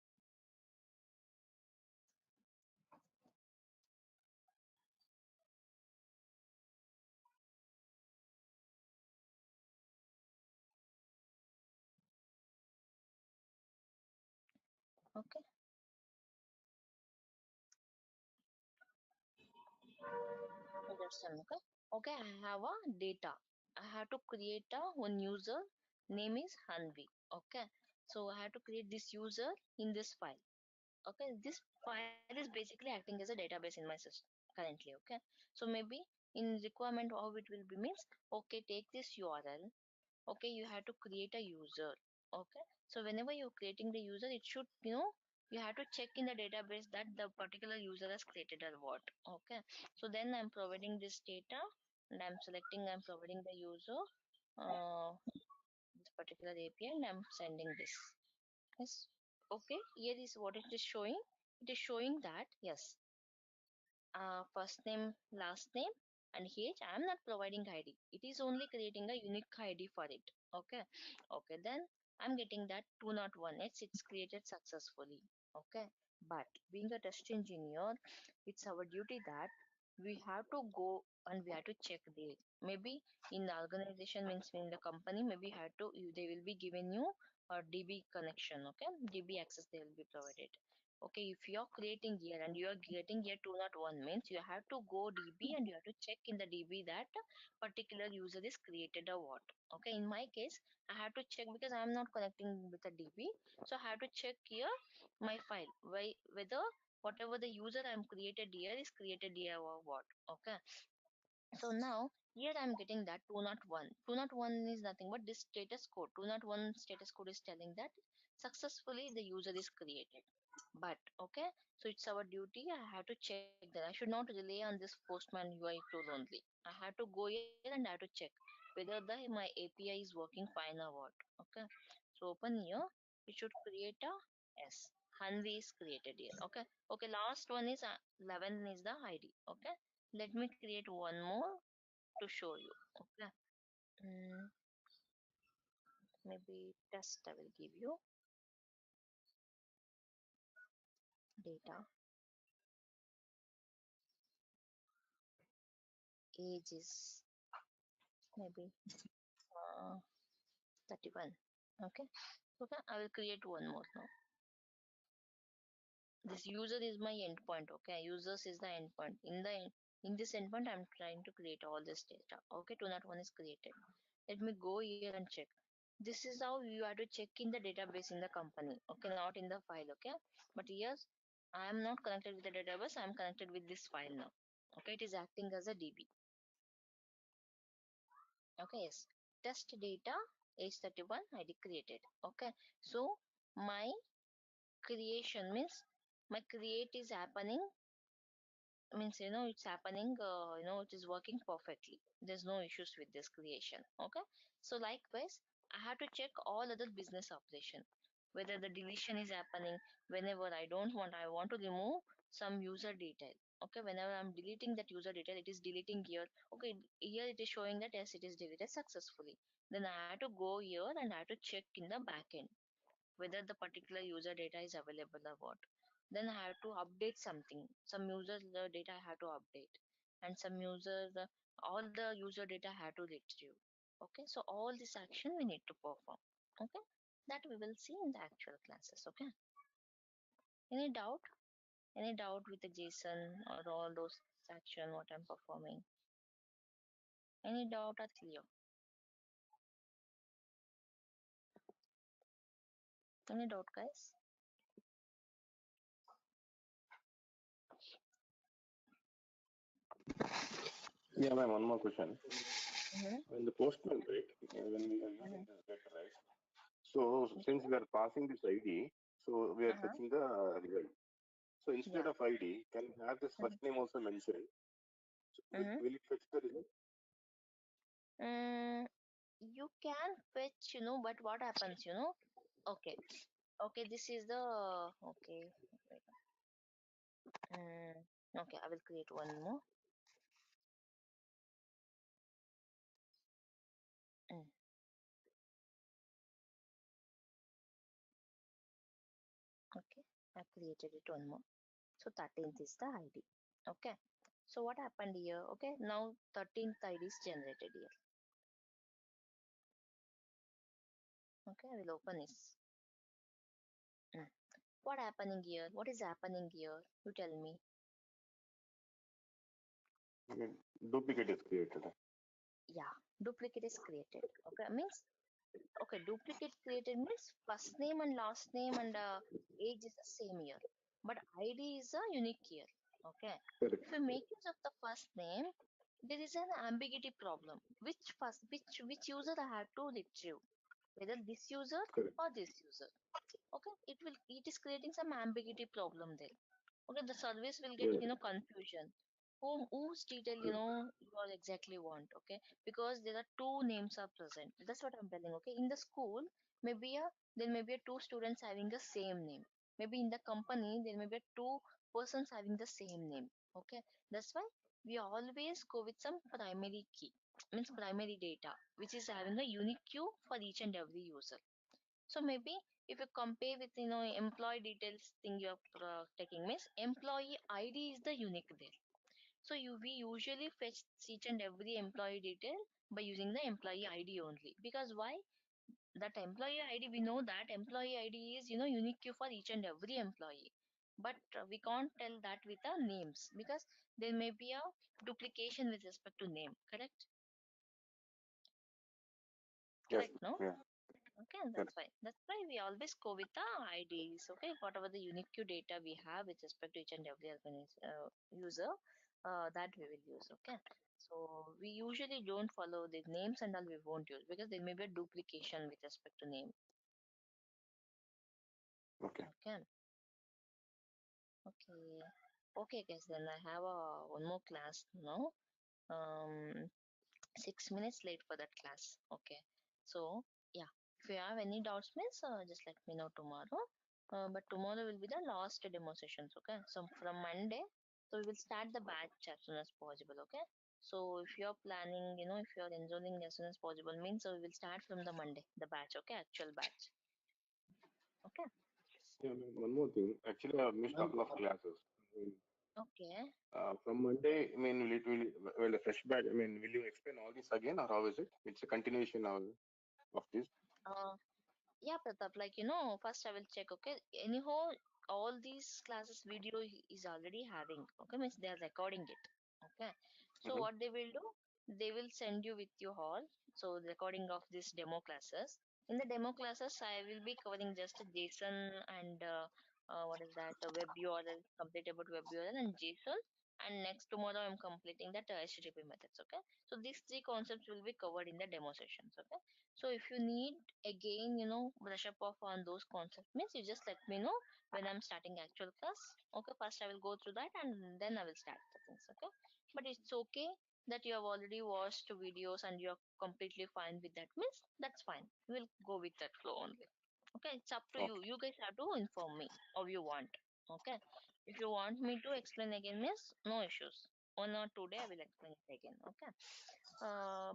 okay. Understand, okay. Okay, I have a data. I have to create a one user. Name is Hanvi. Okay. So I have to create this user in this file. Okay. This file is basically acting as a database in my system currently. Okay. So maybe in requirement how it will be means, okay, take this URL. Okay, you have to create a user. Okay, so whenever you're creating the user, it should, you have to check in the database that the particular user has created or what. Okay, so then I'm providing this data and I'm selecting, I'm providing the user, uh, this particular API, and I'm sending this. Yes. Okay, here is what it is showing. It is showing that yes, first name, last name, and age. I am not providing ID. It is only creating a unique ID for it. Okay. Okay. Then I'm getting that 201. It's created successfully. Okay. But being a test engineer, it's our duty that we have to go and we have to check the, maybe in the organization means in the company, maybe had to they will be giving you a DB connection. Okay. DB access they will be provided. Okay, if you're creating here and you're getting here 201 means you have to go DB and you have to check in the DB that particular user is created or what. Okay, in my case, I have to check because I'm not connecting with a DB. So I have to check here my file, whether whatever the user I'm created here is created here or what. Okay, so now here I'm getting that 201. 201 is nothing but this status code. 201 status code is telling that successfully the user is created. But okay, so it's our duty. I have to check that. I should not rely on this postman UI tool only. I have to go here and I have to check whether my API is working fine or what. Okay, so open here. It should create a yes. Hanvi is created here. Okay, okay. Last one is 11 is the ID. Okay, let me create one more to show you. Okay. Mm, maybe test I will give you data. Age is maybe 31. Okay. Okay, I will create one more now. This user is my endpoint. Okay, users is the endpoint. In this endpoint, I'm trying to create all this data. Okay, 201 is created. Let me go here and check. This is how you have to check in the database in the company. Okay, not in the file. Okay, but yes, I am not connected with the database. I am connected with this file now. Okay, it is acting as a DB. Okay, yes, test data age 31 ID created. Okay, so my creation means my create is happening, means it's happening, it is working perfectly. There's no issues with this creation. Okay, so likewise I have to check all other business operation, whether the deletion is happening. Whenever I want to remove some user detail. Okay, whenever I'm deleting that user detail, it is deleting here. Okay, here it is showing that yes, it is deleted successfully. Then I have to go here and I have to check in the backend whether the particular user data is available or what. Then I have to update something. Some user data I have to update, and some user all the user data I have to retrieve. Okay, so all this action we need to perform. Okay, that we will see in the actual classes. Okay, any doubt? Any doubt with the JSON or all those action what I'm performing? Any doubt or clear? Any doubt, guys? Yeah, ma'am, one more question. Mm-hmm. In the postman, right, when we are using this data, right? So since we are passing this ID, so we are Uh-huh. fetching the result. So instead Yeah. of ID, can we have this first name also mentioned? So Mm-hmm. will it fetch the result? You can fetch, but what happens, okay, okay, this is the okay, wait. Okay, I will create one more. Mm, okay, I created it one more. So 13th is the ID. Okay, so what happened here? Okay, now 13th ID is generated here. Okay, I will open this. What happening here? What is happening here? You tell me. Okay, duplicate is created. Yeah, duplicate is created. Okay, means okay, duplicate created means first name and last name and age is the same here, but ID is a unique here. Okay, Correct. if you make use of the first name, there is an ambiguity problem. Which user I have to retrieve, whether this user Correct. or this user. Okay, it is creating some ambiguity problem there. Okay, the service will get Yeah. confusion. Whose detail you all exactly want. Okay, because there are two names are present. That's what I'm telling. Okay, in the school maybe there may be two students having the same name. Maybe in the company there may be two persons having the same name. Okay, that's why we always go with some primary key, means primary data, which is having a unique queue for each and every user. So maybe if you compare with employee details thing you're taking, means employee ID is the unique there. So we usually fetch each and every employee detail by using the employee ID only. Because why? That employee ID, we know that employee ID is unique for each and every employee. But we can't tell that with the names because there may be a duplication with respect to name. Correct? Yes. Correct, no? Yeah. Okay, Correct. that's why we always go with the IDs. Okay, whatever the unique data we have with respect to each and every user, that we will use. Okay, so we usually don't follow the names and all we won't use because there may be a duplication with respect to name. Okay. Okay, okay, okay, guys. Then I have one more class now. 6 minutes late for that class. Okay, so yeah, if you have any doubts means just let me know tomorrow. But tomorrow will be the last demo sessions. Okay, so from Monday, so we will start the batch as soon as possible. Okay, So if you're planning, if you're enrolling as soon as possible, means we will start from the Monday, the batch, okay, actual batch. Okay. Yeah, ma'am, one more thing. Actually, I have missed a Ma'am, couple of classes. Okay. From Monday, I mean, will a fresh batch, I mean, will you explain all this again, or how is it? It's a continuation of this. Uh, yeah, Pratap, like, first I will check, okay. Anyhow, all these classes video is already having, okay, means they are recording it. Okay. So Mhm. what they will do, they will send you with your hall. So the recording of these demo classes. In the demo classes, I will be covering just a JSON and what is that? A web URL, complete about web URL and JSON. And next tomorrow I'm completing that HTTP methods. Okay. So these three concepts will be covered in the demo sessions. Okay. So if you need again, brush up off on those concepts, means you just let me know when I'm starting actual class. Okay, first I will go through that and then I will start the things. Okay, but it's okay that you have already watched videos and you're completely fine with that. Means that's fine. We'll go with that flow only. Okay, it's up to you. Okay. You guys have to inform me how you want. Okay, if you want me to explain again, means no issues. 1 or 2 days I will explain it again. Okay.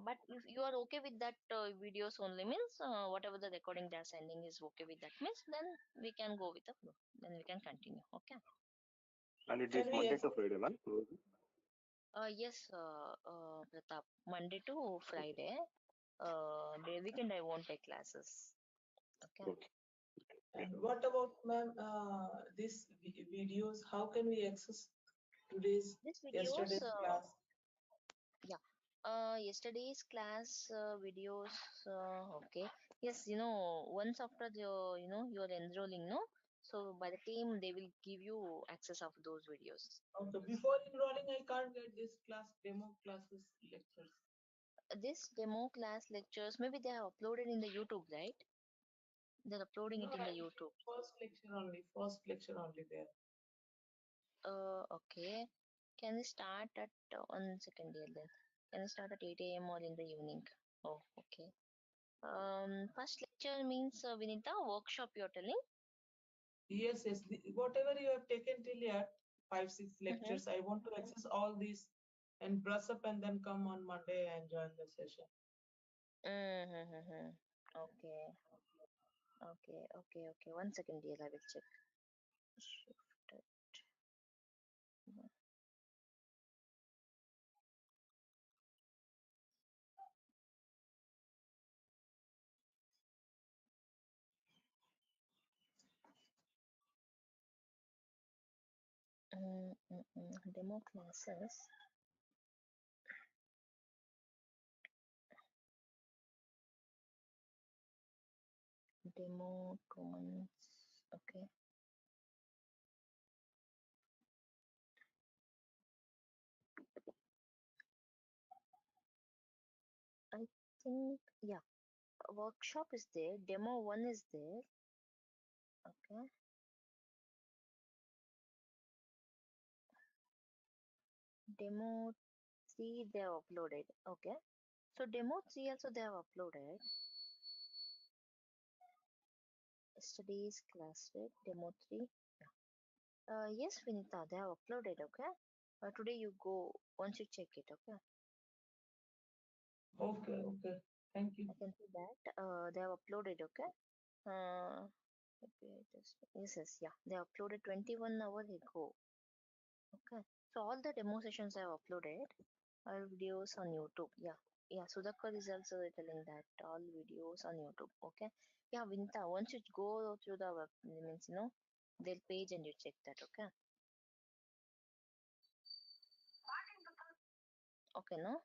But if you are okay with that videos only, means whatever the recording they are sending is okay with that, means then we can go with the flow. Then we can continue. Okay. And it is Can we Monday to access? Friday, ma'am? Yes, Pratap, Monday to Friday. The weekend I won't take classes. Okay. Okay. Yeah. And what about, ma'am, these videos? How can we access These videos, yesterday's class? yeah. Yesterday's class videos. Okay. Yes, once after you're enrolling, no. So by the time they will give you access of those videos. Okay, before enrolling, I can't get this class demo classes lectures. This demo class lectures, maybe they are uploaded in the YouTube, right? They're uploading No, it in the I'm YouTube. first lecture only there. Okay. Can we start at 1 second here then? Can we start at 8 a.m. or in the evening? Oh, okay. First lecture means Vinita workshop you're telling? Yes, yes. Whatever you have taken till yet, 5, 6 Mm-hmm. lectures, I want to access all these and brush up and then come on Monday and join the session. Mm-hmm. Okay. Okay. 1 second dear, I will check. Shifted. Demo classes. Demo 2 months. Okay. I think, yeah. Workshop is there. Demo 1 is there. Okay. Demo 3 they have uploaded. Okay. So demo 3 also they have uploaded. Yesterday's class, right? Demo 3. Yes, Vinita, they have uploaded. Okay. Today you go once you check it. Okay. Okay, okay. Thank you. I can see that. They have uploaded. Okay. Okay, yeah. They uploaded 21 hours ago. Okay. So all the demo sessions I have uploaded. All videos on YouTube. Yeah. Sudhakar is also telling that all videos on YouTube. Okay. Yeah, Vinta. Once you go through the web, means their page and you check that. Okay. Okay, no.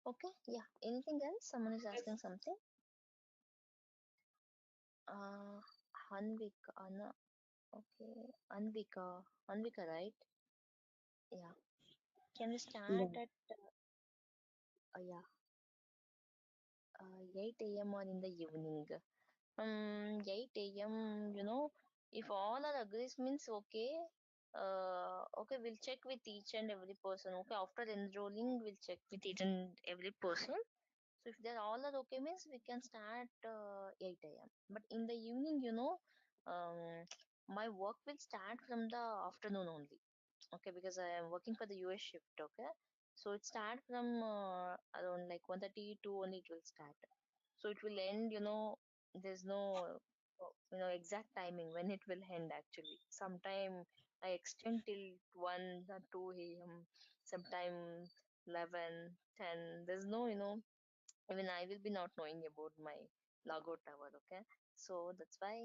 Okay. Yeah. Anything else? Someone is Yes. asking something. Hanvika. Anna. Okay. Anvika, right? Yeah. Can we start Yeah. at yeah 8 a.m. or in the evening? 8 a.m. If all are agrees means okay. Okay, we'll check with each and every person. Okay, after enrolling, we'll check with each and every person. So if they're all are okay means we can start 8 a.m. But in the evening, my work will start from the afternoon only. Okay, because I am working for the US shift. Okay, so it start from around like 1:32 only it will start. So it will end, there's no exact timing when it will end actually. Sometime I extend till 1 or 2 a.m. Sometime 11, 10. There's no, even I will be not knowing about my logout hour. Okay, so that's why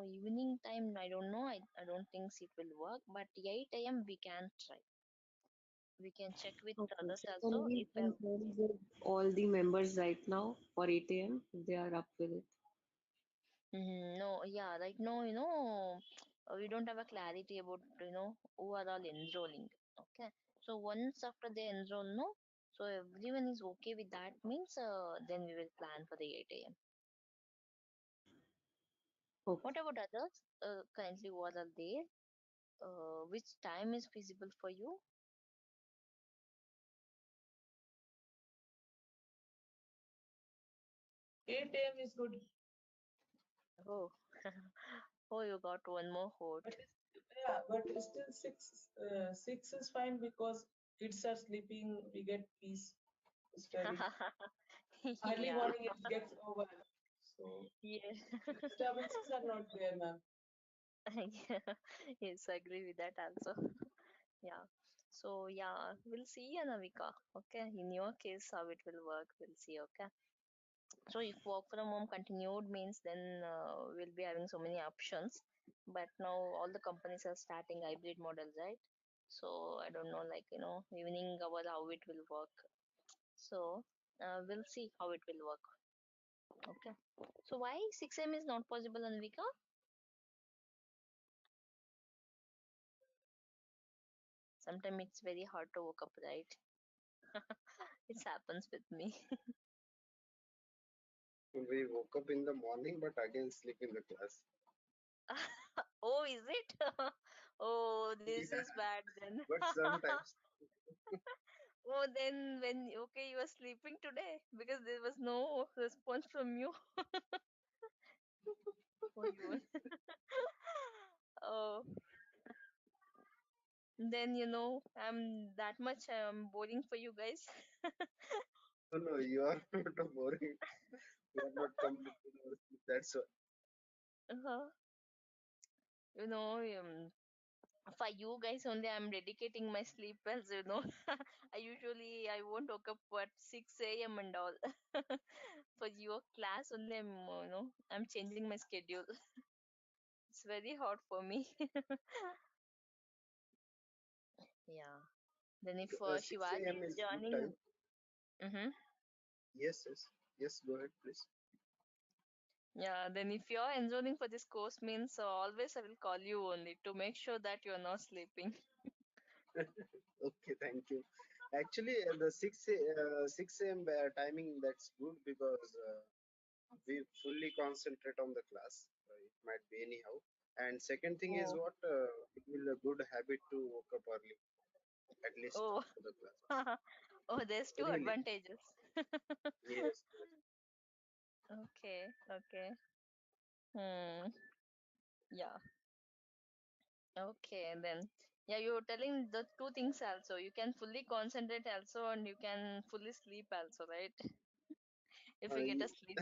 evening time I don't know. I don't think it will work, but 8 a.m. we can try. We can check with Okay, others so can also we if confirm with all the members right now for 8 a.m. if they are up with it? No, yeah, right now, we don't have a clarity about, who are all enrolling. Okay. So once after they enroll, no, so everyone is okay with that means, then we will plan for the 8 a.m. Okay. What about others? Currently, what are there? Which time is feasible for you? 8 a.m. is good. Oh, oh, you got one more vote. But still 6 is fine because kids are sleeping. We get peace to study. Early Yeah, morning it gets over. So yeah. disturbances are not there, ma'am. Yes, I agree with that also. Yeah. So yeah, we'll see, Anavika. Okay. In your case, how it will work, we'll see. Okay. So if work from home continued means then we'll be having so many options. But now all the companies are starting hybrid models, right? So I don't know, like evening hour how it will work. So we'll see how it will work. Okay. So why 6 a.m. is not possible, Anvika? Sometimes it's very hard to wake up, right? It happens with me. We woke up in the morning, but again sleep in the class. Oh, is it? Oh, this Yeah, is bad then. but sometimes. Oh, then when okay, you were sleeping today because there was no response from you. Oh, you. Oh, then I'm that much boring for you guys. No, no, you are not boring. You are not completing our sleep. That's why. Uh-huh. You know, for you guys only, I'm dedicating my sleep as I won't wake up at 6 a.m. and all. For your class only, I'm changing my schedule. It's very hard for me. Yeah. Then if 6 Shivaji a.m. is is good joining, time. mm-hmm. Yes, yes. Yes, go ahead, please. Yeah, then if you're enrolling for this course means always I will call you only to make sure that you're not sleeping. Okay, thank you. Actually, the 6 a.m. Timing, that's good because we fully concentrate on the class. It might be anyhow. And second thing is Oh, what it will a good habit to wake up early, at least oh, for the class. oh, there's two Really? advantages. Yes, yes. Okay, okay. Hmm. Yeah. Okay, then. Yeah, you're telling the two things also. You can fully concentrate also, and you can fully sleep also, right? If you get a sleep.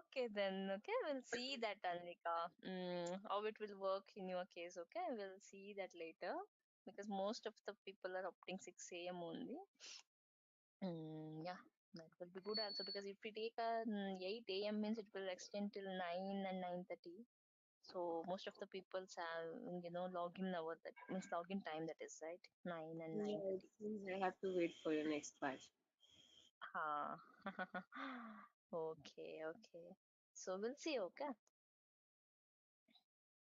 Okay, then. Okay, we'll see that, Anvika. How it will work in your case. Okay, we'll see that later because most of the people are opting 6 a.m. only. Yeah, that will be good also because if we take a 8 a.m. means it will extend till 9 and 9:30. So most of the people have login hour that means login time that is right 9 and Yeah, it 9:30. seems I have to wait for your next batch. Ha. Okay, okay. So we'll see. Okay.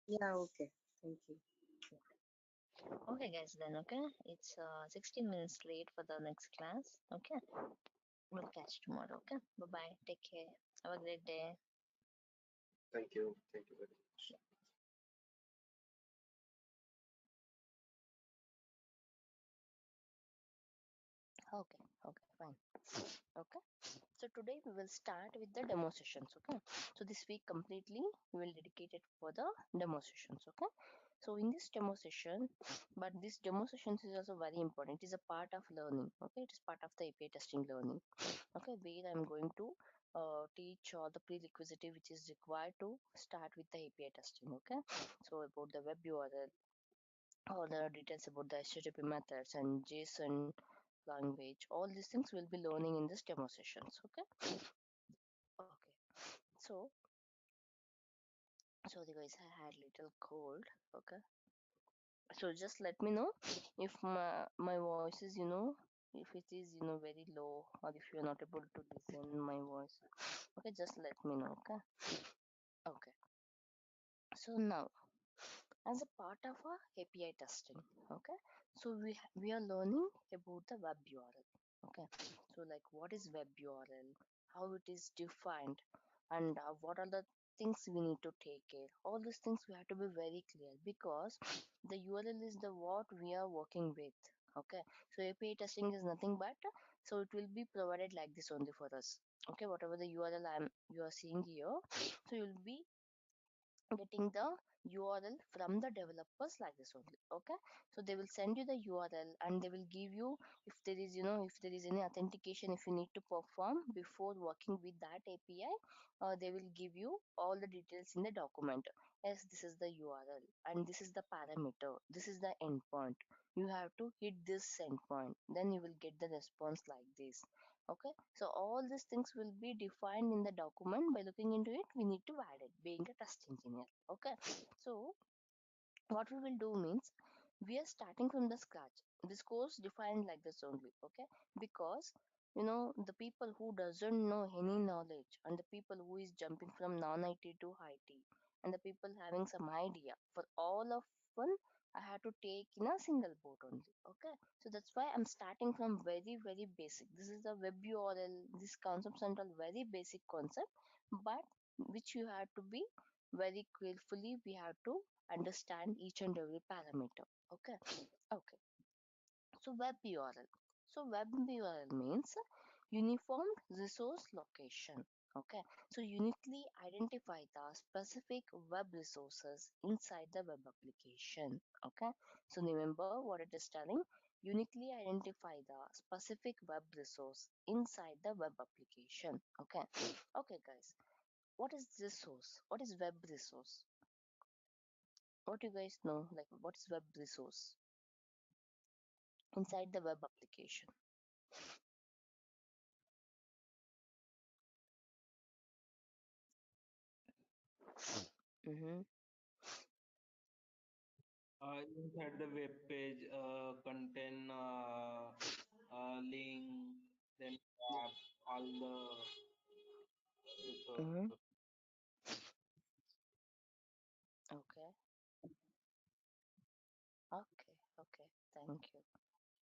Yeah, okay. Thank you. Okay, guys. Then okay, it's 16 minutes late for the next class. Okay, we'll catch tomorrow. Okay. Bye bye. Take care. Have a great day. Thank you. Thank you very much. Okay. Okay. Fine. Okay. So today we will start with the demo sessions. Okay, so this week completely we will dedicate it for the demo sessions. Okay, so in this demo session, but this demo sessions is also very important. It is a part of learning. Okay, it is part of the API testing learning. Okay, where I'm going to teach all the prerequisite which is required to start with the API testing. Okay, so about the web URL, all the details about the HTTP methods and JSON language, all these things we'll be learning in this demo sessions. Okay, okay. So sorry guys, I had little cold. Okay, so just let me know if my voice is if it is very low, or if you're not able to listen my voice. Okay, just let me know. Okay, okay. So now, as a part of our API testing, okay, so we are learning about the web URL. Okay, so like what is web URL, how it is defined, and what are the things we need to take care. All these things we have to be very clear, because the URL is the what we are working with. Okay, so API testing is nothing but, so it will be provided like this only for us. Okay, whatever the URL you are seeing here, so you'll be getting the URL from the developers like this only. Okay, so they will send you the URL, and they will give you, if there is if there is any authentication, if you need to perform before working with that API, they will give you all the details in the document. Yes, this is the URL, and this is the parameter, this is the endpoint. You have to hit this endpoint, then you will get the response like this. Okay, so all these things will be defined in the document. By looking into it, we need to add it, being a test engineer. Okay, so what we will do means, we are starting from the scratch. This course defined like this only. Okay, because the people who doesn't know any knowledge, and the people who is jumping from non-IT to IT, and the people having some idea, for all of one I had to take in a single boat only. Okay, so that's why I'm starting from very basic. This is the web URL, this concepts and all very basic concept, but which you have to be very carefully, we have to understand each and every parameter. Okay, okay. So web URL, so web URL means uniform resource location. Okay, so uniquely identify the specific web resources inside the web application. Okay, so remember what it is telling, uniquely identify the specific web resource inside the web application. Okay, okay guys, what is resource, what is web resource? What you guys know, like what is web resource inside the web application? Mm-hmm. Inside the web page contain link, then tab, all the Mm-hmm. resources. Okay, okay, okay, thank you.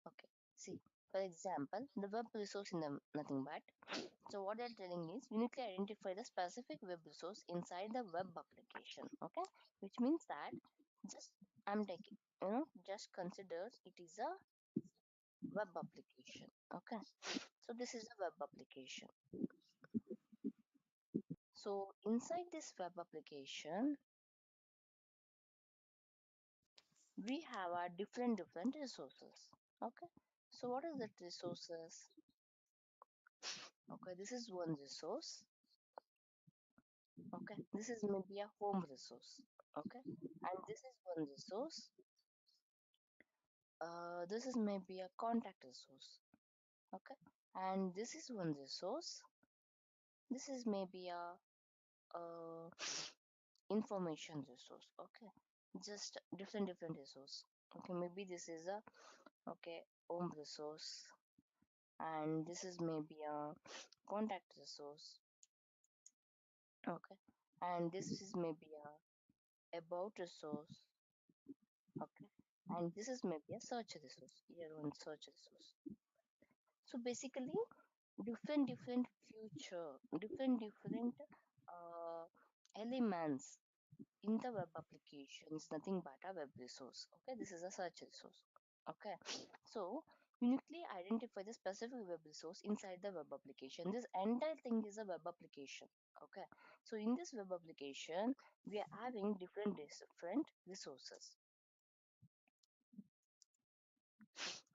Okay, see, for example, the web resource in the nothing but, so what they're telling is uniquely identify the specific web resource inside the web application. Okay, which means that, just I'm taking, just consider it is a web application. Okay, so this is a web application. So inside this web application, we have our different resources. Okay, so what is that resources? Okay, this is one resource. Okay, this is maybe a home resource. Okay, and this is one resource. This is maybe a contact resource. Okay, and this is one resource. This is maybe a uh, information resource. Okay, just different resource. Okay, maybe this is a okay home resource, and this is maybe a contact resource. Okay, and this is maybe a about resource. Okay, and this is maybe a search resource, your own search resource. So basically, different future, different uh, elements in the web application is nothing but a web resource. Okay, this is a search resource. Okay, so uniquely identify the specific web resource inside the web application. This entire thing is a web application. Okay, so in this web application, we are having different resources.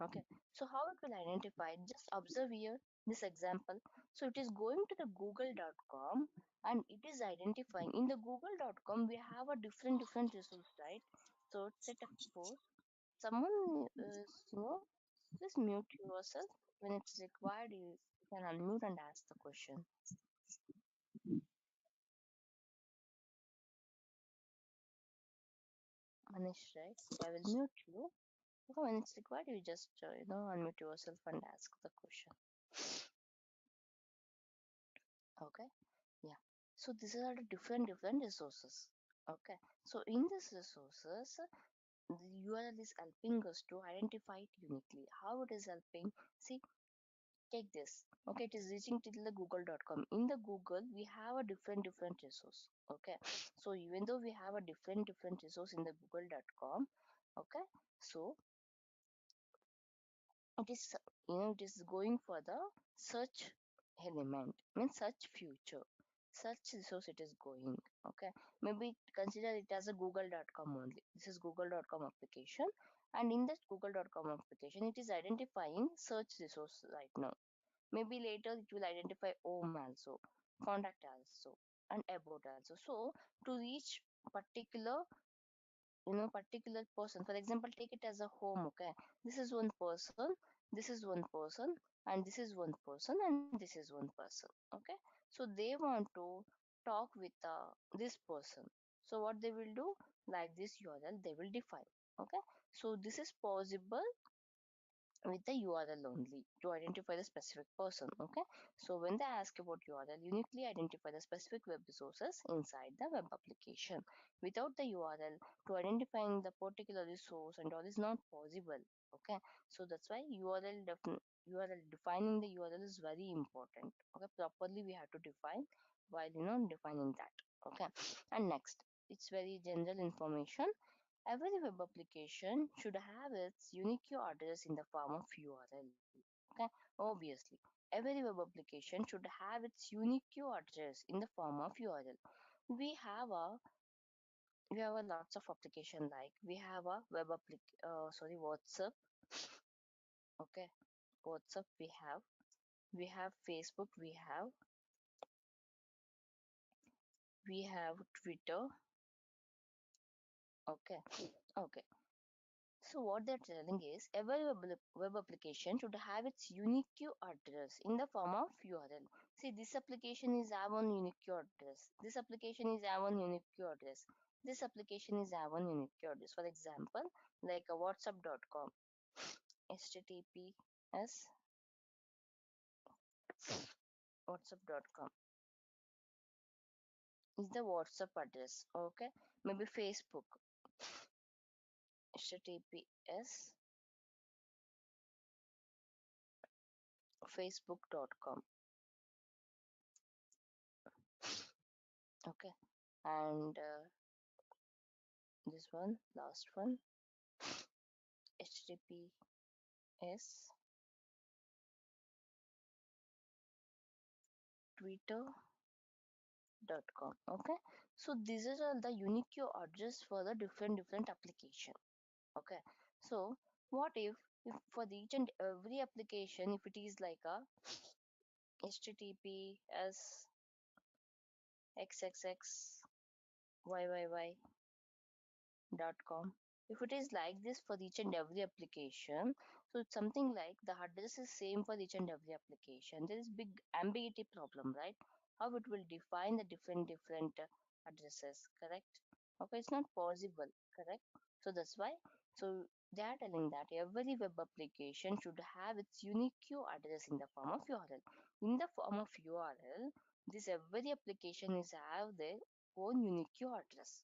Okay, so how it will identify it? Just observe here this example. So it is going to the google.com and it is identifying in the google.com we have a different resource, right? So set a pose. Someone is, just mute yourself. When it's required, you can unmute and ask the question. Manish, right? So I will mute you. Okay, when it's required, you just unmute yourself and ask the question. Okay, yeah. So these are the different resources. Okay, so in these resources, the URL is helping us to identify it uniquely. How it is helping? See, take this. Okay, it is reaching till the google.com. In the Google, we have a different resource. Okay, so even though we have a different resource in the google.com, okay, so it is it is going for the search element, means search future, search resource it is going. Okay, maybe consider it as a google.com only. This is google.com application, and in that google.com application it is identifying search resource right now. Maybe later it will identify home also, contact also, and about also. So to reach particular particular person, for example, take it as a home. Okay, this is one person, this is one person, and this is one person, and this is one person. Okay, so they want to talk with this person. So what they will do, like this URL they will define. Okay, so this is possible with the URL only to identify the specific person. Okay, so when they ask about URL, uniquely identify the specific web resources inside the web application. Without the URL, to identifying the particular resource and all is not possible. Okay, so that's why URL defining the URL is very important. Okay, properly we have to define while defining that. Okay, and next, it's very general information. Every web application should have its unique address in the form of URL. Okay, obviously, every web application should have its unique address in the form of URL. We have a lots of application, like we have a WhatsApp. Okay, WhatsApp we have Facebook, we have Twitter. Okay, okay. So what they're telling is every web application should have its unique address in the form of URL. See, this application is have one unique address. This application is have one unique address. This application is have one unique address. For example, like a whatsapp.com, https whatsapp.com is the WhatsApp address. Okay, maybe Facebook, https facebook.com. Okay, and this one, last one, https twitter.com. Okay, so these are all the unique address for the different application. Okay, so what if for each and every application, if it is like a https xxx yyyy.com, if it is like this for each and every application, so it's something like the address is same for each and every application. There is big ambiguity problem, right? How it will define the different addresses, correct? Okay, it's not possible, correct? So that's why, so they are telling that every web application should have its unique address in the form of URL. In the form of URL, this every application is have their own unique address.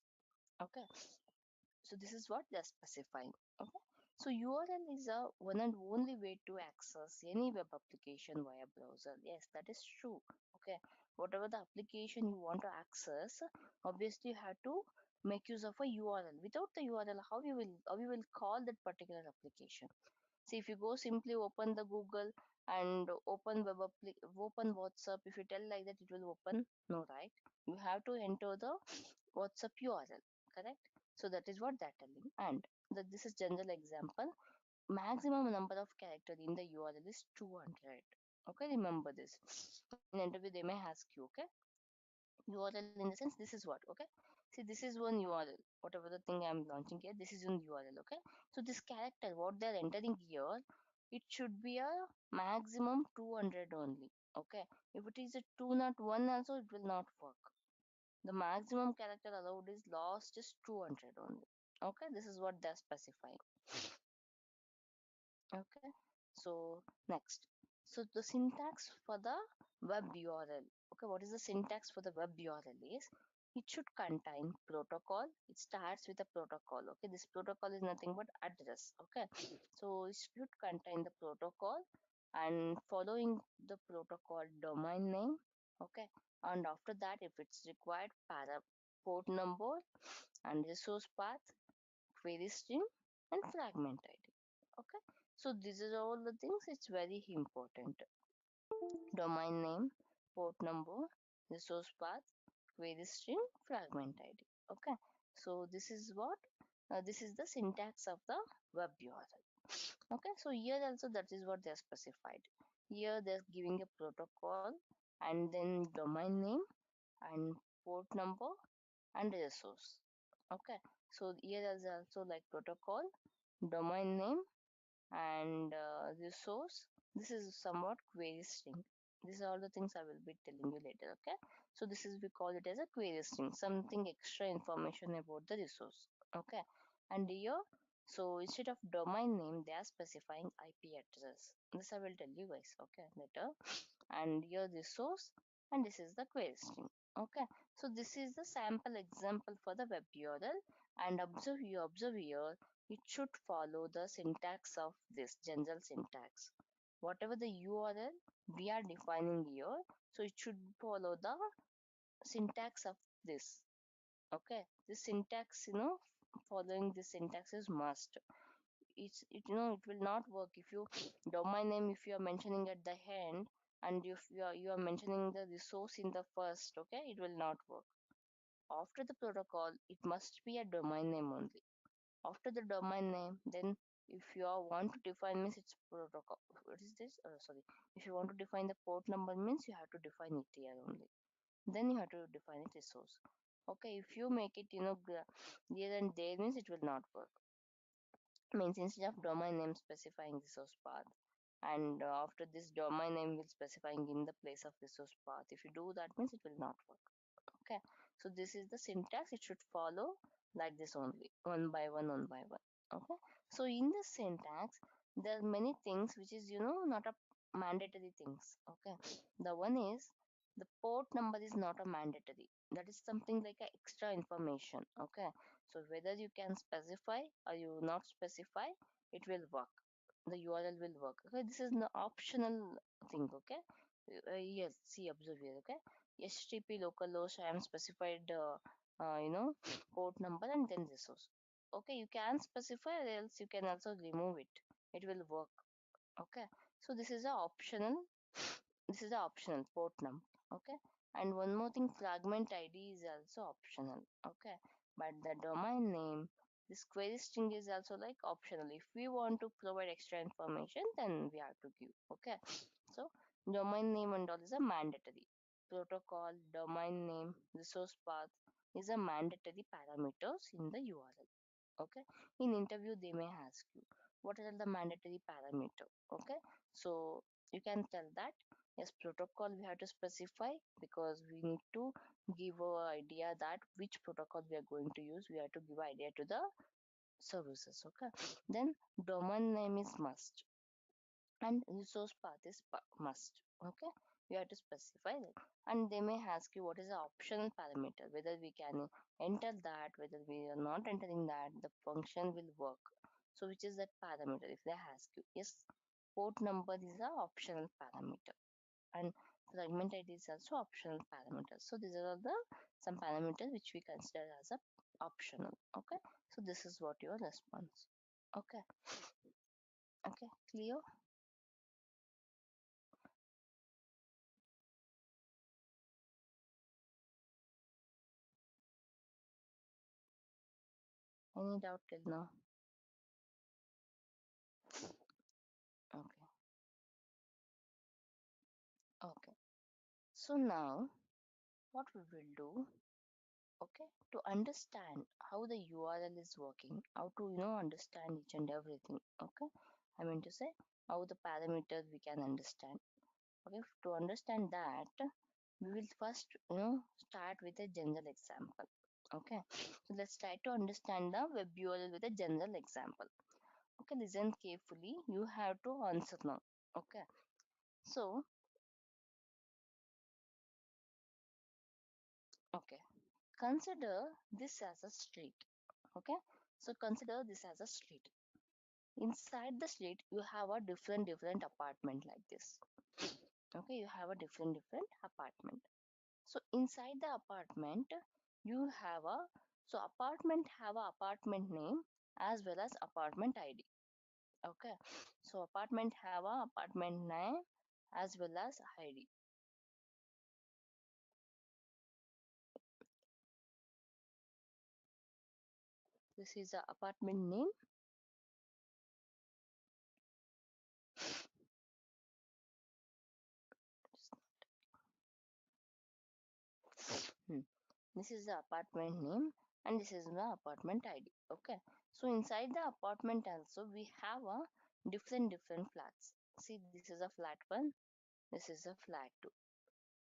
Okay, so this is what they're specifying. Okay, so URL is a one and only way to access any web application via browser. Yes, that is true. Okay, whatever the application you want to access, obviously you have to make use of a URL. Without the URL, how you will call that particular application? See, if you go simply open the Google and open open WhatsApp, if you tell like that, it will open. No, right? You have to enter the WhatsApp URL, correct? So that is what they're telling. And this is general example. Maximum number of character in the URL is 200. Okay, remember this. In interview, they may ask you, okay? URL in the sense, this is what, okay? See, this is one URL, whatever the thing I'm launching here, this is one URL, okay? So this character, what they're entering here, it should be a maximum 200 only, okay? If it is a 201 also, it will not work. The maximum character allowed is lost is 200 only, okay? This is what they're specifying. Okay, so next, so the syntax for the web URL. Okay, what is the syntax for the web URL is, it should contain protocol. It starts with a protocol. Okay, this protocol is nothing but address. Okay, so it should contain the protocol, and following the protocol domain name. Okay, and after that, if it's required, port number and resource path, query string, and fragment ID. Okay, so these are all the things, it's very important. Domain name, port number, resource path, query string, fragment ID. Okay, so this is what this is the syntax of the web URL. Okay, so here also that is what they are specified. Here they're giving a protocol and then domain name and port number and resource. Okay, so here is also like protocol, domain name, and resource. This is somewhat query string. These are all the things I will be telling you later. Okay, so this is, we call it as a query string, something extra information about the resource. Okay, and here, so instead of domain name, they are specifying IP address. This I will tell you guys, okay, later. And here resource, and this is the query string. Okay, so this is the sample example for the web URL. And observe here, it should follow the syntax of this general syntax. Whatever the URL we are defining here, so it should follow the syntax of this. Okay, this syntax, following this syntax is must. It will not work if you domain name, if you are mentioning at the end, and if you are mentioning the resource in the first, okay, it will not work. After the protocol, it must be a domain name only. After the domain name, then if you want to define, means it's protocol. What is this? Sorry. If you want to define the port number, means you have to define it here only. Then you have to define it resource. Okay, if you make it, here and there, means it will not work. Means instead of domain name specifying resource path, and after this domain name will specifying in the place of resource path. If you do that, means it will not work. Okay, so this is the syntax, it should follow like this only, one by one. Okay, so in the syntax there are many things which is not a mandatory things. Okay, the one is the port number is not a mandatory, that is something like a extra information. Okay, so whether you can specify or you not specify, it will work, the URL will work. Okay, this is the optional thing. Okay, yes, see, observe here. Okay, HTTP localhost, I am specified port number and then resource. Okay, you can specify, or else you can also remove it, it will work. Okay, so this is a optional port number. Okay, and one more thing, fragment ID is also optional. Okay, but the domain name, this query string is also like optional. If we want to provide extra information, then we have to give. Okay, so domain name and all is a mandatory. Protocol, domain name, resource path is a mandatory parameters in the URL. Okay, in interview they may ask you what are the mandatory parameter. Okay, so you can tell that yes, protocol we have to specify, because we need to give a idea that which protocol we are going to use, we have to give idea to the services. Okay, then domain name is must, and resource path is must. Okay, we have to specify that. And they may ask you what is the optional parameter, whether we can enter that, whether we are not entering that, the function will work. So which is that parameter? If they ask you, yes, port number is a optional parameter, and fragment ID is also optional parameter. So these are the some parameters which we consider as a optional. Okay, so this is what your response. Okay, Okay, clear? Any doubt till now? Okay, okay. So now what we will do, okay, to understand how the URL is working, how to understand each and everything, okay, I mean to say how the parameters we can understand. Okay, to understand that, we will first start with a general example. Okay, so let's try to understand the web URL with a general example. Okay, listen carefully, you have to answer now. Okay, so okay, consider this as a street. Okay, so consider this as a street. Inside the street you have a different apartment like this. Okay, you have a different apartment. So inside the apartment you have a, so apartment have a apartment name as well as apartment ID. Okay, so apartment have a apartment name as well as ID. This is the apartment name. Hmm. This is the apartment name and this is the apartment ID. Okay, so inside the apartment also we have a different flats. See, this is a flat 1, this is a flat 2.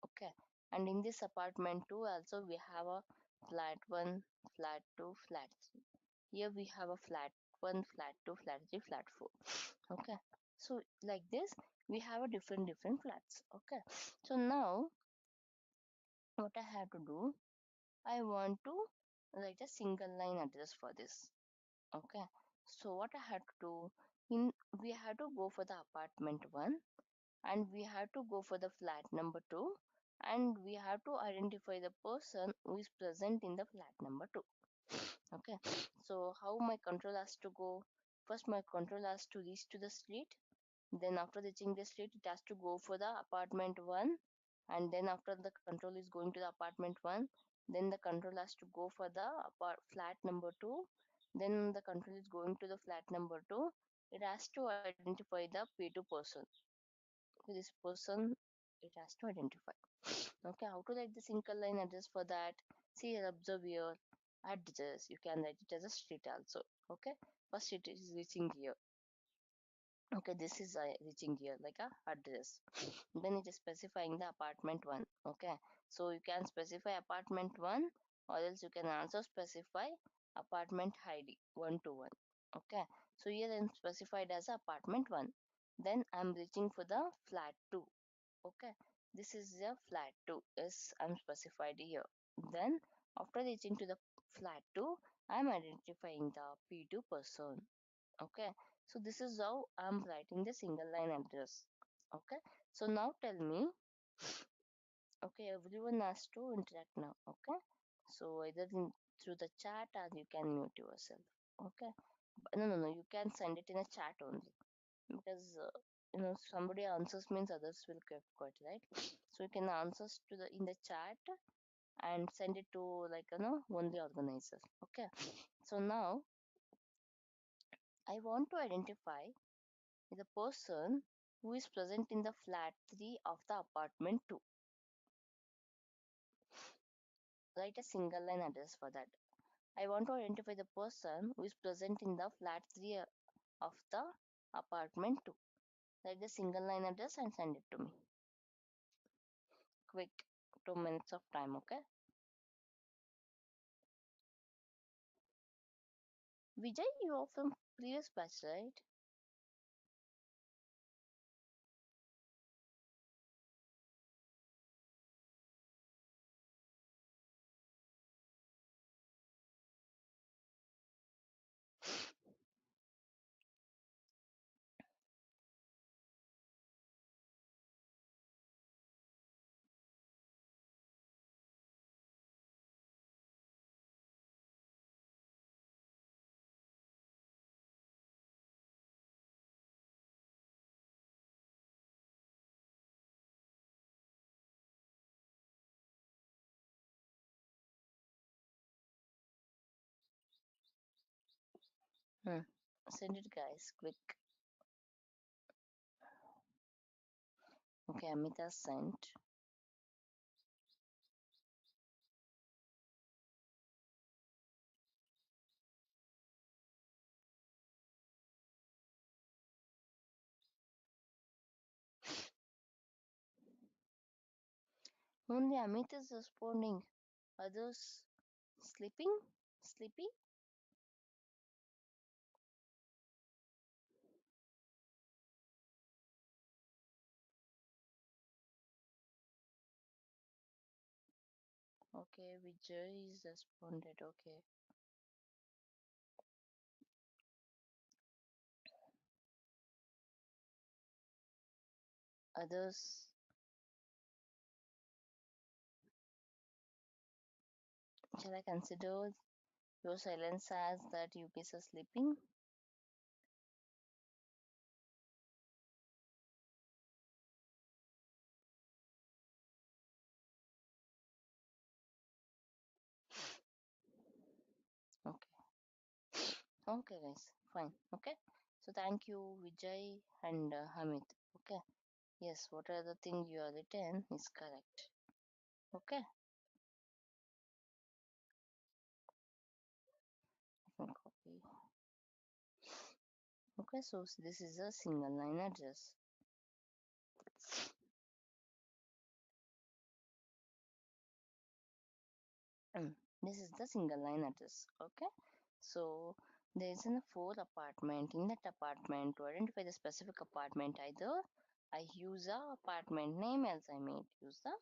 Okay, and in this apartment 2 also we have a flat 1, flat 2, flat 3. Here we have a flat 1, flat 2, flat 3, flat 4. Okay, so like this we have a different flats. Okay, so now what I have to do, I want to write a single line address for this. Okay, so what I have to do, in we have to go for the apartment 1 and we have to go for the flat number 2 and we have to identify the person who is present in the flat number 2. Okay, so how my control has to go, first my control has to reach to the street, then after reaching the street it has to go for the apartment 1, and then after the control is going to the apartment 1, then the control has to go for the flat number 2, then the control is going to the flat number 2, it has to identify the P2 person. This person it has to identify. Okay, how to write the single line address for that? See here, observe here, address, you can write it as a street also. Okay, first it is reaching here. Okay, this is reaching here like a address. Then it is specifying the apartment 1. Okay, so you can specify apartment 1 or else you can also specify apartment ID 1 to 1. Okay, so here I'm specified as apartment 1. Then I'm reaching for the flat 2. Okay, this is the flat 2. Yes, I'm specified here. Then after reaching to the flat 2, I'm identifying the P2 person. Okay, so this is how I'm writing the single line address. Okay, so now tell me, okay, everyone has to interact now. Okay, so either through the chat or you can mute yourself. Okay, no, you can send it in a chat only, because somebody answers means others will get quiet, right? So you can answer to the in the chat and send it to like only organizer. Okay, so now I want to identify the person who is present in the flat 3 of the apartment 2. Write a single line address for that. I want to identify the person who is present in the flat 3 of the apartment 2. Write the single line address and send it to me. Quick, 2 minutes of time, okay? Vijay, you are from previous batch, right? Send it, guys, quick. Okay, Amita sent. Only Amit is responding. Others sleeping? Sleepy? Okay, Vijay is responded. Okay. Others, shall I consider your silence as that you guys are sleeping? Okay. Okay, guys. Fine. Okay. So thank you, Vijay and Hamid. Okay. Yes, whatever the thing you are written is correct. Okay. I can copy. Okay, so this is a single line address. This is the single line address. Okay, so there is a 4 apartment. In that apartment, to identify the specific apartment, either I use a apartment name, else I may use the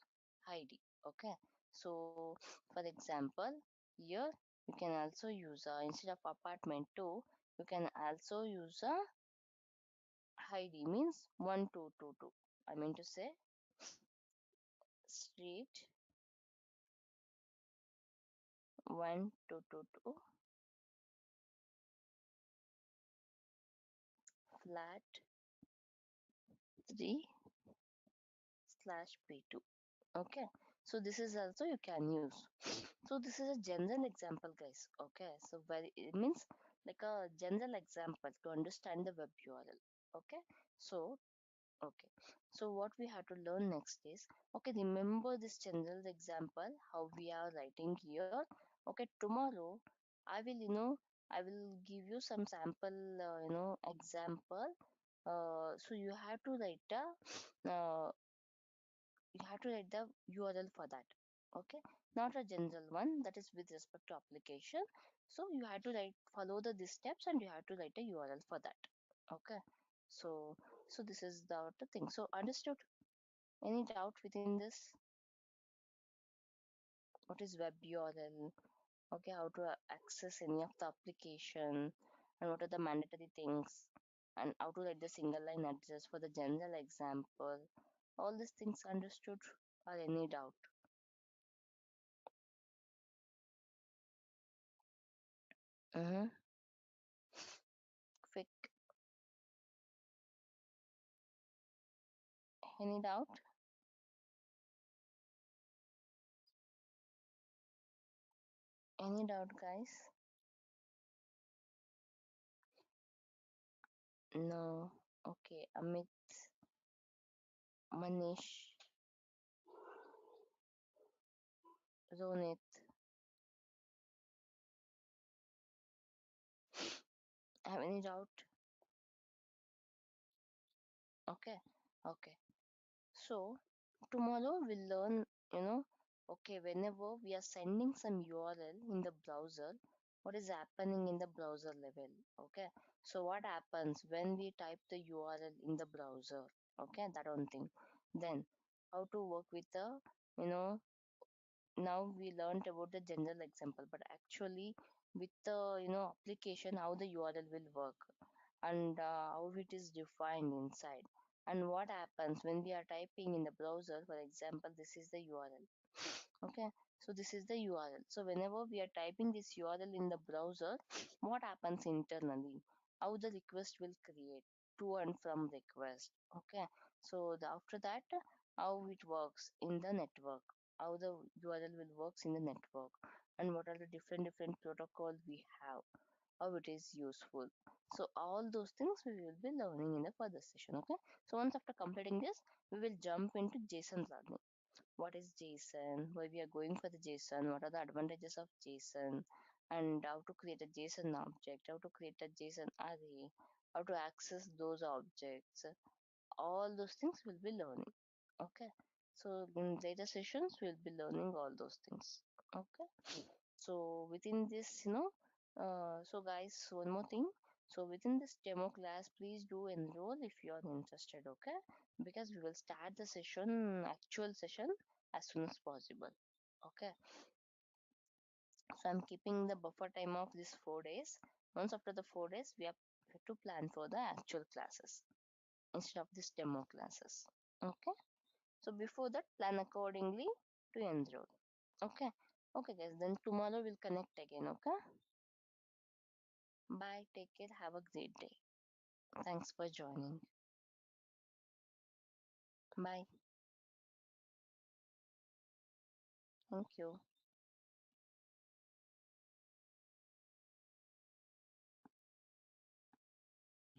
ID. Okay, so for example, here you can also use instead of apartment 2, you can also use a ID, means 1222. I mean to say street 1222 flat 3/p2. Okay, so this is also you can use. So this is a general example, guys. Okay, so very it means like a general example to understand the web URL. Okay, so okay, so what we have to learn next is, okay, remember this general example how we are writing here. Okay, tomorrow I will, I will give you some sample, example. So you have to write the URL for that. Okay, not a general one, that is with respect to application. So you have to follow these steps, and you have to write a URL for that. Okay, so this is the thing. So understood? Any doubt within this? What is web URL? Okay, how to access any of the application, and what are the mandatory things, and how to write the single line address for the general example. All these things understood, or any doubt? Quick, any doubt? Any doubt, guys? No. Okay, Amit, Manish, Ronit, have any doubt? Okay, okay. So tomorrow we'll learn, okay, whenever we are sending some URL in the browser, what is happening in the browser level? Okay, so what happens when we type the URL in the browser? Okay, that one thing. Then how to work with the, you know, now we learned about the general example, but actually with the, application, how the URL will work, and how it is defined inside, and what happens when we are typing in the browser. For example, this is the URL. Okay, so this is the URL. So whenever we are typing this URL in the browser, what happens internally, how the request will create, to and from request. Okay, so after that, how it works in the network, how the URL will works in the network, and what are the different protocol we have. how it is useful. So all those things we will be learning in the further session. Okay. So once after completing this, we will jump into JSON learning. What is JSON? Why we are going for the JSON? What are the advantages of JSON? And how to create a JSON object? How to create a JSON array? How to access those objects? All those things we'll be learning. Okay. So in later sessions we'll be learning all those things. Okay. So within this, so guys, one more thing. So within this demo class, please do enroll if you are interested. Okay, because we will start the session, actual session, as soon as possible. Okay. So I'm keeping the buffer time of this 4 days. Once after the 4 days, we have to plan for the actual classes instead of this demo classes. Okay. So before that, plan accordingly to enroll. Okay. Okay, guys. Then tomorrow we'll connect again. Okay. Bye. Take care. Have a great day. Thanks for joining. Bye. Thank you.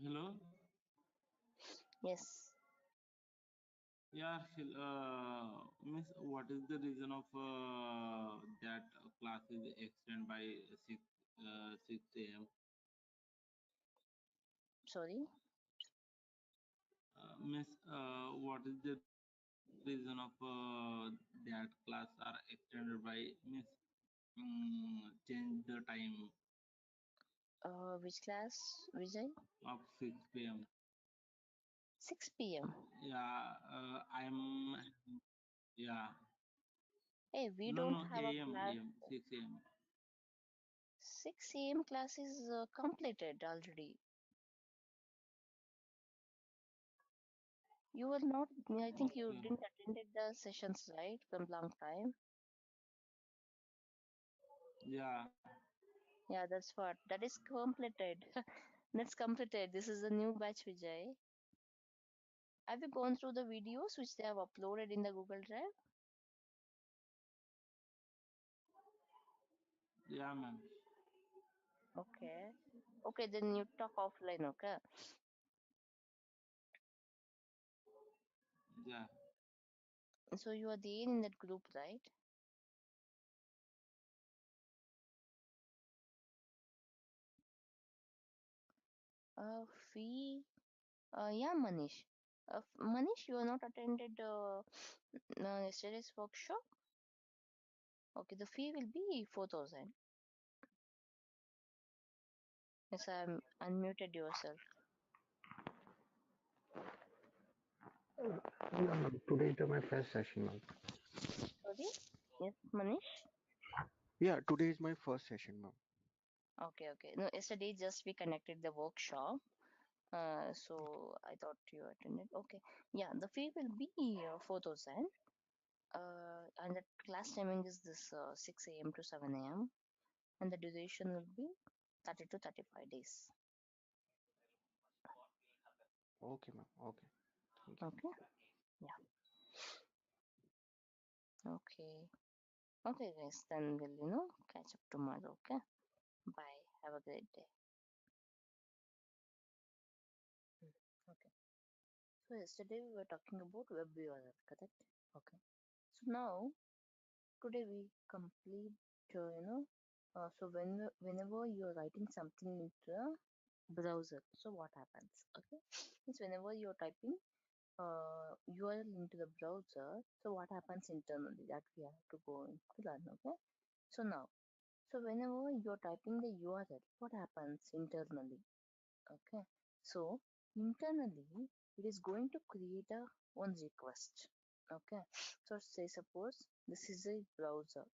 Hello. Yes. Yeah, Harshil, miss, what is the reason of that class is extended by 6 a.m.? Sorry. Miss, what is the reason of that class are extended by miss change the time Which class, Vijay? of 6 p.m. 6 p.m. Yeah, I'm yeah. Hey, we No, don't no, have a AM, class. AM, 6 a.m. 6 a.m. class is completed already. You were not, I think you Okay. didn't attended the sessions, right? From long time. Yeah, Yeah, that's what. That is completed. That's completed. This is a new batch, Vijay. Have you gone through the videos which they have uploaded in the Google Drive? yeah, ma'am. Okay. Okay, then you talk offline, okay? Yeah, So you are there in that group, right? Fee. Yeah, Manish. Manish, you are not attended yesterday's workshop. Okay, the fee will be 4,000. Yes, I'm unmuted yourself. No, no, today is my first session, ma'am. Sorry? Yes, Manish? Yeah, today is my first session, ma'am. Okay, okay. No, yesterday just we connected the workshop. So I thought you attended. Okay. Yeah, the fee will be 4,000. And the class timing is this 6 a.m. to 7 a.m. And the duration will be 30 to 35 days. Okay, ma'am. Okay. Thank you. Okay. Yeah. Okay. Okay, guys. Then we'll, catch up tomorrow. Okay. Bye. Have a great day. Okay. So yesterday we were talking about web URL, correct? Okay. So now today we complete, so whenever you're writing something into a browser, so what happens? Okay. Means whenever you're typing URL into the browser, so what happens internally that we have to go in to learn. Okay. So now, so whenever you're typing the URL, what happens internally? Okay. So internally, it is going to create a one request. Okay. So say suppose this is a browser.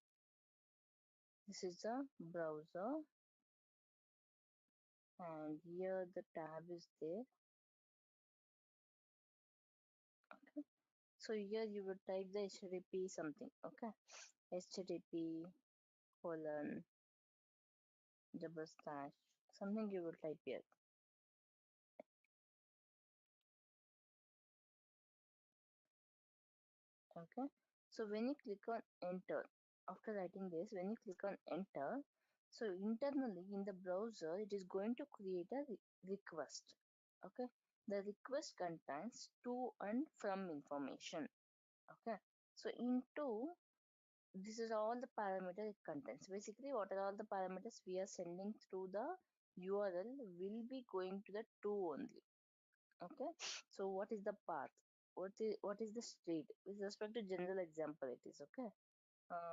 This is a browser, and here the tab is there. Okay. So here you would type the HTTP something. Okay. HTTP colon double slash something you would type here. Okay. So when you click on enter, after writing this, when you click on enter, So internally in the browser, it is going to create a request. Okay, the request contains to and from information. Okay, so into this is all the parameter it contains. Basically, what are all the parameters we are sending through the URL will be going to the to only. Okay, so what is the path? What is the street? With respect to general example, it is okay.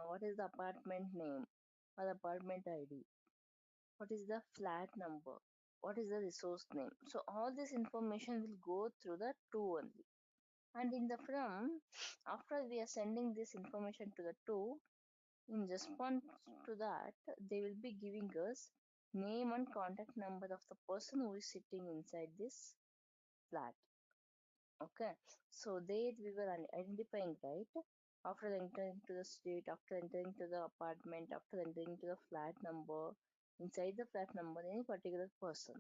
What is the apartment name or apartment ID? What is the flat number? What is the resource name? So all this information will go through the to only. And in the from, after we are sending this information to the to, in response to that, they will be giving us name and contact number of the person who is sitting inside this flat. Okay, so there we were identifying, right? After entering to the street, after entering to the apartment, after entering to the flat number, inside the flat number, any particular person.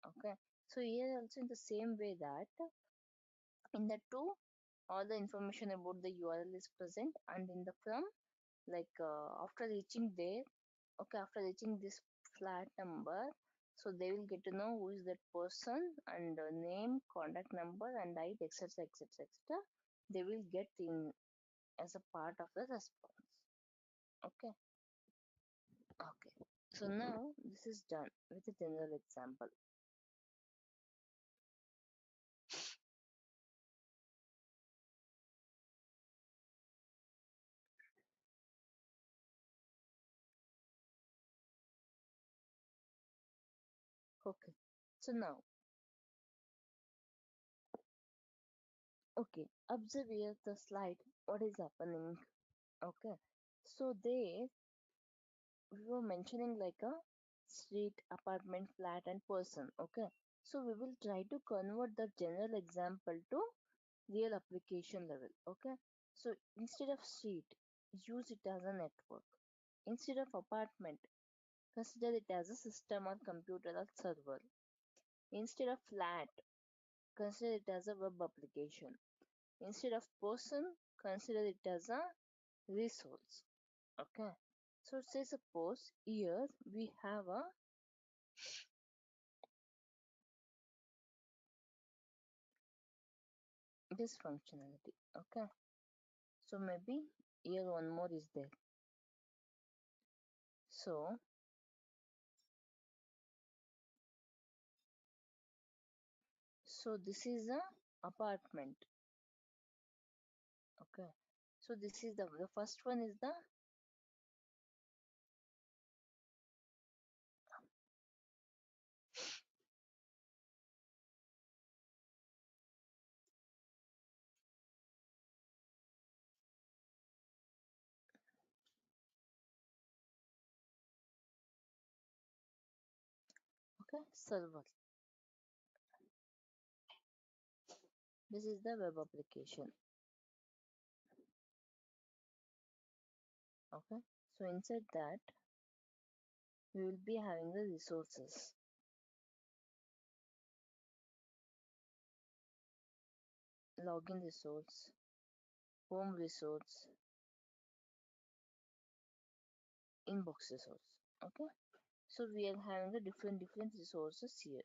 Okay, so here also in the same way that in the to, all the information about the URL is present, and in the from, like after reaching there, okay, after reaching this flat number, so they will get to know who is that person and name, contact number, and ID, etc., etc., etc. They will get in as a part of the response. Okay. Okay. So now this is done with a general example. Okay. So now, okay, observe here the slide. What is happening? Okay. So there we were mentioning like a street, apartment, flat, and person. Okay, so we will try to convert the general example to real application level. Okay, so instead of street, use it as a network. Instead of apartment, consider it as a system or computer or server. Instead of flat, consider it as a web application. Instead of person, consider it as a resource. Okay, so say suppose here we have a this functionality. Okay, so maybe here one more is there. So this is a apartment. Okay, so this is the first one is the okay server. This is the web application. Okay, so inside that we will be having the resources. Login resource, home resource, inbox resource. Okay, so we are having the different resources here.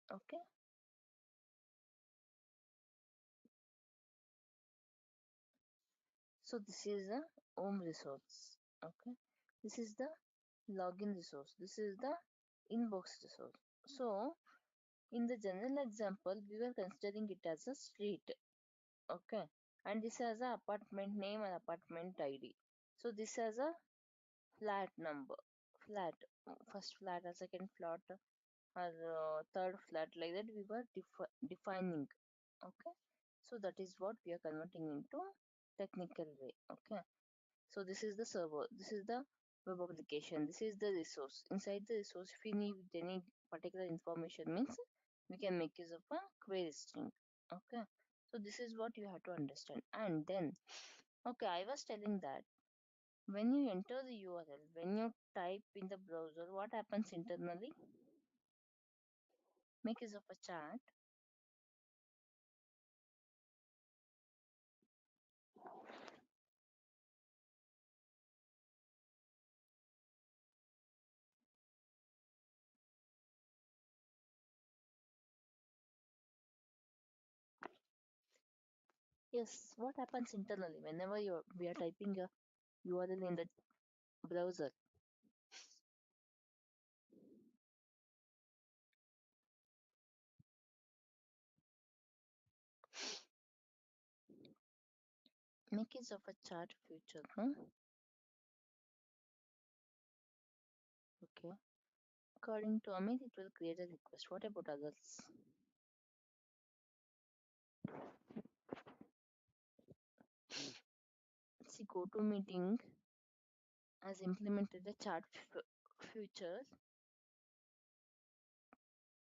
Okay, so this is a home resource. Okay, this is the login resource. This is the inbox resource. So in the general example, we were considering it as a street. Okay, and this has a apartment name and apartment ID. So this has a flat number, flat, first flat or second flat or third flat, like that we were defining. Okay, so that is what we are converting into technical way. Okay, so this is the server, this is the web application, this is the resource. Inside the resource, if we need any particular information, means we can make use of a query string. Okay, so this is what you have to understand. And then, okay, I was telling that when you enter the URL, when you type in the browser, what happens internally? Make use of a chat. Yes, what happens internally whenever we are typing a URL in the browser? Make use of a chart feature, huh? Okay. According to Amit, it will create a request. What about others? See, GoToMeeting has implemented a chat feature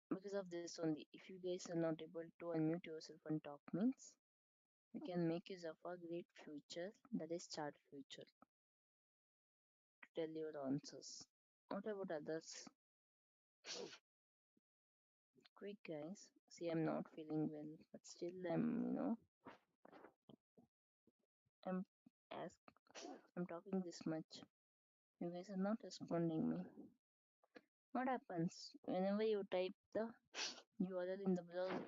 because of this only. If you guys are not able to unmute yourself and talk means, you can make use of a great feature, that is chat feature, to tell your answers. What about others? Quick guys. See, I'm not feeling well, but still I'm as I'm talking this much. You guys are not responding me. What happens whenever you type the URL in the browser?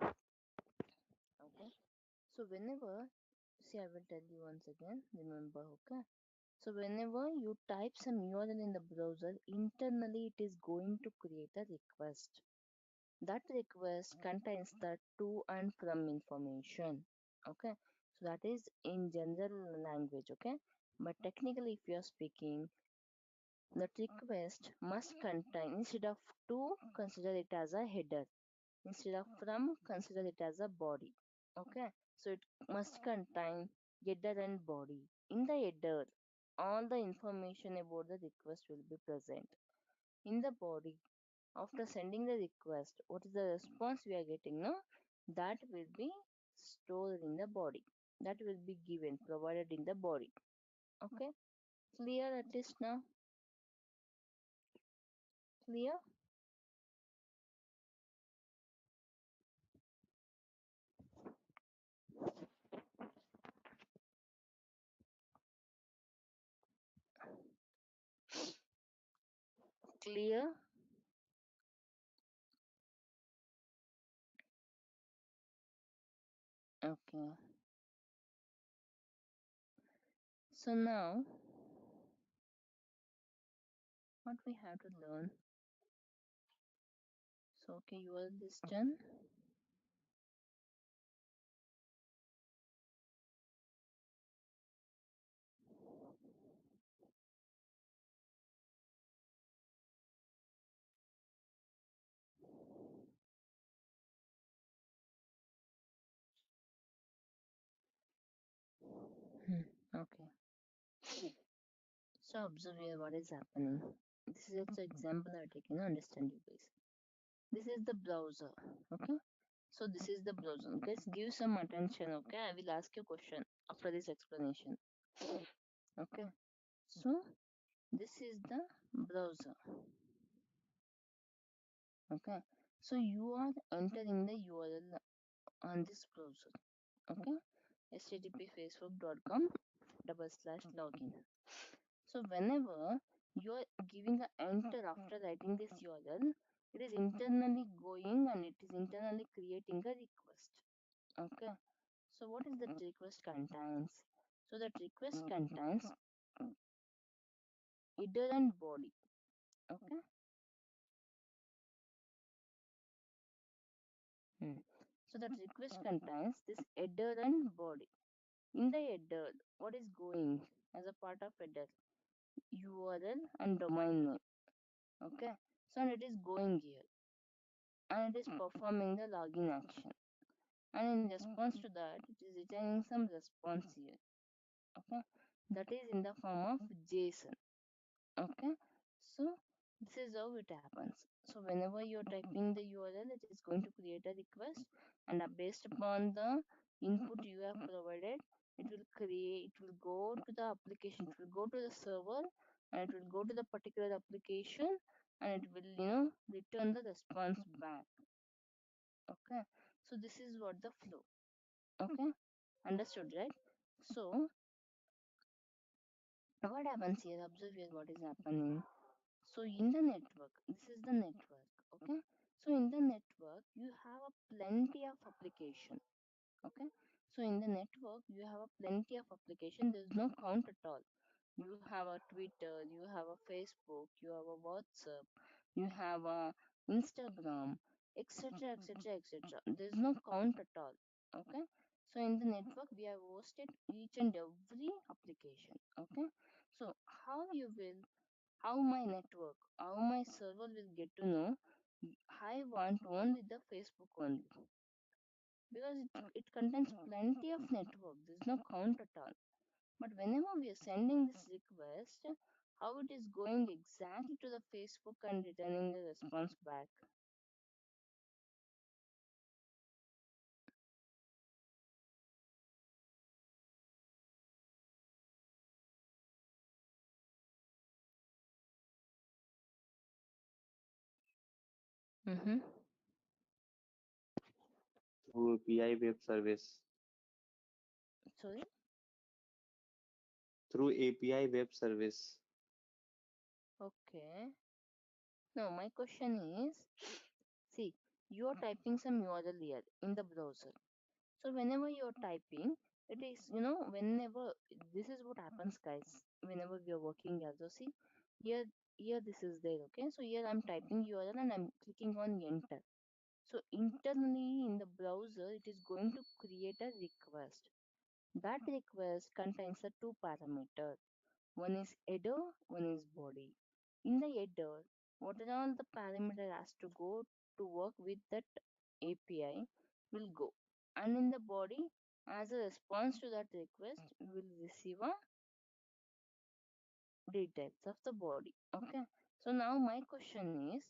Okay. So whenever, see, I will tell you once again. Remember, okay. So whenever you type some URL in the browser, internally it is going to create a request. That request contains the to and from information. Okay. So that is in general language. Okay. But technically, if you are speaking, that request must contain, instead of to, consider it as a header. Instead of from, consider it as a body. Okay. So it must contain header and body. In the header, all the information about the request will be present. In the body, after sending the request, what is the response we are getting? No, that will be stored in the body. That will be given, provided in the body. Okay, clear at least now? Clear? Clear? Okay. So now, what we have to learn? So okay, you are this done. Okay. So observe here what is happening. This is also example I've taken to understand you guys. This is the browser. Okay. So this is the browser. Guys, give some attention. Okay. I will ask you a question after this explanation. Okay. So this is the browser. Okay. So you are entering the URL on this browser. Okay. http://facebook.com/login. So whenever you are giving a enter after writing this URL, it is internally going and it is internally creating a request. Okay. So what is that request contains? So that request contains header and body. Okay. So that request contains this header and body. In the header, what is going as a part of header? URL and domain name. Okay. So it is going here and it is performing the login action. And in response to that, it is returning some response here. Okay. That is in the form of JSON. Okay. So this is how it happens. So whenever you're typing the URL, it is going to create a request, and based upon the input you have provided, it will go to the application, it will go to the server, and it will go to the particular application, and it will return the response back. Okay. So this is what the flow. Okay. Understood, right? So what happens here? Observe here what is happening. So in the network, this is the network. Okay. So in the network, you have a plenty of application. Okay. So in the network, you have a plenty of application. There's no count at all. You have a Twitter, you have a Facebook, you have a WhatsApp, you have a Instagram, etc., etc., etc. There's no count at all. Okay. So in the network, we have hosted each and every application. Okay. So how my network, how my server will get to know I want only the Facebook only, because it contains plenty of network. There's no count at all. But whenever we are sending this request, how it is going exactly to the Facebook and returning the response back? Mm-hmm. Through API web service. Sorry? Through API web service. Okay. Now my question is, see, you are typing some URL here in the browser. So whenever you're typing, it is, whenever this is what happens, guys, whenever we are working also. See, here here this is there, okay? So here I'm typing URL and I'm clicking on enter. So internally in the browser, it is going to create a request. That request contains the two parameters. One is header, one is body. In the header, what are all the parameter has to go to work with that API will go. And in the body, as a response to that request, we will receive a details of the body. Okay. So now my question is,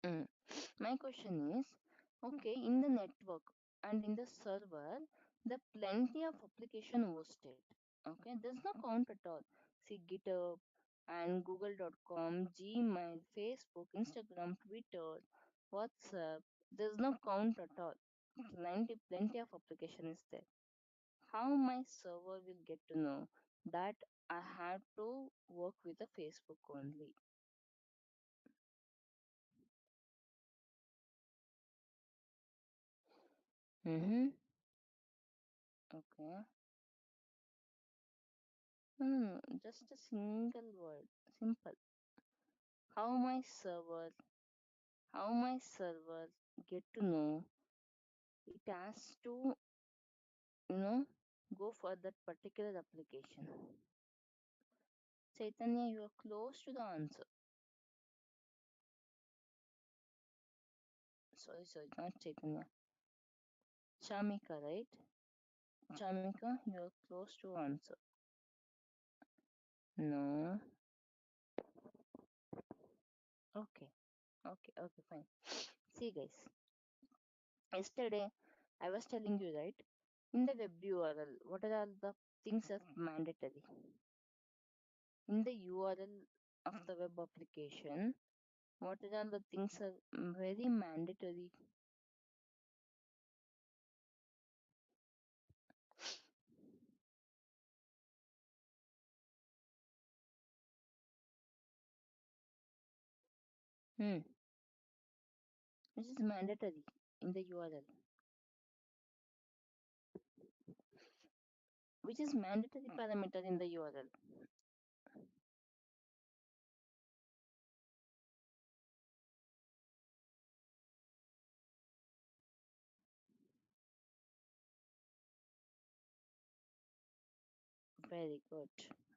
mm, my question is, okay, in the network and in the server, the plenty of application hosted. Okay, there's no count at all. See, GitHub and Google.com, Gmail, Facebook, Instagram, Twitter, WhatsApp. There's no count at all. Plenty of application is there. How my server will get to know that I have to work with the Facebook only? Mm-hmm. Okay. Just a single word. Simple. How my server, how my server get to know it has to, you know, go for that particular application. Chaitanya, you are close to the answer. Sorry, not Chaitanya. Chamika, right? Chamika, you are close to answer. No. Okay, fine. See, guys. Yesterday, I was telling you, right? In the web URL, what are all the things are mandatory? In the URL of the web application, what are all the things are very mandatory? Hmm. Which is mandatory in the URL? Which is mandatory parameter in the URL? Very good.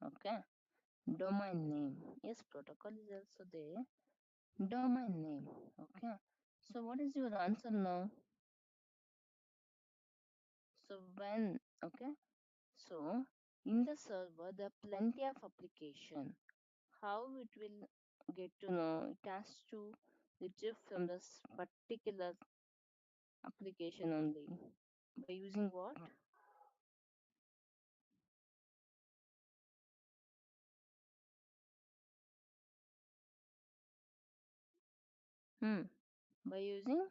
Okay. Domain name. Yes, protocol is also there. Domain name. Okay. So what is your answer now? So when, okay. So in the server, there are plenty of application. How it will get to know? It has to retrieve from this particular application only. By using what? Hmm. By using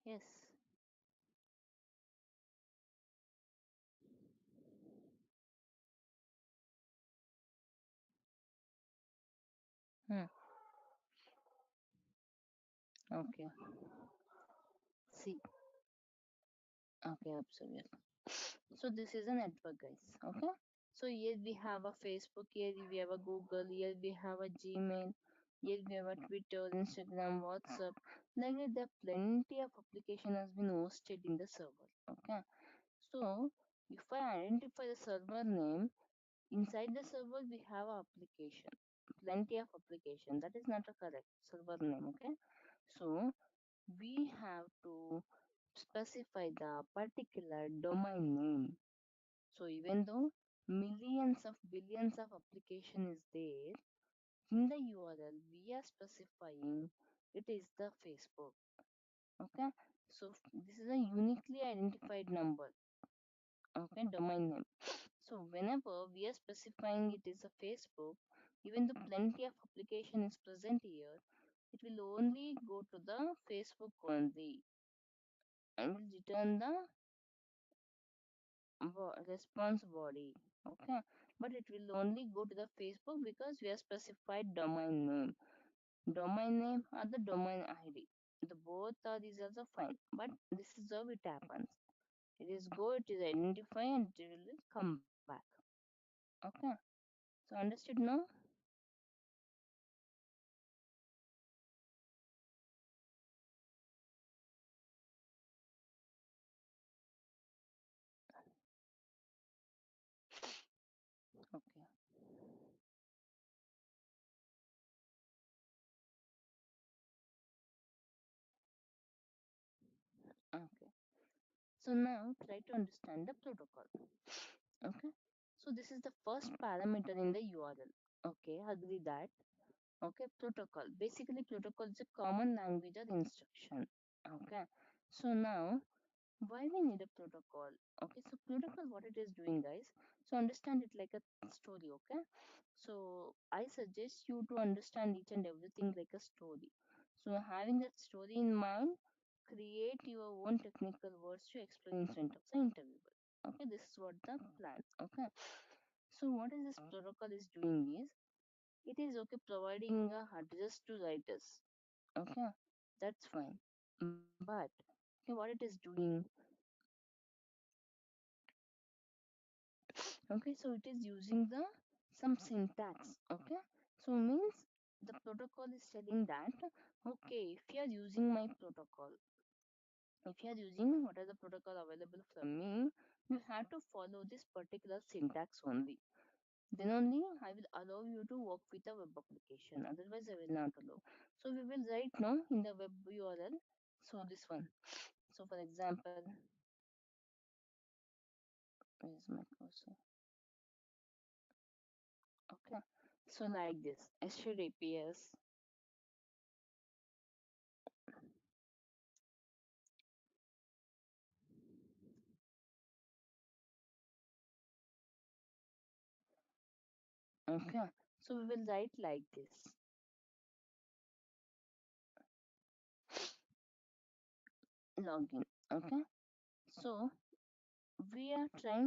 Yes. Hmm. Okay. See. Okay, absolutely. So this is a network, guys. Okay. So here we have a Facebook, here we have a Google, here we have a Gmail, here we have a Twitter, Instagram, WhatsApp. Like that, there are plenty of application has been hosted in the server. Okay. So if I identify the server name, inside the server we have a application, plenty of application. That is not a correct server name. Okay. So we have to specify the particular domain name. So even though millions of billions of application is there, in the URL we are specifying it is the Facebook. Okay. So this is a uniquely identified number. Okay, domain name. So whenever we are specifying it is a Facebook, even though plenty of application is present here, it will only go to the Facebook only and will return the response body. Okay, but it will only go to the Facebook because we have specified domain name. Domain name or the domain ID, the both are these also fine, but this is how it happens. It is go, it is identify, and it will come back. Okay, so understood now. Okay. Okay, so now try to understand the protocol. Okay, so this is the first parameter in the URL. Okay, agree that. Okay, protocol. Basically, protocol is a common language or instruction. Okay, so now why we need a protocol? Okay, so protocol, what it is doing, guys? So understand it like a story. Okay, so I suggest you to understand each and everything like a story. So having that story in mind, create your own technical words to explain in front of the interviewer. Okay, this is what the plan. Okay, so what is this protocol is doing is it is okay providing a address to writers. Okay, that's fine. But okay, what it is doing, okay, so it is using the some syntax. Okay, so means the protocol is telling that okay, if you are using my protocol, if you are using what are the protocol available from me, you have to follow this particular syntax only. Then only I will allow you to work with a web application. Otherwise, I will not allow. So we will write now in the web URL. So this one. So for example, where is my cursor? Okay. So like this, HTTPS. Okay. So we will write like this. Login. Okay. So we are trying